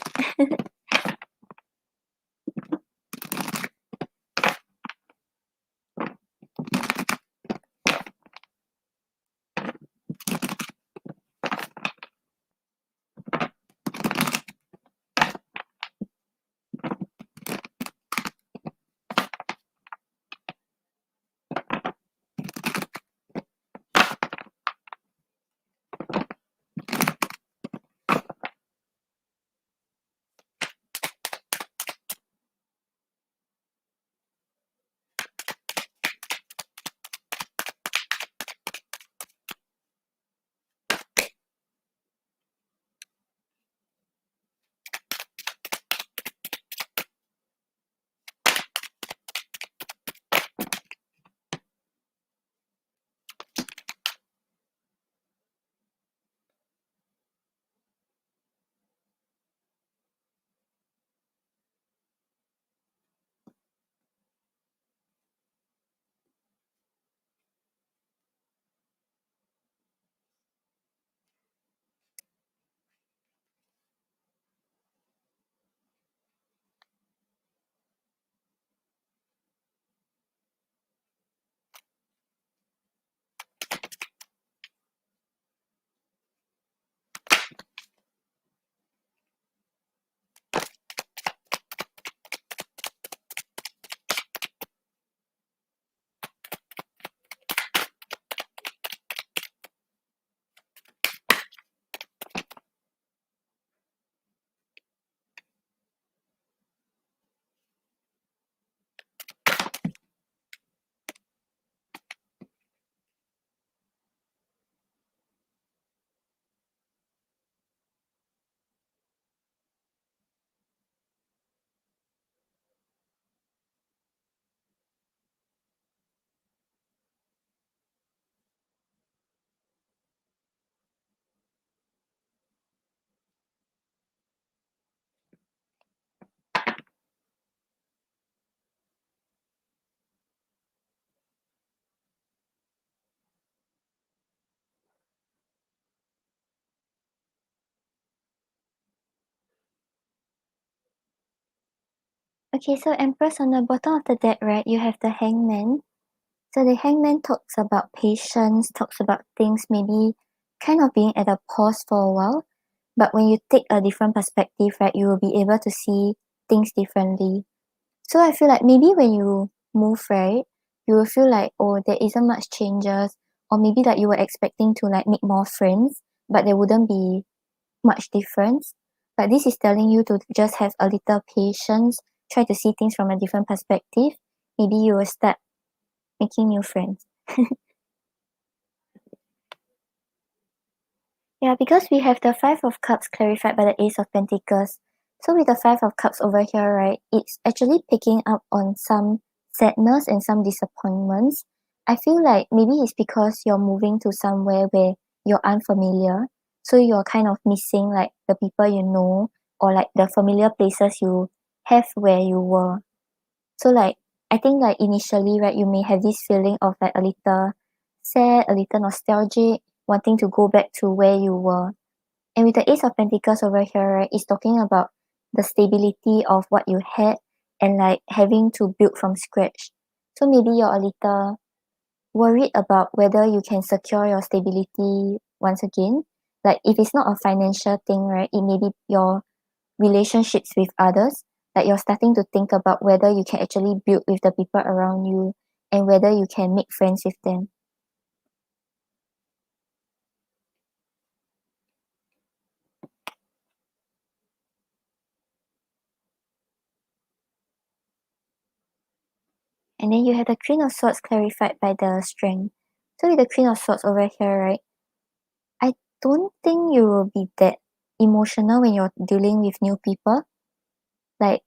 Okay, so Empress, on the bottom of the deck, right, you have the Hangman. So the Hangman talks about patience, talks about things maybe kind of being at a pause for a while. But when you take a different perspective, right, you will be able to see things differently. So I feel like maybe when you move, right, you will feel like, oh, there isn't much changes, or maybe that you were expecting to like make more friends, but there wouldn't be much difference. But this is telling you to just have a little patience, try to see things from a different perspective. Maybe you will start making new friends. Yeah, because we have the Five of Cups clarified by the Ace of Pentacles. So with the Five of Cups over here, right, it's actually picking up on some sadness and some disappointments. I feel like maybe it's because you're moving to somewhere where you're unfamiliar. So you're kind of missing like the people you know, or like the familiar places you have where you were. So like I think like initially, right, you may have this feeling of like a little sad, a little nostalgic, wanting to go back to where you were. And with the Ace of Pentacles over here, right, it's talking about the stability of what you had and like having to build from scratch. So maybe you're a little worried about whether you can secure your stability once again. Like if it's not a financial thing, right, it may be your relationships with others. Like you're starting to think about whether you can actually build with the people around you and whether you can make friends with them. And then you have the Queen of Swords clarified by the Strength. So with the Queen of Swords over here, right, I don't think you will be that emotional when you're dealing with new people. Like,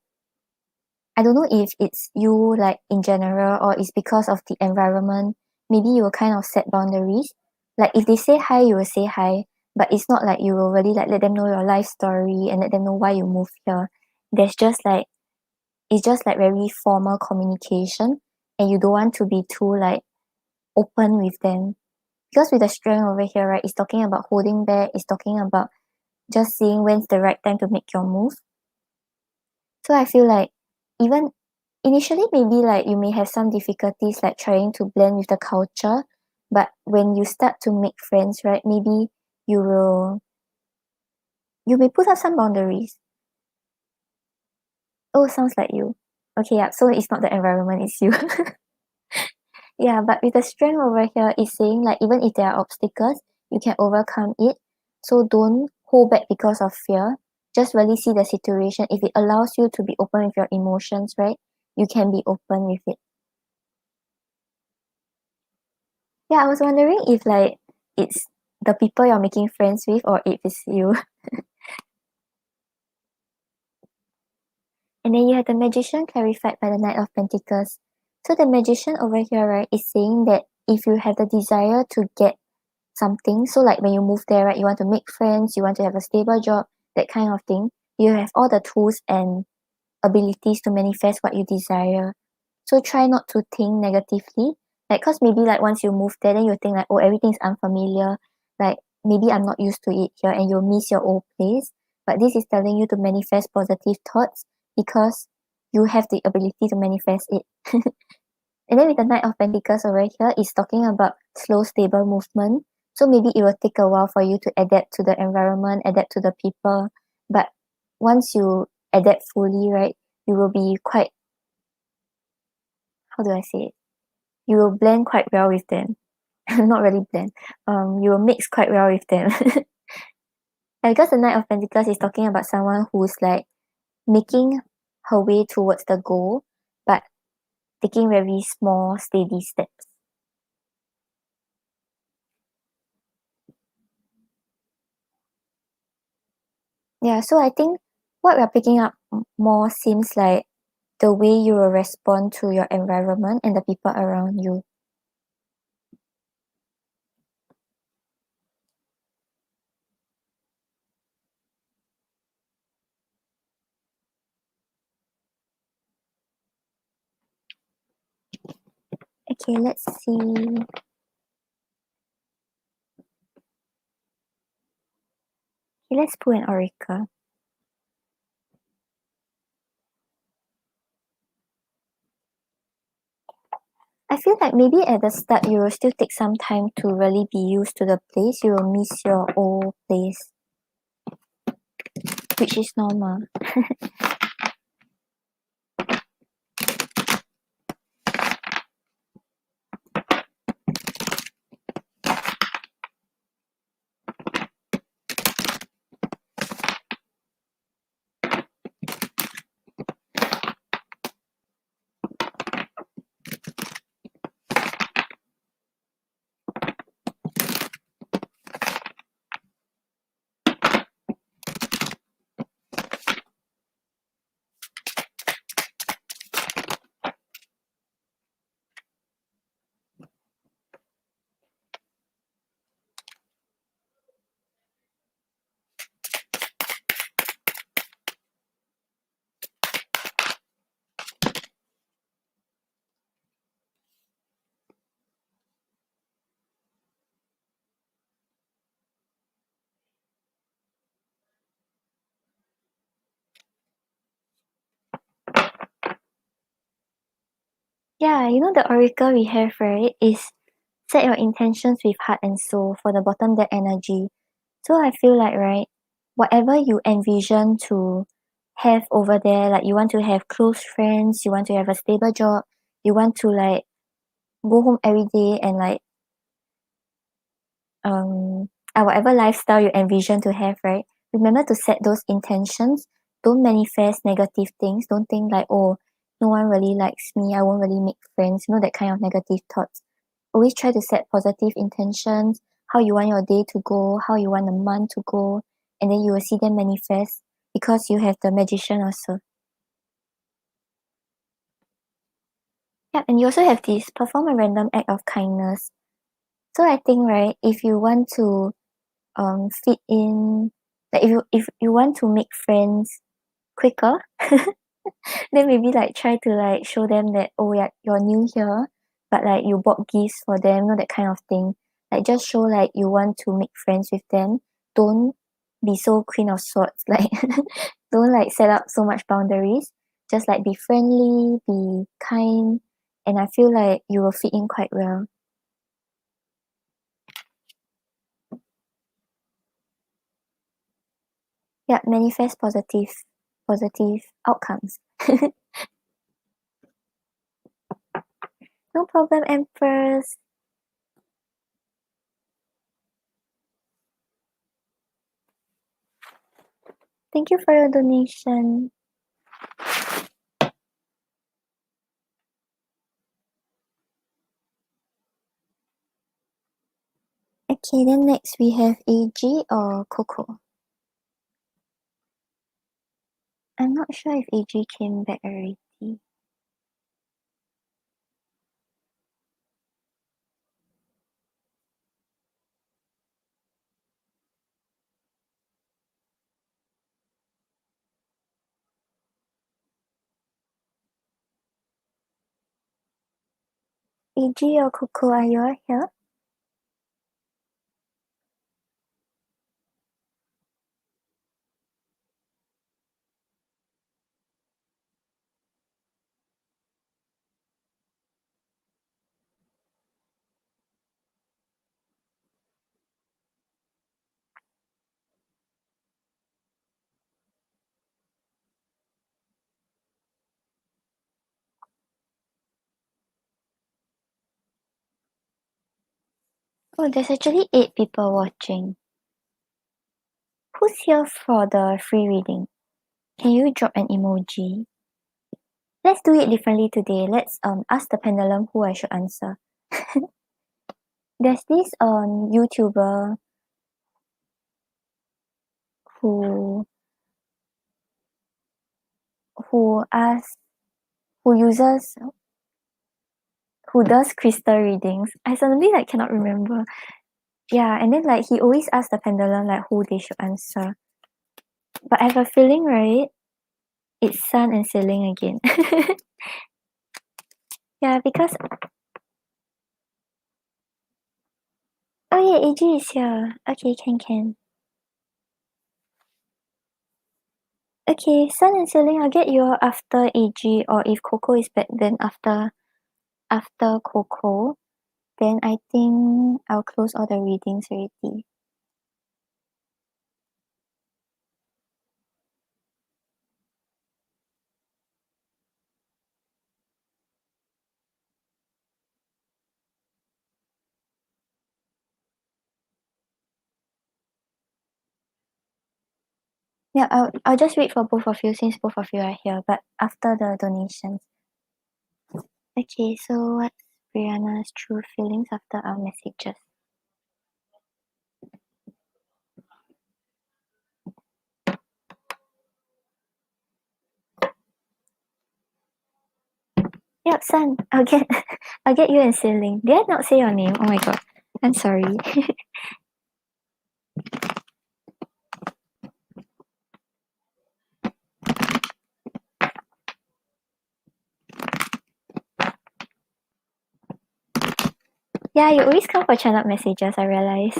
I don't know if it's you, like, in general, or it's because of the environment. Maybe you will kind of set boundaries. Like, if they say hi, you will say hi, but it's not like you will really, like, let them know your life story and let them know why you moved here. There's just, like, it's just, like, very formal communication, and you don't want to be too, like, open with them. Because with the strength over here, right, it's talking about holding back, it's talking about just seeing when's the right time to make your move. So I feel like even initially maybe like you may have some difficulties like trying to blend with the culture, but when you start to make friends, right, maybe you will you may put up some boundaries. Oh, sounds like you. Okay, yeah, so it's not the environment, it's you. Yeah, but with the strength over here, it's saying like even if there are obstacles, you can overcome it. So don't hold back because of fear. Just really see the situation. If it allows you to be open with your emotions, right? You can be open with it. Yeah, I was wondering if like it's the people you're making friends with or if it's you. And then you have the magician clarified by the Knight of Pentacles. So the magician over here, right, is saying that if you have the desire to get something. So like when you move there, right, you want to make friends, you want to have a stable job, that kind of thing. You have all the tools and abilities to manifest what you desire. So try not to think negatively. Like, cause maybe like once you move there, then you think like, oh, everything's unfamiliar. Like maybe I'm not used to it here, and you'll miss your old place. But this is telling you to manifest positive thoughts because you have the ability to manifest it. And then with the Knight of Pentacles over here, it's talking about slow, stable movement. So maybe it will take a while for you to adapt to the environment, adapt to the people. But once you adapt fully, right, you will be quite, how do I say it? You will blend quite well with them. Not really blend. You will mix quite well with them. And because the Knight of Pentacles is talking about someone who's like making her way towards the goal, but taking very small, steady steps. Yeah, so I think what we're picking up more seems like the way you will respond to your environment and the people around you. Okay, let's see. Okay, let's pull an oracle. I feel like maybe at the start you will still take some time to really be used to the place. You will miss your old place, which is normal. Yeah, you know the oracle we have, right, is set your intentions with heart and soul for the bottom deck energy. So I feel like, right, whatever you envision to have over there, like you want to have close friends, you want to have a stable job, you want to like go home every day and like whatever lifestyle you envision to have, right? Remember to set those intentions. Don't manifest negative things. Don't think like, oh, no one really likes me, I won't really make friends, you know, that kind of negative thoughts. Always try to set positive intentions, how you want your day to go, how you want the month to go, and then you will see them manifest because you have the magician also. Yeah, and you also have this perform a random act of kindness. So I think, right, if you want to fit in, like if you want to make friends quicker, then maybe like try to like show them that, oh yeah, you're new here, but like you bought gifts for them, you know, that kind of thing. Like just show like you want to make friends with them. Don't be so queen of swords, like don't like set up so much boundaries. Just like be friendly, be kind, and I feel like you will fit in quite well. Yeah, manifest positive outcomes. No problem, Empress. Thank you for your donation. Okay, then next we have AG or Coco. I'm not sure if AG came back already. AG or Coco, are you all here? Oh, there's actually 8 people watching. Who's here for the free reading? Can you drop an emoji? Let's do it differently today. Let's ask the pendulum who I should answer. There's this YouTuber who who asks who uses who does crystal readings. I suddenly like cannot remember. Yeah, and then like he always asks the pendulum like who they should answer. But I have a feeling, right? It's sun and ceiling again. Yeah, because oh yeah, AG is here. Okay, can. Okay, sun and ceiling, I'll get you all after AG, or if Coco is back then after after Coco, then I think I'll close all the readings already. Yeah, I'll just wait for both of you since both of you are here, but after the donations. Okay, so what's Brianna's true feelings after our messages? Yep, Sun. I'll get you and Sailing. Did I not say your name? Oh my god. I'm sorry. Yeah, you always come for channel messages, I realize.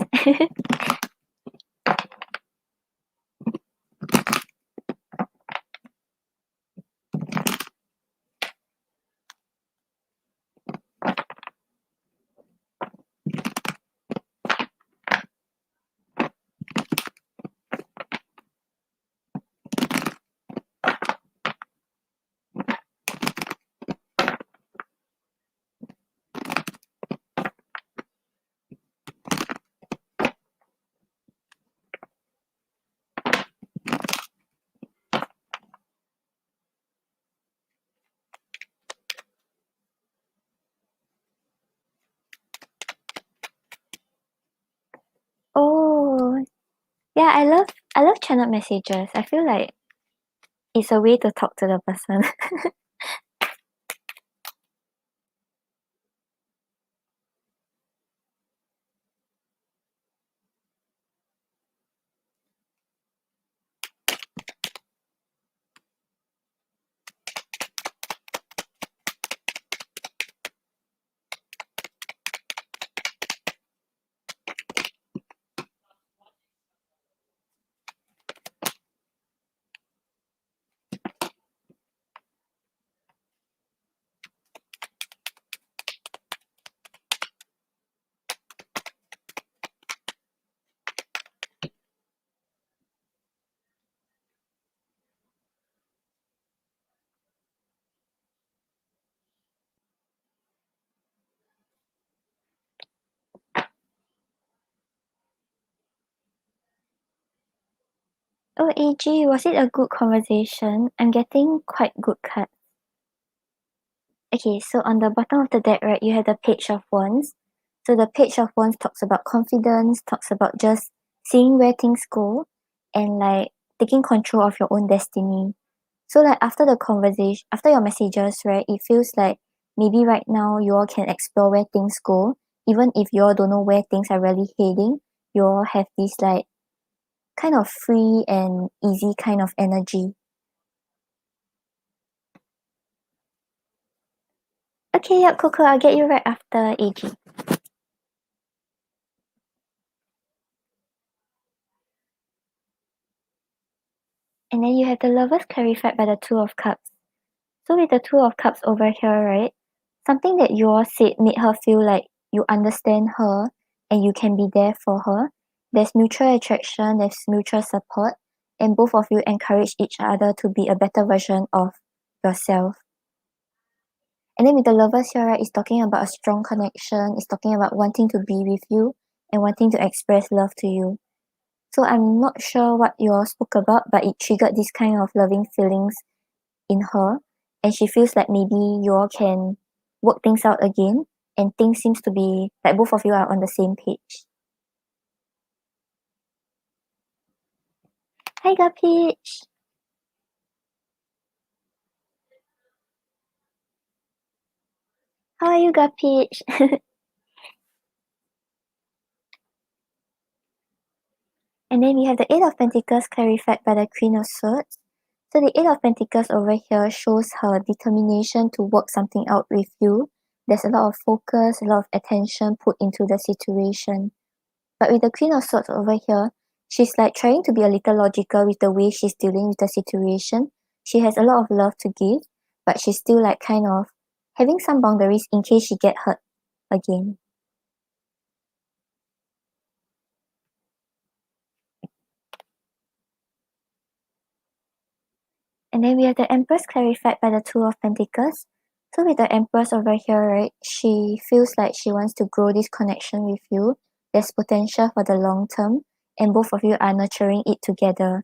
Oh, yeah, I love channel messages. I feel like it's a way to talk to the person. Oh, AG, was it a good conversation? I'm getting quite good cards. Okay, so on the bottom of the deck, right, you have the Page of Wands. So the Page of Wands talks about confidence, talks about just seeing where things go and like taking control of your own destiny. So like after the conversation, after your messages, right, it feels like maybe right now you all can explore where things go. Even if you all don't know where things are really heading, you all have this like kind of free and easy kind of energy. Okay, yep, Coco, I'll get you right after AG. And then you have the Lovers clarified by the Two of Cups. So with the Two of Cups over here, right? Something that you all said made her feel like you understand her and you can be there for her. There's mutual attraction, there's mutual support, and both of you encourage each other to be a better version of yourself. And then with the Lovers here, right, it's talking about a strong connection, it's talking about wanting to be with you and wanting to express love to you. So I'm not sure what you all spoke about, but it triggered this kind of loving feelings in her, and she feels like maybe you all can work things out again, and things seems to be like both of you are on the same page. Hi, Peach. How are you, Peach? And then we have the Eight of Pentacles clarified by the Queen of Swords. So the Eight of Pentacles over here shows her determination to work something out with you. There's a lot of focus, a lot of attention put into the situation. But with the Queen of Swords over here, she's like trying to be a little logical with the way she's dealing with the situation. She has a lot of love to give, but she's still like kind of having some boundaries in case she get hurt again. And then we have the Empress clarified by the Two of Pentacles. So with the Empress over here, right, she feels like she wants to grow this connection with you. There's potential for the long term, and both of you are nurturing it together.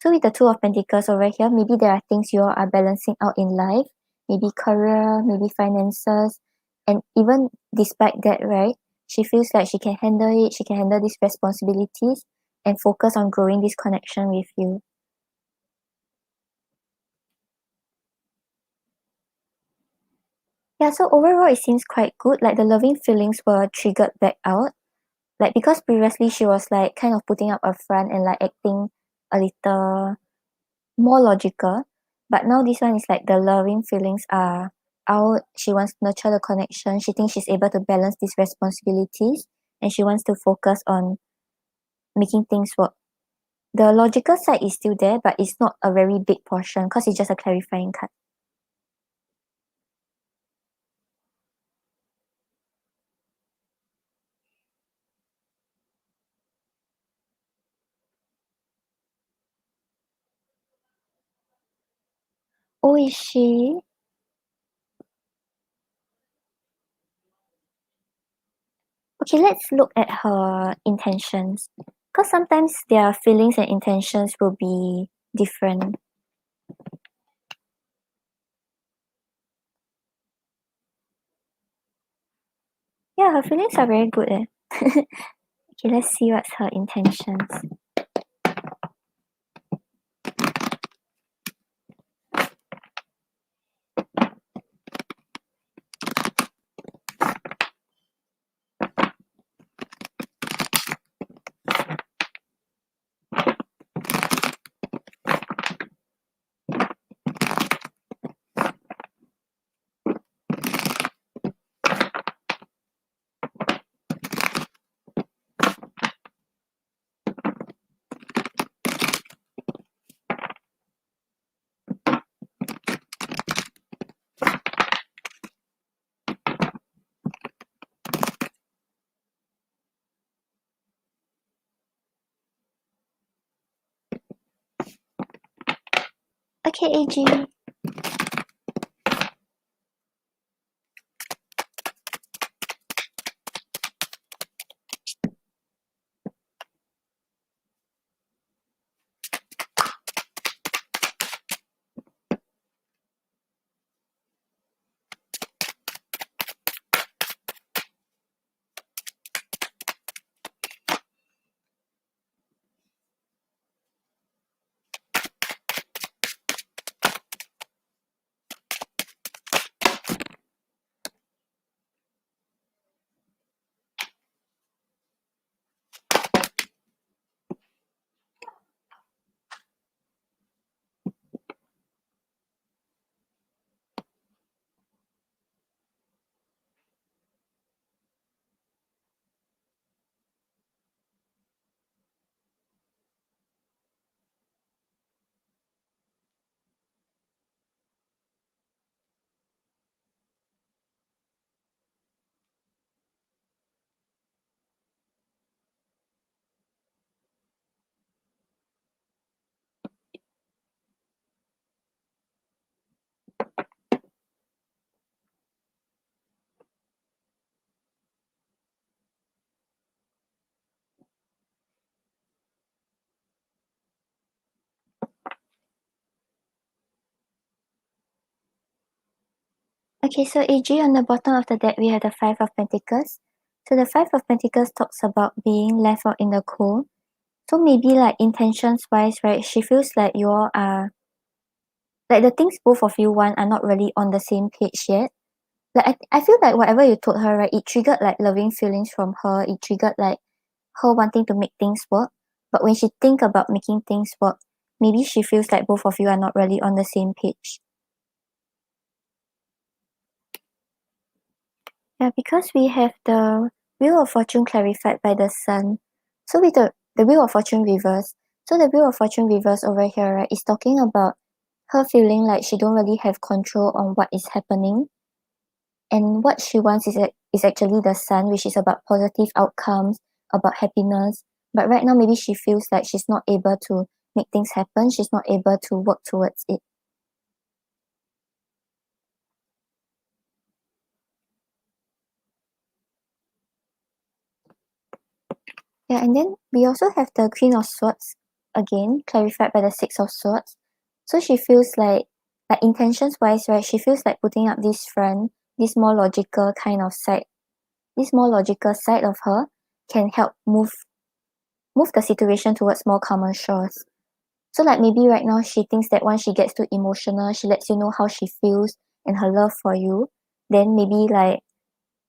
So with the Two of Pentacles over here, maybe there are things you all are balancing out in life, maybe career, maybe finances, and even despite that, right, she feels like she can handle it, she can handle these responsibilities and focus on growing this connection with you. Yeah, so overall it seems quite good. Like the loving feelings were triggered back out. Like because previously she was like kind of putting up a front and like acting a little more logical. But now this one is like the loving feelings are out. She wants to nurture the connection. She thinks she's able to balance these responsibilities and she wants to focus on making things work. The logical side is still there, but it's not a very big portion because it's just a clarifying card. Oh, is she? Okay, let's look at her intentions. Because sometimes their feelings and intentions will be different. Yeah, her feelings are very good. Okay, let's see what's her intentions. Okay, AG. Okay, so AG, on the bottom of the deck, we have the Five of Pentacles. So the Five of Pentacles talks about being left out in the cold. So maybe like intentions wise, right, she feels like you all are, like the things both of you want are not really on the same page yet. Like I feel like whatever you told her, right, it triggered like loving feelings from her. It triggered like her wanting to make things work. But when she think about making things work, maybe she feels like both of you are not really on the same page. Yeah, because we have the Wheel of Fortune clarified by the Sun. So with the Wheel of Fortune reverse, so the Wheel of Fortune reverse over here, right, is talking about her feeling like she don't really have control on what is happening. And what she wants is actually the sun, which is about positive outcomes, about happiness. But right now, maybe she feels like she's not able to make things happen. She's not able to work towards it. Yeah, and then we also have the Queen of Swords again, clarified by the Six of Swords. So she feels like intentions wise, right? She feels like putting up this front, this more logical kind of side, this more logical side of her can help move the situation towards more calmer shores. So like maybe right now she thinks that once she gets too emotional, she lets you know how she feels and her love for you, then maybe like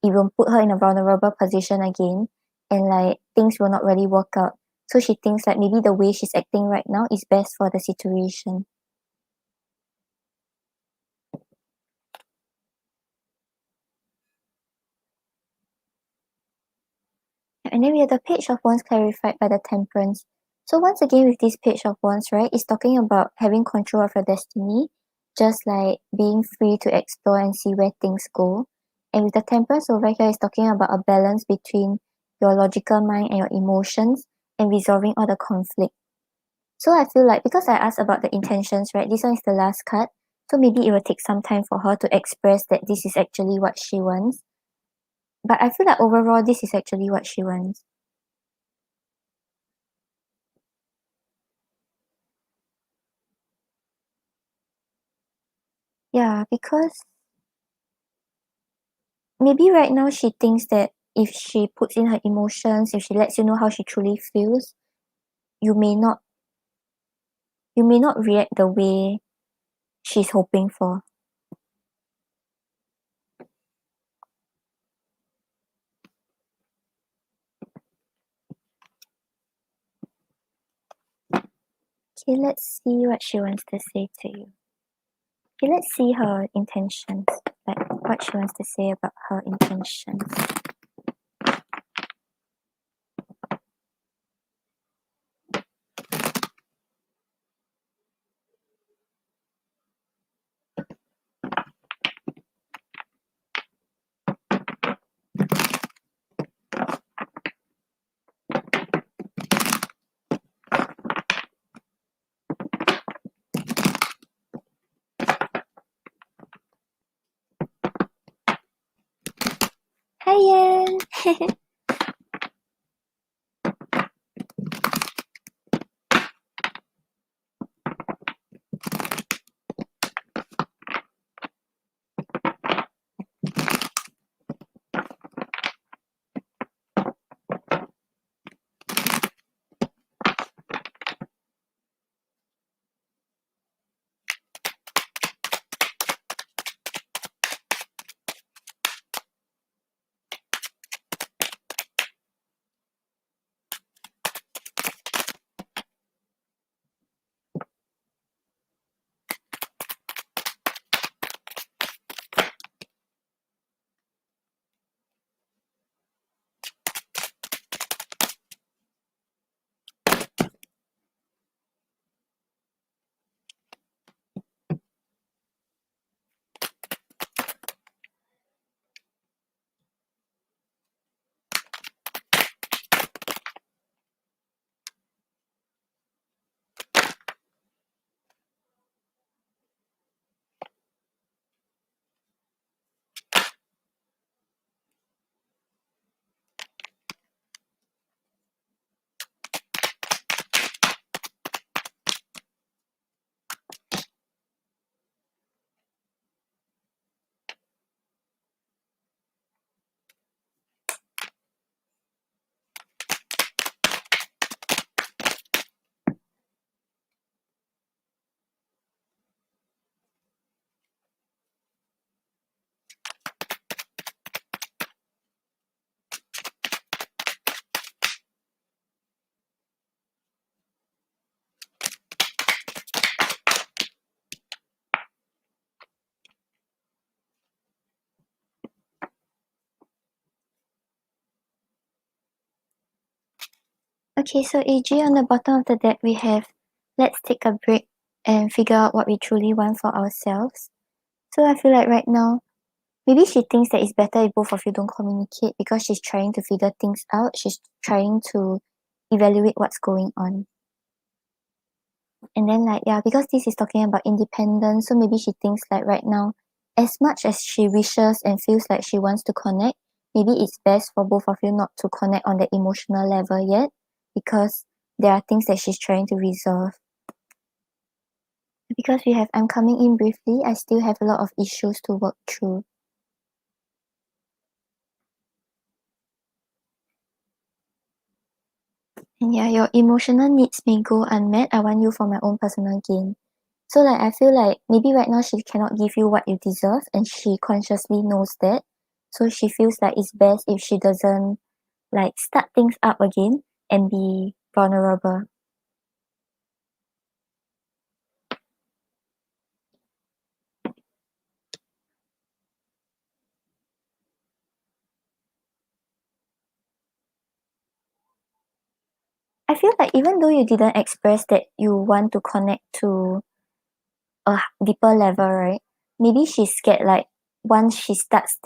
it will put her in a vulnerable position again and like things will not really work out. So she thinks like maybe the way she's acting right now is best for the situation. And then we have the Page of Wands clarified by the Temperance. So once again with this Page of Wands, right, it's talking about having control of your destiny, just like being free to explore and see where things go. And with the Temperance over here, it's talking about a balance between your logical mind and your emotions and resolving all the conflict. So I feel like because I asked about the intentions, right, this one is the last card. So maybe it will take some time for her to express that this is actually what she wants. But I feel like overall, this is actually what she wants. Yeah, because maybe right now she thinks that if she puts in her emotions, if she lets you know how she truly feels, you may not you may not react the way she's hoping for. Okay, let's see what she wants to say to you. Okay, let's see her intentions, like what she wants to say about her intentions. Hi, Yen! Okay, so AG, on the bottom of the deck we have let's take a break and figure out what we truly want for ourselves. So I feel like right now Maybe she thinks that it's better if both of you don't communicate because she's trying to figure things out. She's trying to evaluate what's going on. And then like, yeah, because this is talking about independence, so maybe she thinks like right now, as much as she wishes and feels like she wants to connect, maybe it's best for both of you not to connect on the emotional level yet because there are things that she's trying to resolve. Because we have I'm coming in briefly, I still have a lot of issues to work through. And yeah, your emotional needs may go unmet. I want you for my own personal gain. So like I feel like maybe right now she cannot give you what you deserve and she consciously knows that. So she feels like it's best if she doesn't like start things up again and be vulnerable. I feel like even though you didn't express that you want to connect to a deeper level, right? Maybe she's scared like once she starts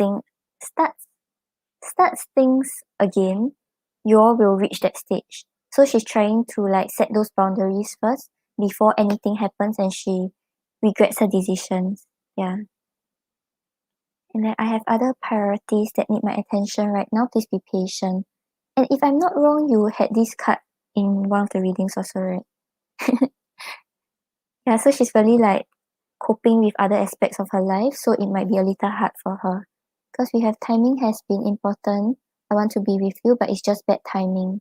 starts things again, you all will reach that stage. So she's trying to like set those boundaries first before anything happens and she regrets her decisions. Yeah. And then I have other priorities that need my attention right now. Please be patient. And if I'm not wrong, you had this card in one of the readings also, right? Yeah, so she's really like coping with other aspects of her life, so it might be a little hard for her. Because we have timing has been important. I want to be with you, but it's just bad timing.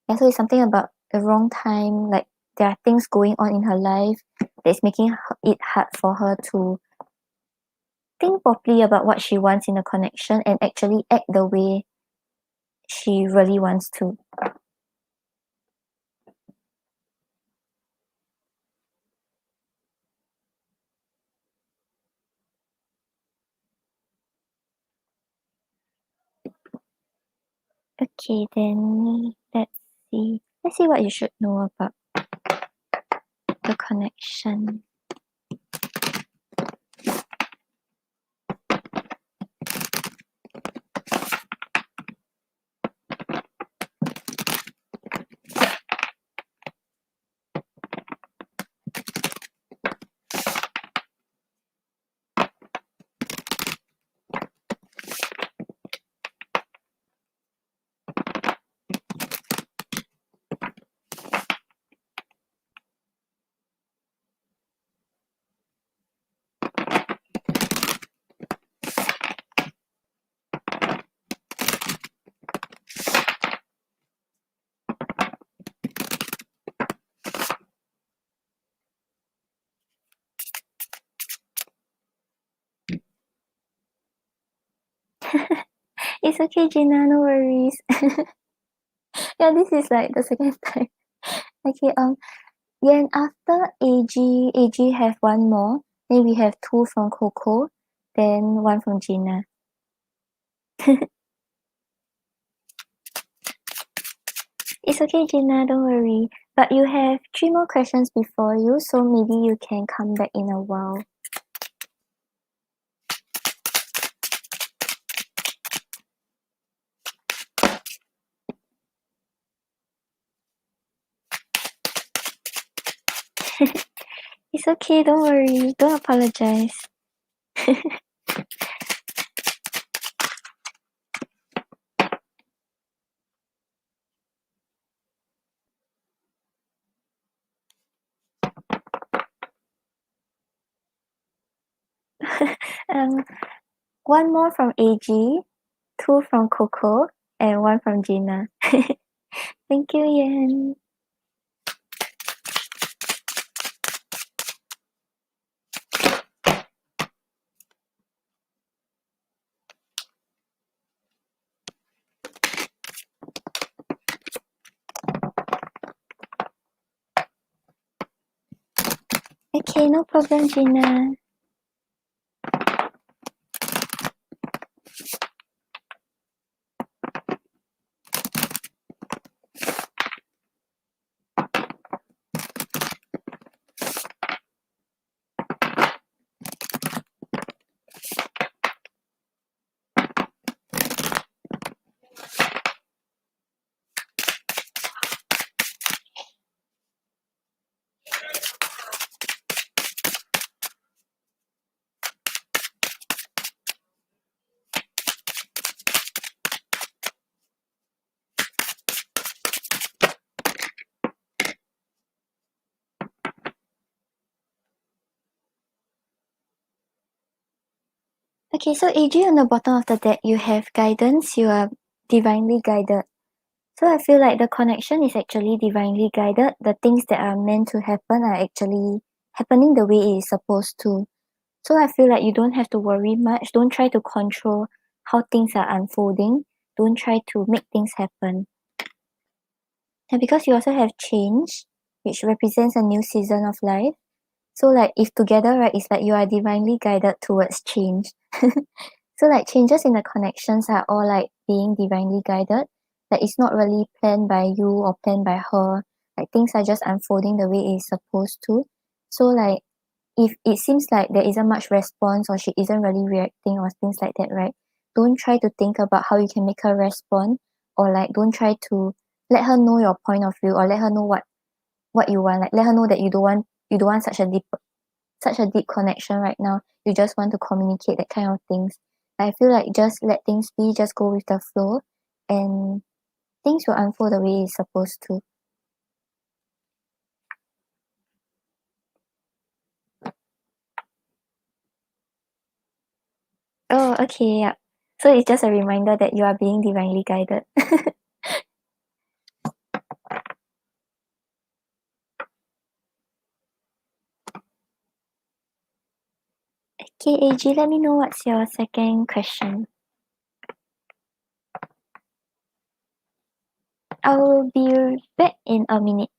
Yeah, so it's something about the wrong time, like there are things going on in her life that's making it hard for her to think properly about what she wants in a connection and actually act the way she really wants to. Okay, then see. Let's see what you should know about the connection. It's okay, Gina, no worries. Yeah, this is like the second time. Okay, then after AG have one more. Then we have two from Coco, then one from Gina. It's okay, Gina, don't worry. But you have three more questions before you, so maybe you can come back in a while. It's okay, don't worry. Don't apologize. um, one more from AG, two from Coco, and one from Gina. Thank you, Yan. Okay, no problem, Gina. Okay, so AG, on the bottom of the deck, you have guidance. You are divinely guided. So I feel like the connection is actually divinely guided. The things that are meant to happen are actually happening the way it is supposed to. So I feel like you don't have to worry much. Don't try to control how things are unfolding. Don't try to make things happen. And because you also have change, which represents a new season of life. So like if together, right, it's like you are divinely guided towards change. So like changes in the connections are all like being divinely guided. Like it's not really planned by you or planned by her. Like things are just unfolding the way it's supposed to. So like if it seems like there isn't much response or she isn't really reacting or things like that, right? Don't try to think about how you can make her respond, or like don't try to let her know your point of view, or let her know what you want. Like let her know that you don't want such a deep connection right now. You just want to communicate that kind of things. I feel like just let things be, just go with the flow, and things will unfold the way it's supposed to. Oh, okay, yeah. So it's just a reminder that you are being divinely guided. Okay, AG, let me know what's your second question. I'll be back in a minute.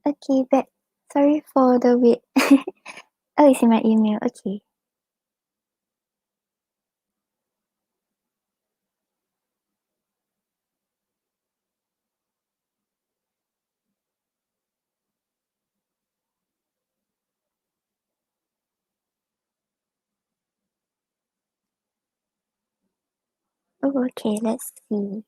Okay, but sorry for the wait. Oh, it's in my email. Okay. Oh, okay. Let's see.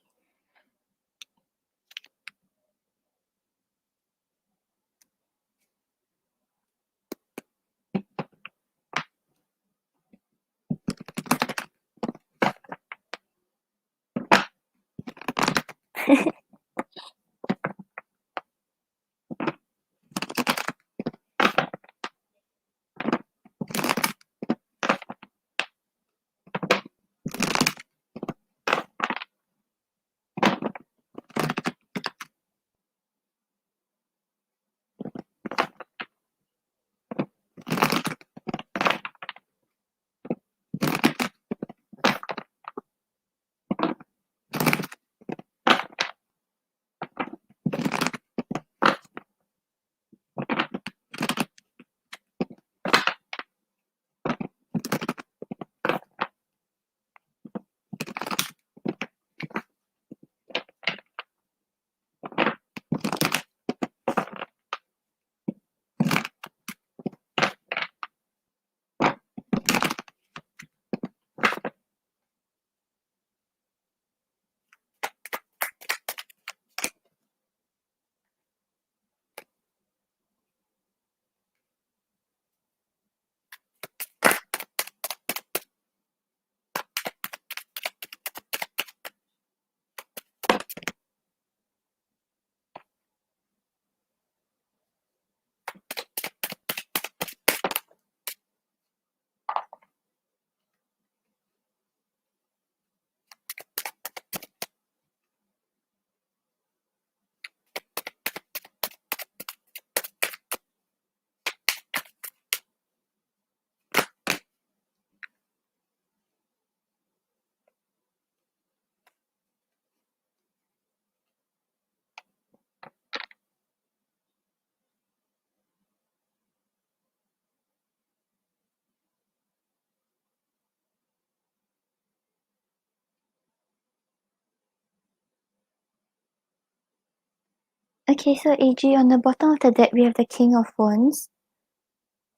Okay, so AG, on the bottom of the deck, we have the King of Wands.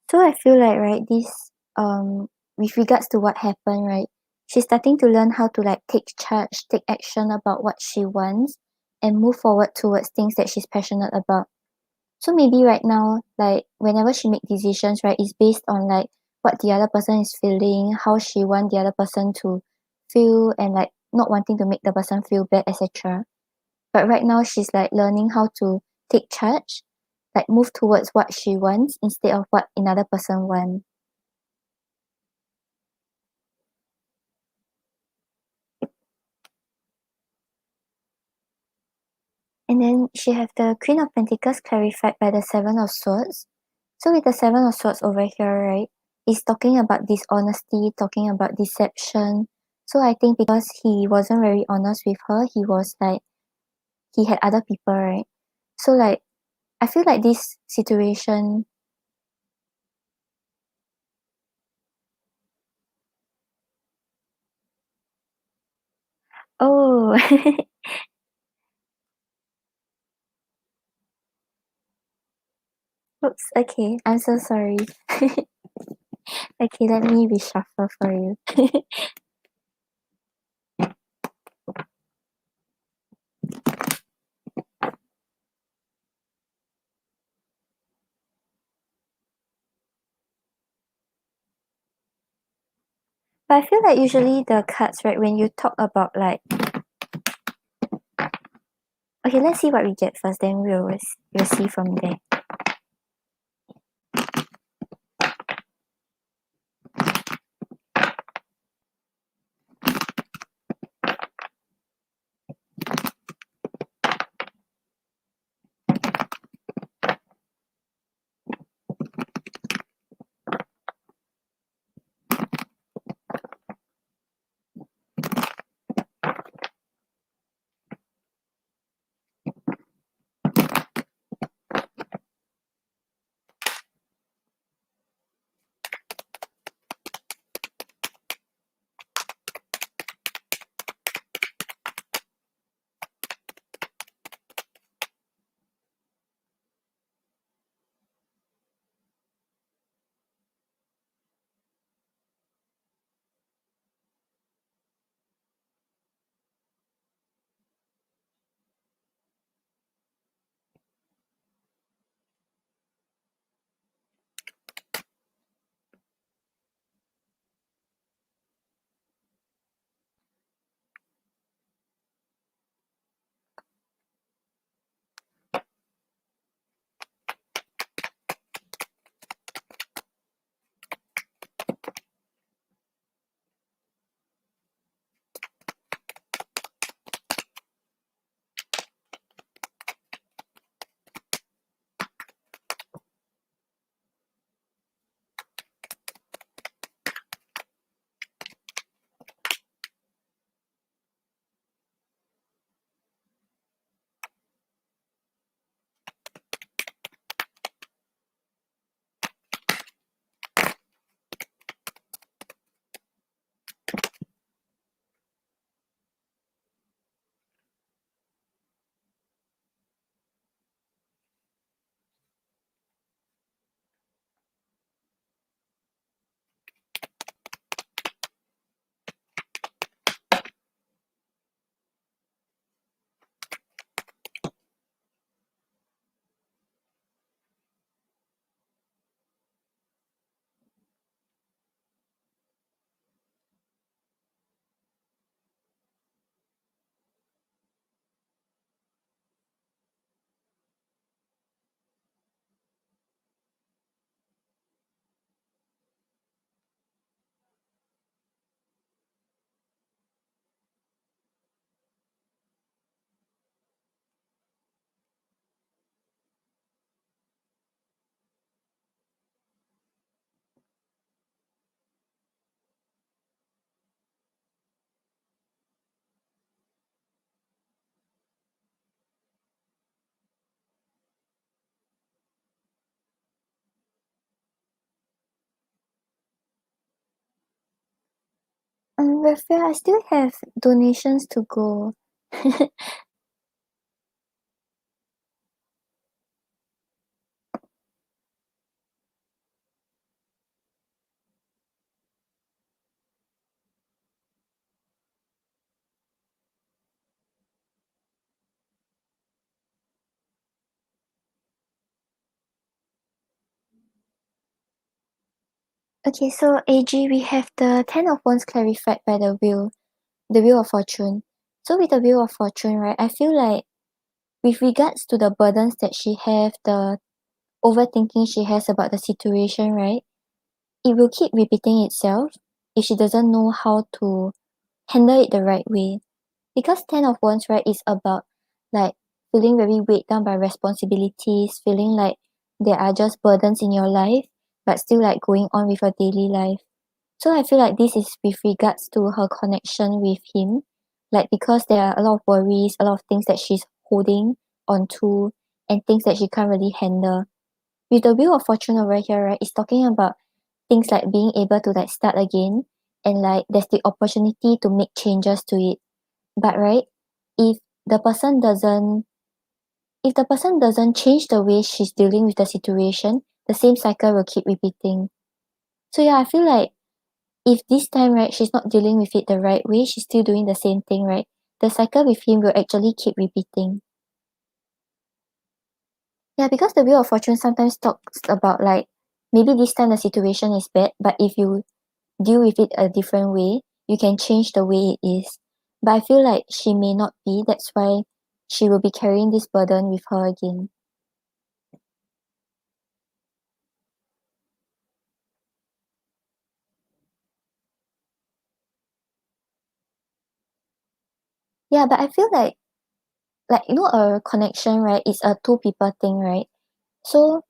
So I feel like, right, this, with regards to what happened, right, she's starting to learn how to like take charge, take action about what she wants, and move forward towards things that she's passionate about. So maybe right now, like whenever she make decisions, right, it's based on like what the other person is feeling, how she want the other person to feel, and like not wanting to make the person feel bad, etc. But right now she's like learning how to take charge, like move towards what she wants instead of what another person wants. And then she have the Queen of Pentacles clarified by the Seven of Swords. So with the Seven of Swords over here, right, it's talking about dishonesty, talking about deception. So I think because he wasn't very honest with her, he was like, he had other people, right? So like, I feel like this situation, oh, oops, okay, I'm so sorry. Okay, let me reshuffle for you. But I feel like usually the cards, right, when you talk about like, okay, let's see what we get first, then we'll see from there. Raphael, I still have donations to go. Okay, so AG, we have the Ten of Wands clarified by the Wheel of Fortune. So with the Wheel of Fortune, right, I feel like with regards to the burdens that she have, the overthinking she has about the situation, right, it will keep repeating itself if she doesn't know how to handle it the right way. Because Ten of Wands, right, is about like feeling very weighed down by responsibilities, feeling like there are just burdens in your life, but still like going on with your daily life. So I feel like this is with regards to her connection with him, like because there are a lot of worries, a lot of things that she's holding onto, and things that she can't really handle. With the Wheel of Fortune over here, right, it's talking about things like being able to like start again, and like there's the opportunity to make changes to it. But right, if the person doesn't if the person doesn't change the way she's dealing with the situation, the same cycle will keep repeating. So yeah, I feel like if this time, right, she's not dealing with it the right way, she's still doing the same thing, right, the cycle with him will actually keep repeating. Yeah, because the Wheel of Fortune sometimes talks about like maybe this time the situation is bad, but if you deal with it a different way, you can change the way it is. But I feel like she may not be, that's why she will be carrying this burden with her again. Yeah, but I feel like you know a connection, right, is a two people thing, right? So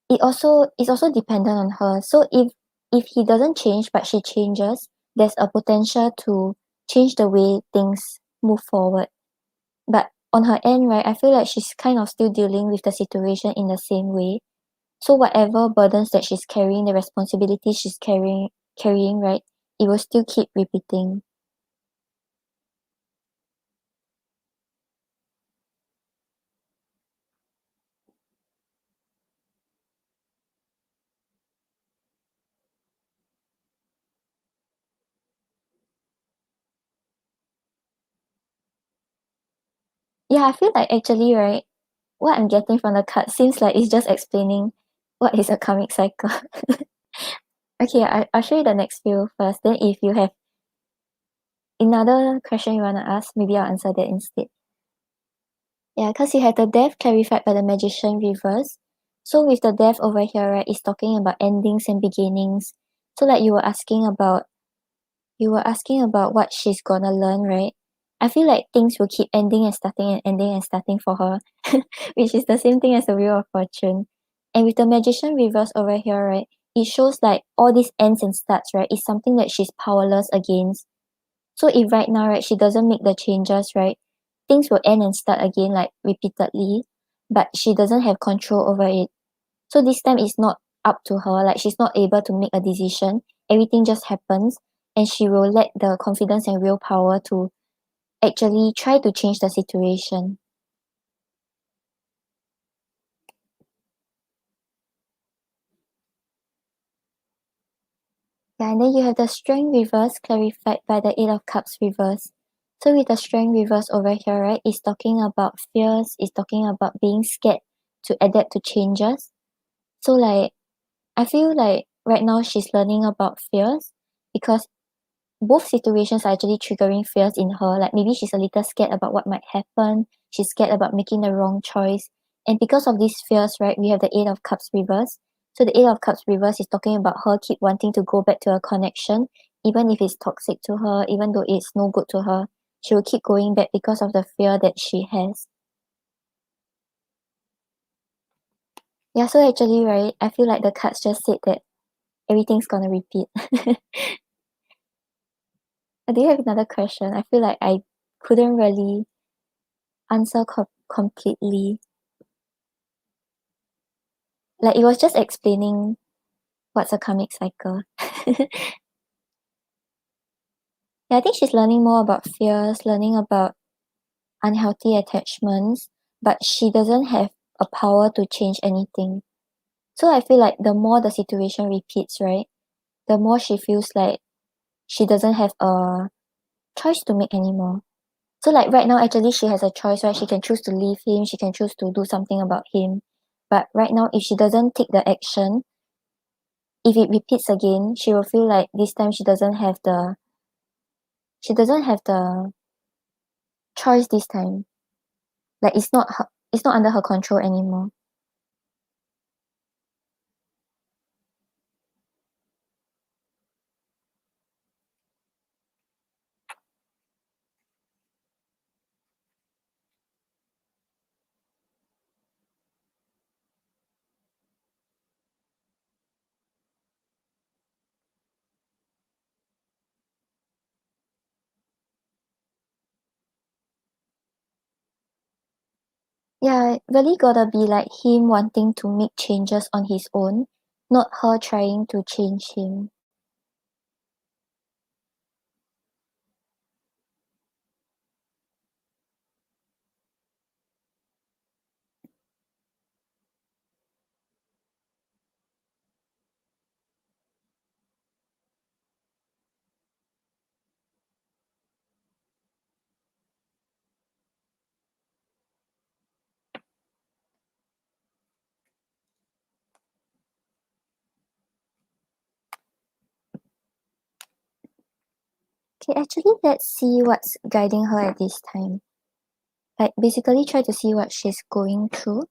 it's also dependent on her. So if he doesn't change but she changes, there's a potential to change the way things move forward. But on her end, right, I feel like she's kind of still dealing with the situation in the same way. So whatever burdens that she's carrying, the responsibility she's carrying, right, it will still keep repeating. Yeah, I feel like actually, right, what I'm getting from the card seems like it's just explaining what is a karmic cycle. Okay, I'll show you the next few first. Then if you have another question you want to ask, maybe I'll answer that instead. Yeah, because you have the death clarified by the magician reverse. So with the death over here, right, it's talking about endings and beginnings. So like you were asking about what she's gonna learn, right? I feel like things will keep ending and starting and ending and starting for her, which is the same thing as the Wheel of Fortune. And with the magician reverse over here, right, it shows like all these ends and starts, right, is something that she's powerless against. So if right now, right, she doesn't make the changes, right, things will end and start again like repeatedly, but she doesn't have control over it. So this time it's not up to her, like she's not able to make a decision. Everything just happens, and she will lack the confidence and willpower to actually try to change the situation. Yeah, and then you have the strength reverse clarified by the Eight of Cups reverse. So with the strength reverse over here, right, it's talking about fears, it's talking about being scared to adapt to changes. So like I feel like right now she's learning about fears because both situations are actually triggering fears in her. Like maybe she's a little scared about what might happen. She's scared about making the wrong choice. And because of these fears, right, we have the Eight of Cups reverse. So the Eight of Cups reverse is talking about her keep wanting to go back to a connection, even if it's toxic to her, even though it's no good to her. She will keep going back because of the fear that she has. Yeah, so actually, right, I feel like the cards just said that everything's gonna repeat. Do you have another question? I feel like I couldn't really answer completely. Like it was just explaining what's a karmic cycle. Yeah, I think she's learning more about fears, learning about unhealthy attachments, but she doesn't have a power to change anything. So I feel like the more the situation repeats, right, the more she feels like she doesn't have a choice to make anymore. So like right now, actually, she has a choice, right? She can choose to leave him, she can choose to do something about him. But right now, if she doesn't take the action, if it repeats again, she will feel like this time she doesn't have the choice this time. Like it's not under her control anymore. Yeah, really gotta be like him wanting to make changes on his own, not her trying to change him. Okay, actually, let's see what's guiding her at this time. Like, basically, try to see what she's going through.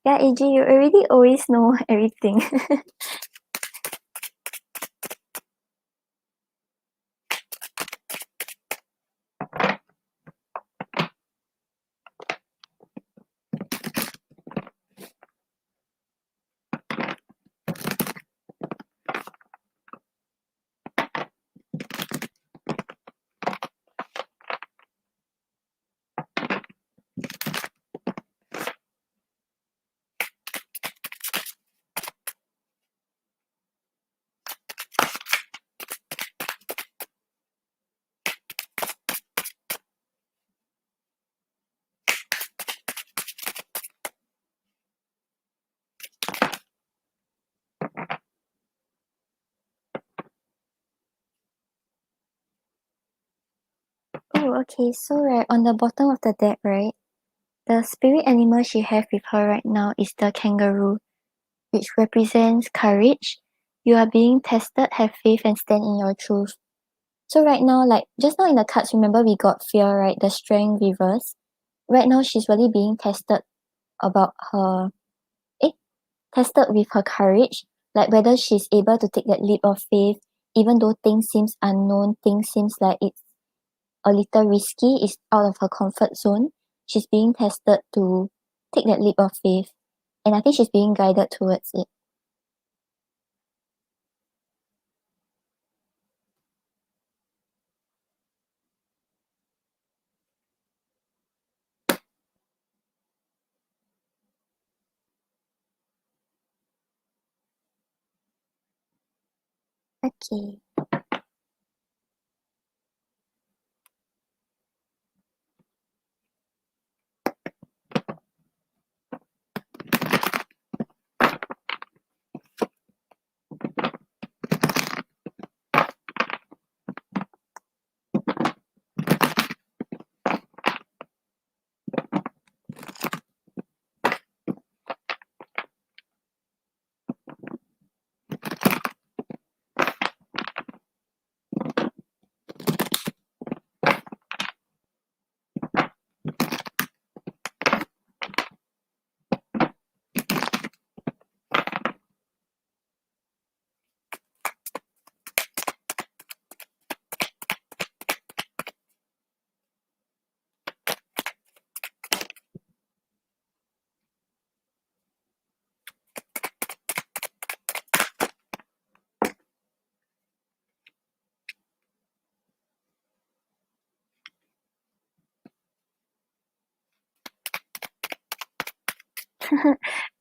Yeah, AJ, you already always know everything. Oh, okay. So right on the bottom of the deck, right, the spirit animal she have with her right now is the kangaroo, which represents courage. You are being tested, have faith, and stand in your truth. So right now, like just now in the cards, remember we got fear, right? The strength reverse. Right now, she's really being tested about her, eh, tested with her courage, like whether she's able to take that leap of faith, even though things seems unknown, things seems like it's a little risky, it's out of her comfort zone. She's being tested to take that leap of faith, and I think she's being guided towards it. Okay.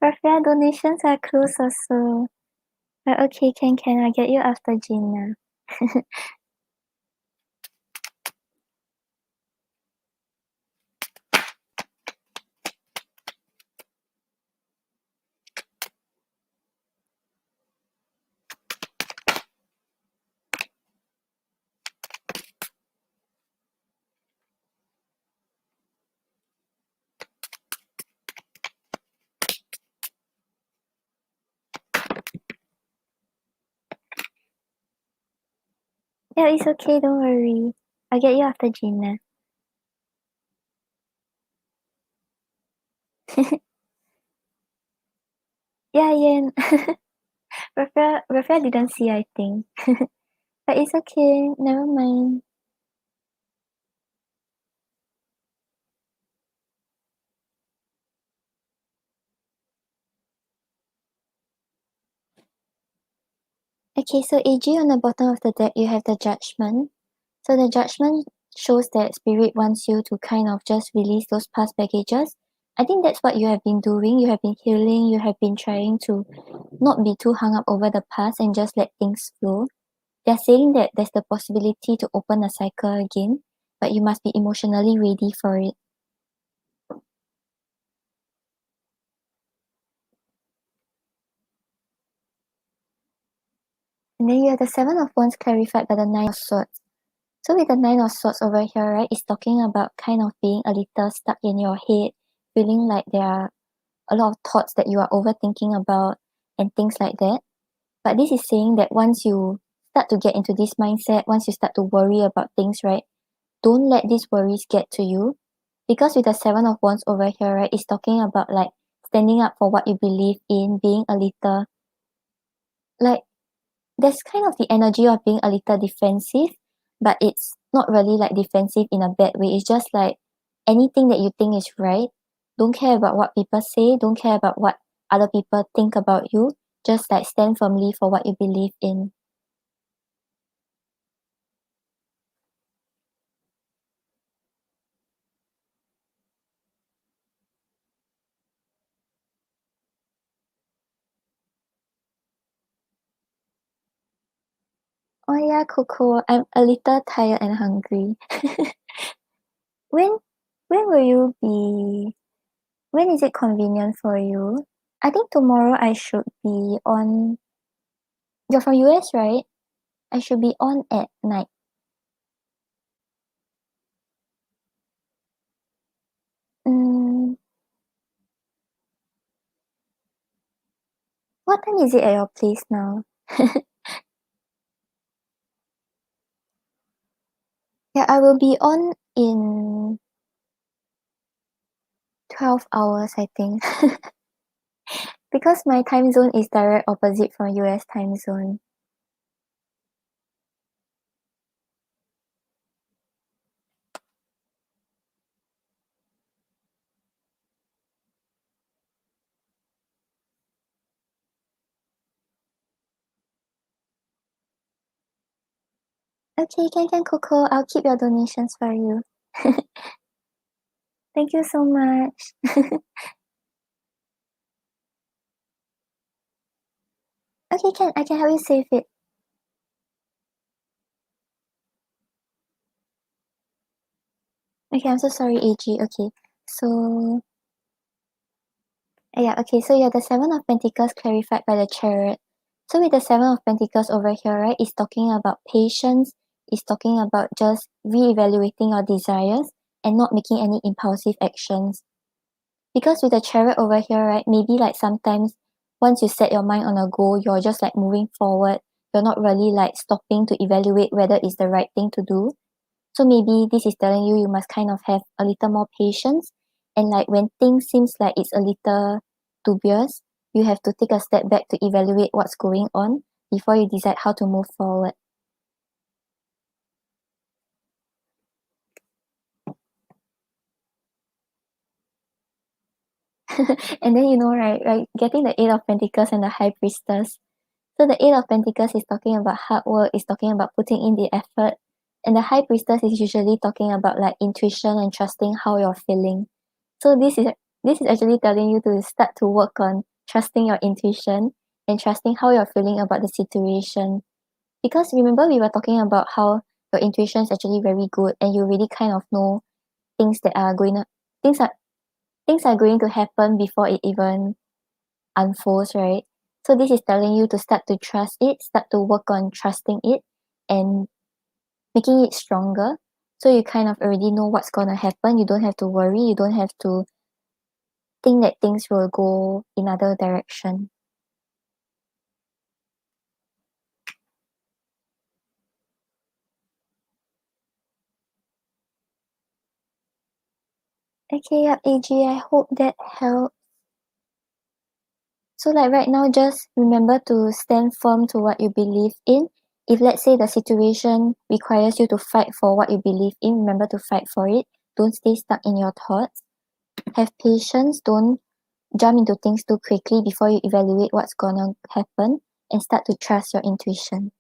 Rafael, donations are close also. But okay, can. I'll get you after Gina. Yeah, it's okay, don't worry. I'll get you after Gina. Yeah. Rafael didn't see, I think. But it's okay, never mind. Okay, so AG, on the bottom of the deck, you have the judgment. So the judgment shows that spirit wants you to kind of just release those past baggages. I think that's what you have been doing. You have been healing. You have been trying to not be too hung up over the past and just let things flow. They're saying that there's the possibility to open a cycle again, but you must be emotionally ready for it. And then you have the Seven of Wands clarified by the Nine of Swords. So with the Nine of Swords over here, right, it's talking about kind of being a little stuck in your head, feeling like there are a lot of thoughts that you are overthinking about and things like that. But this is saying that once you start to get into this mindset, once you start to worry about things, right, don't let these worries get to you. Because with the Seven of Wands over here, right, it's talking about like standing up for what you believe in, being a little like there's kind of the energy of being a little defensive, but it's not really like defensive in a bad way. It's just like anything that you think is right. Don't care about what people say, don't care about what other people think about you. Just like stand firmly for what you believe in. Oh yeah, Coco, I'm a little tired and hungry. when when will you be when is it convenient for you? I think tomorrow I should be on. You're from US, right? I should be on at night. Mm, what time is it at your place now? Yeah, I will be on in 12 hours, I think. Because my time zone is direct opposite from US time zone. Okay, can, Coco. I'll keep your donations for you. Thank you so much. Okay, I can help you save it. Okay, I'm so sorry, AG. Okay, so yeah, okay, so yeah, the Seven of Pentacles clarified by the Chariot. So with the Seven of Pentacles over here, right, it's talking about patience, it's talking about just reevaluating your desires and not making any impulsive actions. Because with the Chariot over here, right, maybe like sometimes once you set your mind on a goal, you're just like moving forward. You're not really like stopping to evaluate whether it's the right thing to do. So maybe this is telling you you must kind of have a little more patience, and like when things seems like it's a little dubious, you have to take a step back to evaluate what's going on before you decide how to move forward. And then right, getting the Eight of Pentacles and the High Priestess. So the Eight of Pentacles is talking about hard work, is talking about putting in the effort, and the High Priestess is usually talking about like intuition and trusting how you're feeling. So this is this is actually telling you to start to work on trusting your intuition and trusting how you're feeling about the situation. Because remember we were talking about how your intuition is actually very good and you really kind of know things that are going to things are things are going to happen before it even unfolds, right? So this is telling you to start to trust it, start to work on trusting it and making it stronger. So you kind of already know what's gonna happen. You don't have to worry, you don't have to think that things will go in another direction. Okay, yep, AG, I hope that helped. So like right now, just remember to stand firm to what you believe in. If let's say the situation requires you to fight for what you believe in, remember to fight for it. Don't stay stuck in your thoughts. Have patience. Don't jump into things too quickly before you evaluate what's gonna happen and start to trust your intuition.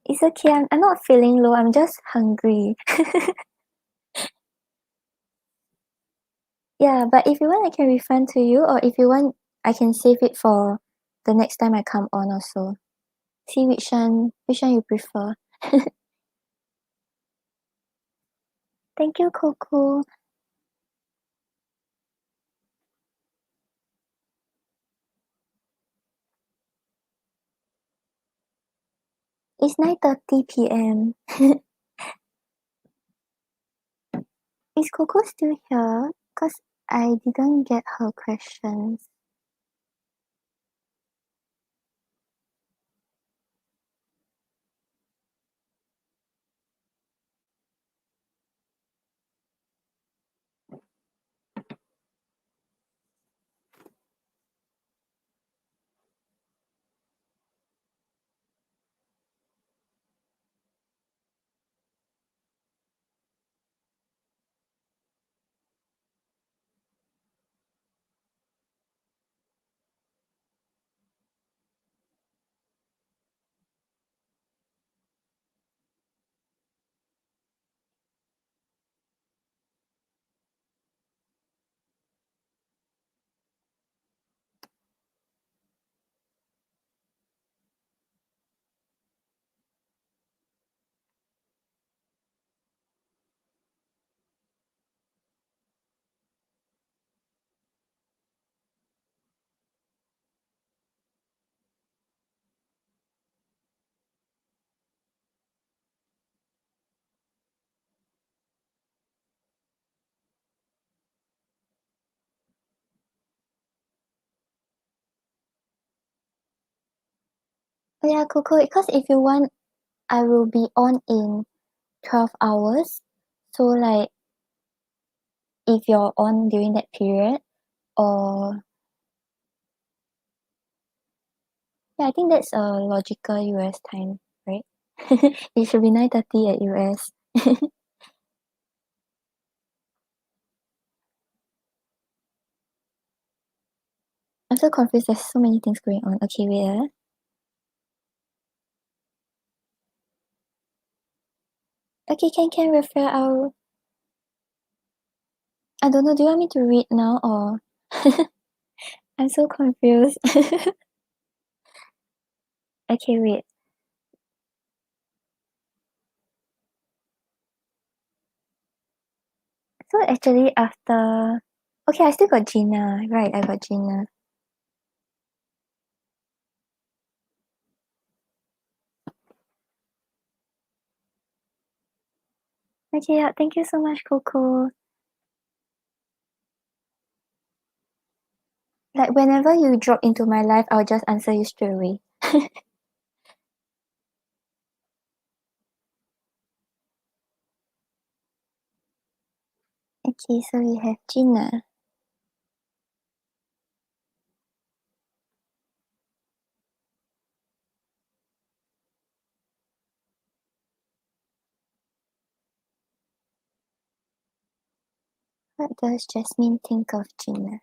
It's okay. I'm not feeling low. I'm just hungry. Yeah, but if you want, I can refund to you, or if you want, I can save it for the next time I come on also. See which one you prefer. Thank you, Coco. It's 9:30 p.m. Is Coco still here? Cause I didn't get her questions. Oh yeah, Coco, because if you want, I will be on in 12 hours. So like if you're on during that period, or yeah, I think that's a logical US time, right? It should be 9:30 at US. I'm so confused. There's so many things going on. Okay, wait. Okay, can refer. I don't know. Do you want me to read now or? I'm so confused. Okay, wait. So actually, after. Okay, I still got Gina. Right, I got Gina. Okay, yeah, thank you so much, Coco. Like whenever you drop into my life, I'll just answer you straight away. Okay, so we have Gina. What does Jasmine think of Gina?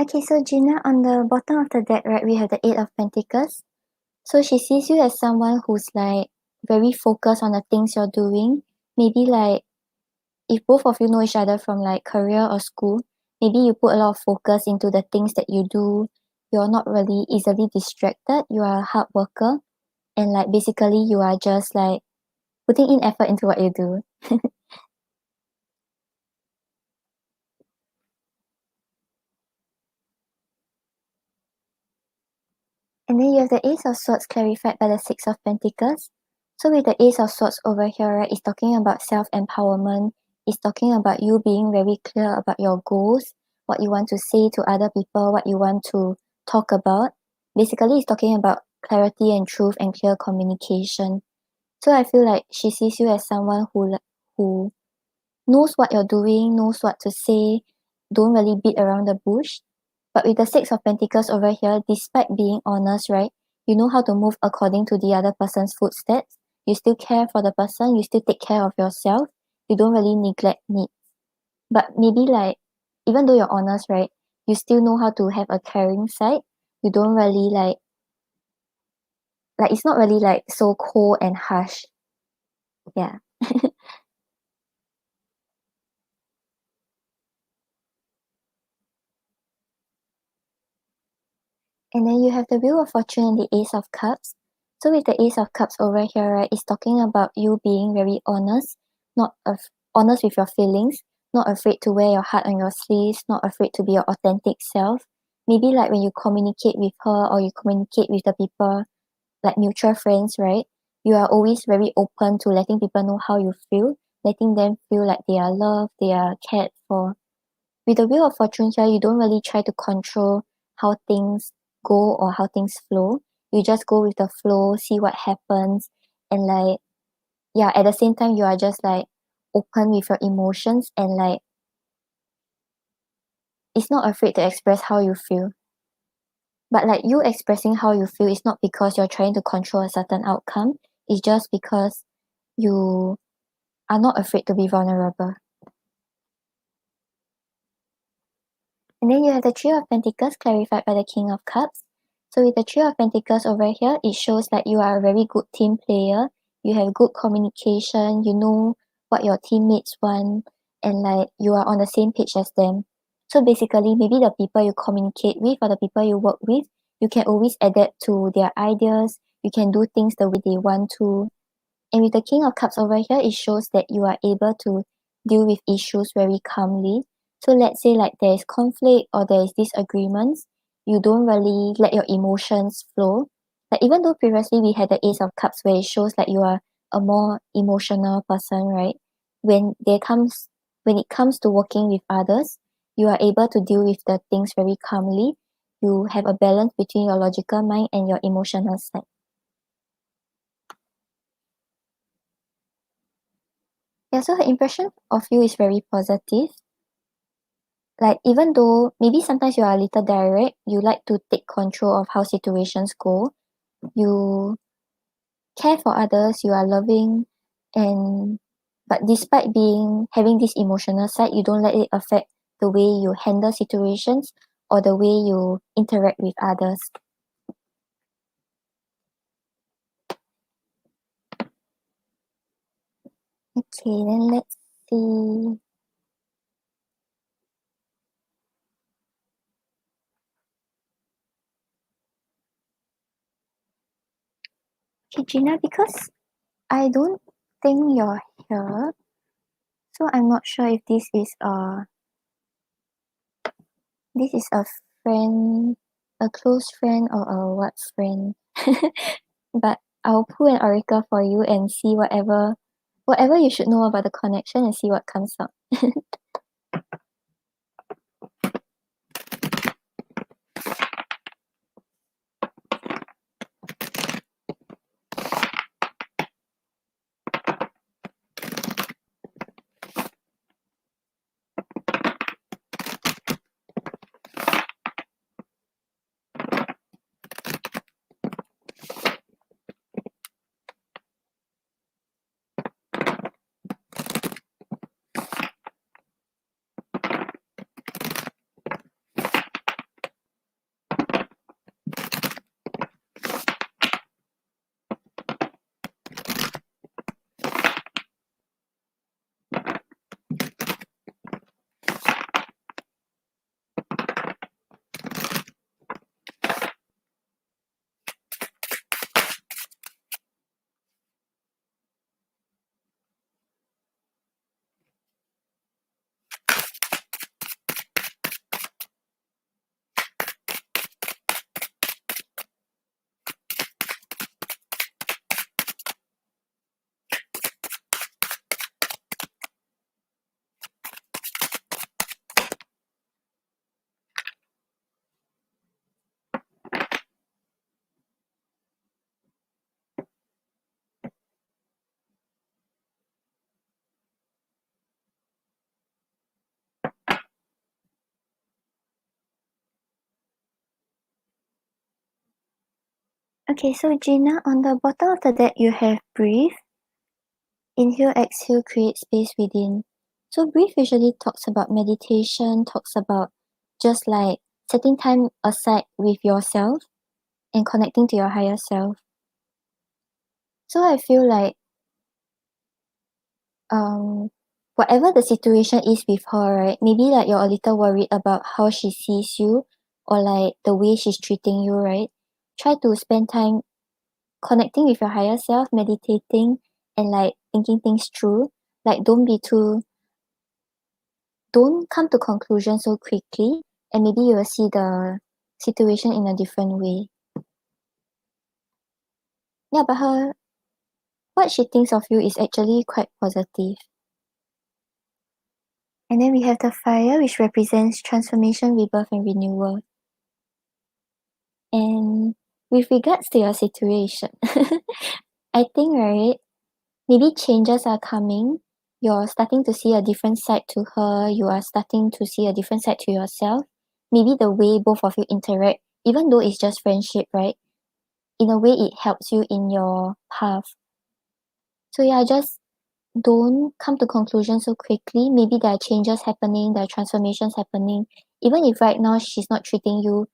Okay, so Gina, on the bottom of the deck, right, we have the Eight of Pentacles. So she sees you as someone who's like very focused on the things you're doing. Maybe like if both of you know each other from like career or school, maybe you put a lot of focus into the things that you do. You're not really easily distracted. You are a hard worker and like basically you are just like putting in effort into what you do. And then you have the Ace of Swords clarified by the Six of Pentacles. So with the Ace of Swords over here, right, it's talking about self-empowerment. It's talking about you being very clear about your goals, what you want to say to other people, what you want to talk about. Basically, it's talking about clarity and truth and clear communication. So I feel like she sees you as someone who knows what you're doing, knows what to say, don't really beat around the bush. But with the Six of Pentacles over here, despite being honest, right, you know how to move according to the other person's footsteps. You still care for the person, you still take care of yourself. You don't really neglect needs. But maybe like, even though you're honest, right, you still know how to have a caring side. You don't really like it's not really like so cold and harsh. Yeah. And then you have the Wheel of Fortune and the Ace of Cups. So with the Ace of Cups over here, right, it's talking about you being very honest, not honest with your feelings, not afraid to wear your heart on your sleeves, not afraid to be your authentic self. Maybe like when you communicate with her or you communicate with the people, like mutual friends, right? You are always very open to letting people know how you feel, letting them feel like they are loved, they are cared for. With the Wheel of Fortune here, you don't really try to control how things go or how things flow. You just go with the flow, see what happens, and like, yeah, at the same time, you are just like open with your emotions and like, it's not afraid to express how you feel. But like, you expressing how you feel is not because you're trying to control a certain outcome, it's just because you are not afraid to be vulnerable. And then you have the Three of Pentacles clarified by the King of Cups. So with the Three of Pentacles over here, it shows that you are a very good team player. You have good communication. You know what your teammates want, and like you are on the same page as them. So basically, maybe the people you communicate with or the people you work with, you can always adapt to their ideas. You can do things the way they want to. And with the King of Cups over here, it shows that you are able to deal with issues very calmly. So let's say like there is conflict or there is disagreements, you don't really let your emotions flow. Like even though previously we had the Ace of Cups where it shows like you are a more emotional person, right? When it comes to working with others, you are able to deal with the things very calmly. You have a balance between your logical mind and your emotional side. Yeah, so her impression of you is very positive. Like even though maybe sometimes you are a little direct, you like to take control of how situations go. You care for others, you are loving, and but despite being having this emotional side, you don't let it affect the way you handle situations or the way you interact with others. Okay, then let's see. Okay, Gina, because I don't think you're here, so I'm not sure if this is a friend, a close friend, or a what friend. But I'll pull an oracle for you and see whatever you should know about the connection and see what comes up. Okay, so Gina, on the bottom of the deck you have breathe. Inhale, exhale, create space within. So breathe usually talks about meditation, talks about just like setting time aside with yourself and connecting to your higher self. So I feel like whatever the situation is with her, right? Maybe like you're a little worried about how she sees you or like the way she's treating you, right? Try to spend time connecting with your higher self, meditating and like thinking things through. Like don't come to conclusions so quickly and maybe you will see the situation in a different way. Yeah, but what she thinks of you is actually quite positive. And then we have the fire, which represents transformation, rebirth, and renewal. And with regards to your situation, I think, right, maybe changes are coming. You're starting to see a different side to her. You are starting to see a different side to yourself. Maybe the way both of you interact, even though it's just friendship, right? In a way, it helps you in your path. So yeah, just don't come to conclusions so quickly. Maybe there are changes happening, there are transformations happening. Even if right now she's not treating you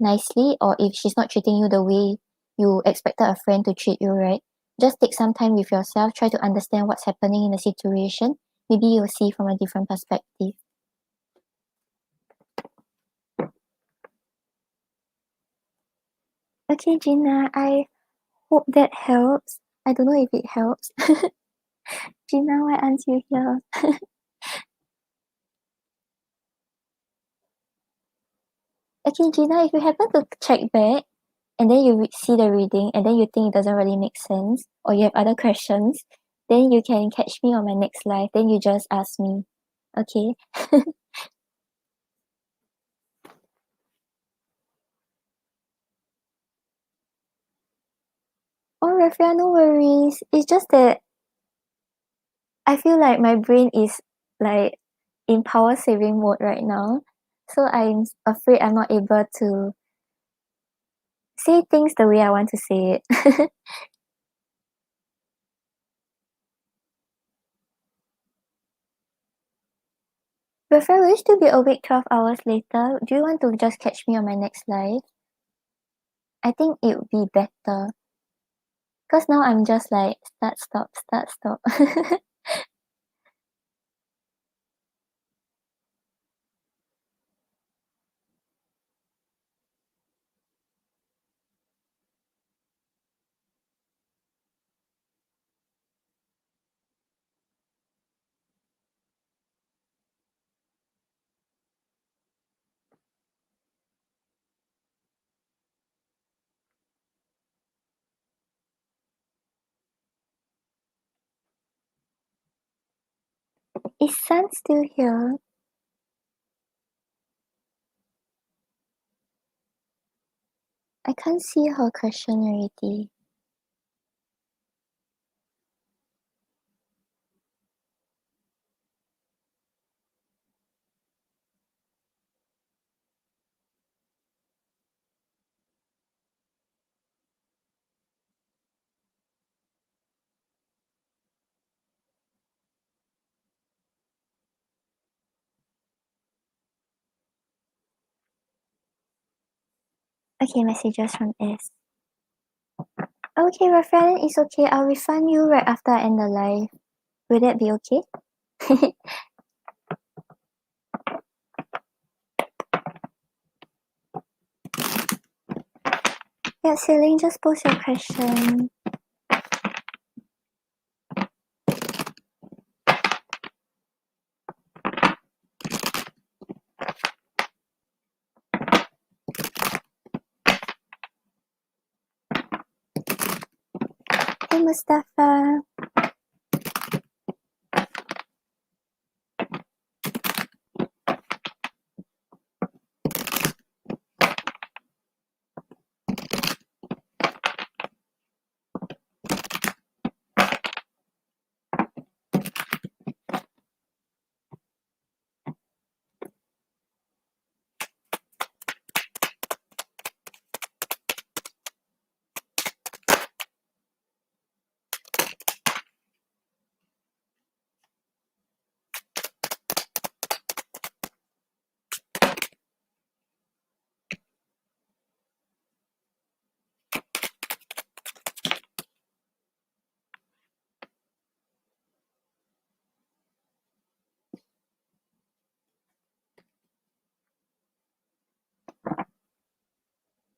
nicely or if she's not treating you the way you expected a friend to treat you, right? Just take some time with yourself, try to understand what's happening in the situation. Maybe you'll see from a different perspective. Okay, Gina, I hope that helps. I don't know if it helps. Gina, why aren't you here? Okay, Gina, if you happen to check back and then you see the reading and then you think it doesn't really make sense or you have other questions, then you can catch me on my next live. Then you just ask me. Okay? Oh, Rafia, no worries. It's just that I feel like my brain is like in power saving mode right now. So I'm afraid I'm not able to say things the way I want to say it. Rafia, will you still be awake 12 hours later? Do you want to just catch me on my next live? I think it would be better. Because now I'm just like start, stop, start, stop. Is Sun still here? I can't see her question already. Okay, messages from S. Okay, Rafael, it's okay. I'll refund you right after I end the live. Will that be okay? Yeah, Celine, just post your question. Hey, Mustafa.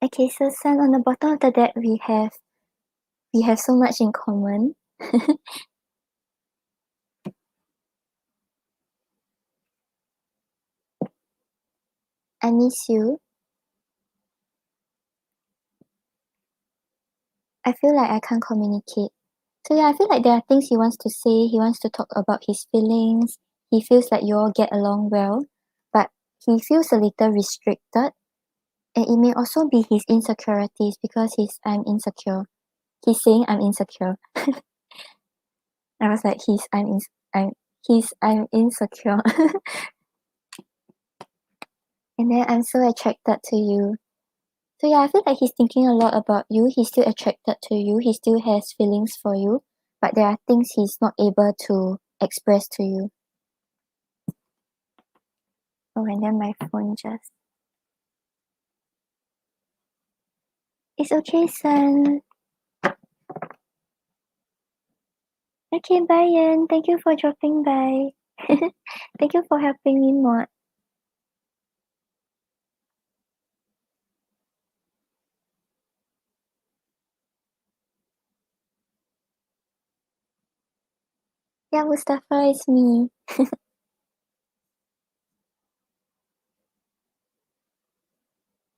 Okay, so Sun, on the bottom of the deck we have so much in common. I miss you. I feel like I can't communicate. So yeah, I feel like there are things he wants to say. He wants to talk about his feelings. He feels like you all get along well, but he feels a little restricted. And it may also be his insecurities because I'm insecure. He's saying I'm insecure. I was like, I'm insecure. And then I'm so attracted to you. So yeah, I feel like he's thinking a lot about you. He's still attracted to you. He still has feelings for you, but there are things he's not able to express to you. Oh, and then my phone just. It's okay, son. Okay, bye, Ian. Thank you for dropping by. Thank you for helping me more. Yeah, Mustafa, it's me.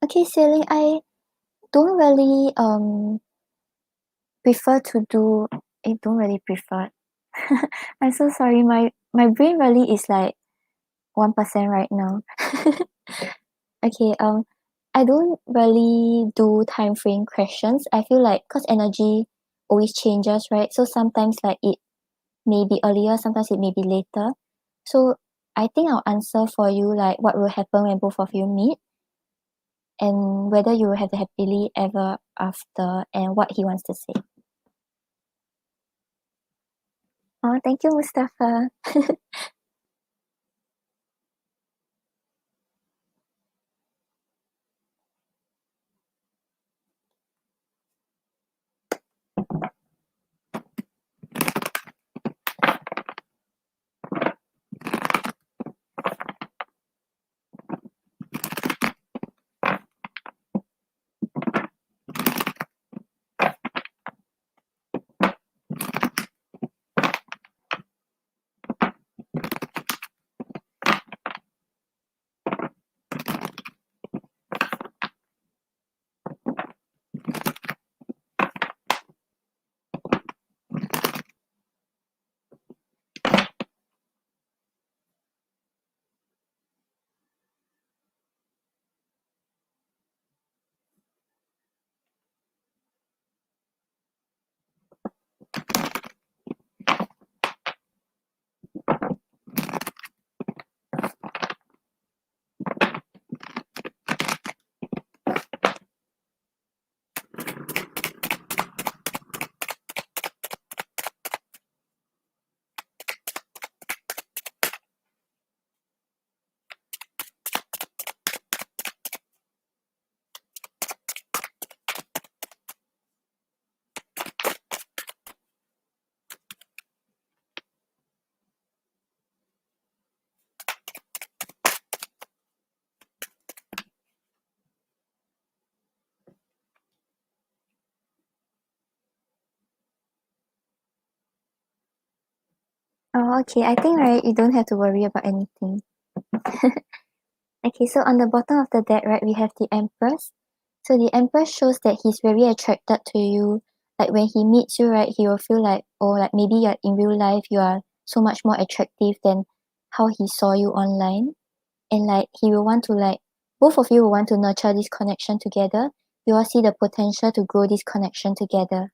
Okay, Celine, I don't really prefer to do. I don't really prefer. I'm so sorry. My brain really is like 1% right now. Okay, I don't really do time frame questions. I feel like because energy always changes, right? So sometimes like it may be earlier, sometimes it may be later. So I think I'll answer for you like what will happen when both of you meet and whether you will have the happily ever after and what he wants to say. Oh, thank you, Mustafa. Oh, okay. I think right, you don't have to worry about anything. Okay, so on the bottom of the deck, right, we have the Empress. So the Empress shows that he's very attracted to you. Like when he meets you, right, he will feel like, oh, like maybe you're in real life, you are so much more attractive than how he saw you online. And like he will want to like both of you will want to nurture this connection together. You all see the potential to grow this connection together.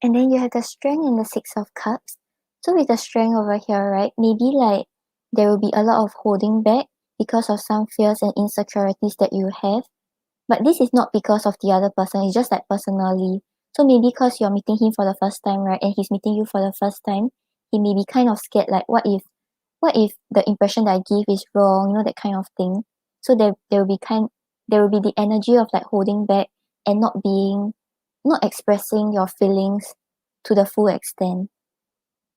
And then you have the Strength and the Six of Cups. So with the Strength over here, right, maybe like there will be a lot of holding back because of some fears and insecurities that you have. But this is not because of the other person, it's just like personally. So maybe because you're meeting him for the first time, right, and he's meeting you for the first time, he may be kind of scared, like what if the impression that I give is wrong, that kind of thing. So there will be the energy of like holding back and not expressing your feelings to the full extent.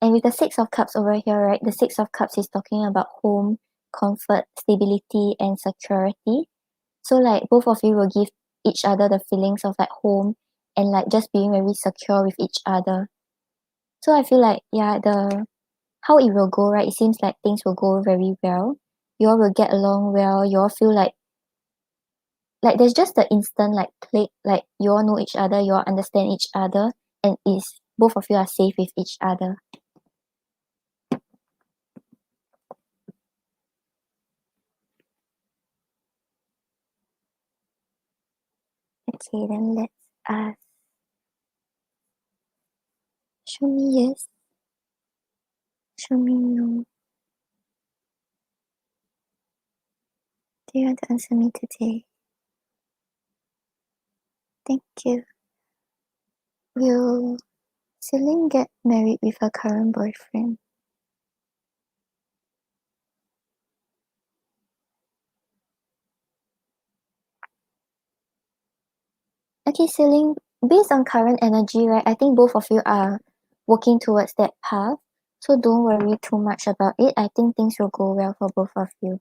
And with the Six of Cups over here, right, the Six of Cups is talking about home, comfort, stability, and security. So like both of you will give each other the feelings of like home and like just being very secure with each other. So I feel like yeah, the how it will go, right? It seems like things will go very well. You all will get along well. You all feel like there's just the instant like click, like you all know each other, you all understand each other, and is both of you are safe with each other. Okay, then let's ask. Show me yes. Show me no. Do you want to answer me today? Thank you. Will Celine get married with her current boyfriend? Okay, Celine, based on current energy, right, I think both of you are working towards that path. So don't worry too much about it. I think things will go well for both of you.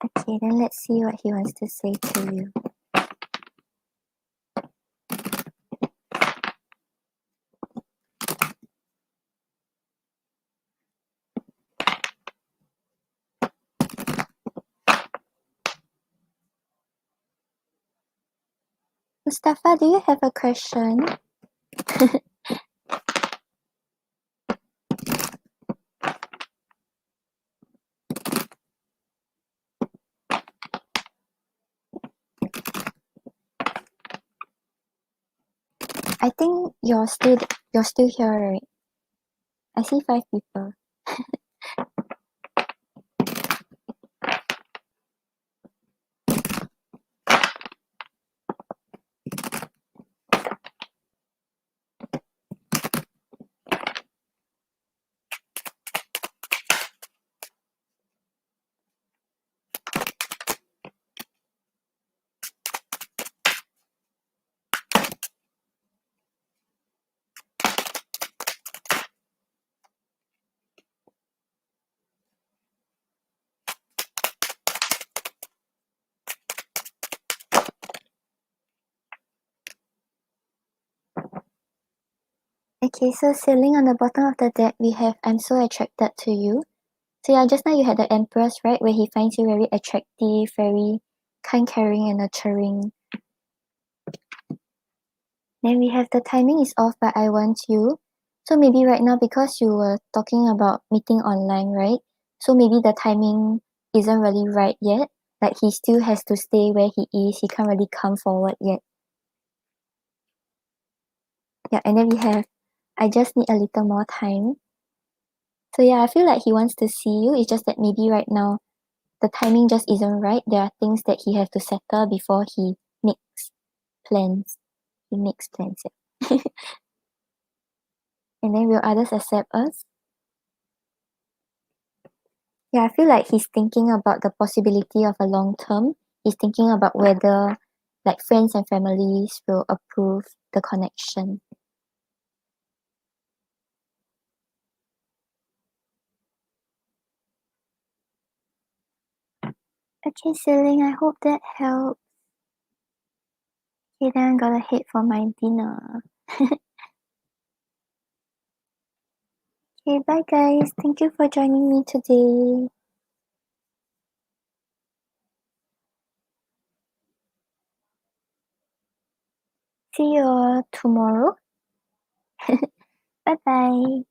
Okay, then let's see what he wants to say to you. Mustafa, do you have a question? I think you're still here, right? I see 5 people. Okay, so sailing on the bottom of the deck, we have I'm so attracted to you. So yeah, just now you had the Empress, right? Where he finds you very attractive, very kind, caring, and nurturing. Then we have the timing is off, but I want you. So maybe right now, because you were talking about meeting online, right? So maybe the timing isn't really right yet. Like he still has to stay where he is. He can't really come forward yet. Yeah, and then we have I just need a little more time. So yeah, I feel like he wants to see you. It's just that maybe right now the timing just isn't right. There are things that he has to settle before he makes plans. He makes plans, yeah. And then will others accept us? Yeah, I feel like he's thinking about the possibility of a long term. He's thinking about whether like friends and families will approve the connection. Okay, Celine, I hope that helps. Okay, then I gotta head for my dinner. Okay, bye guys. Thank you for joining me today. See you all tomorrow. Bye bye.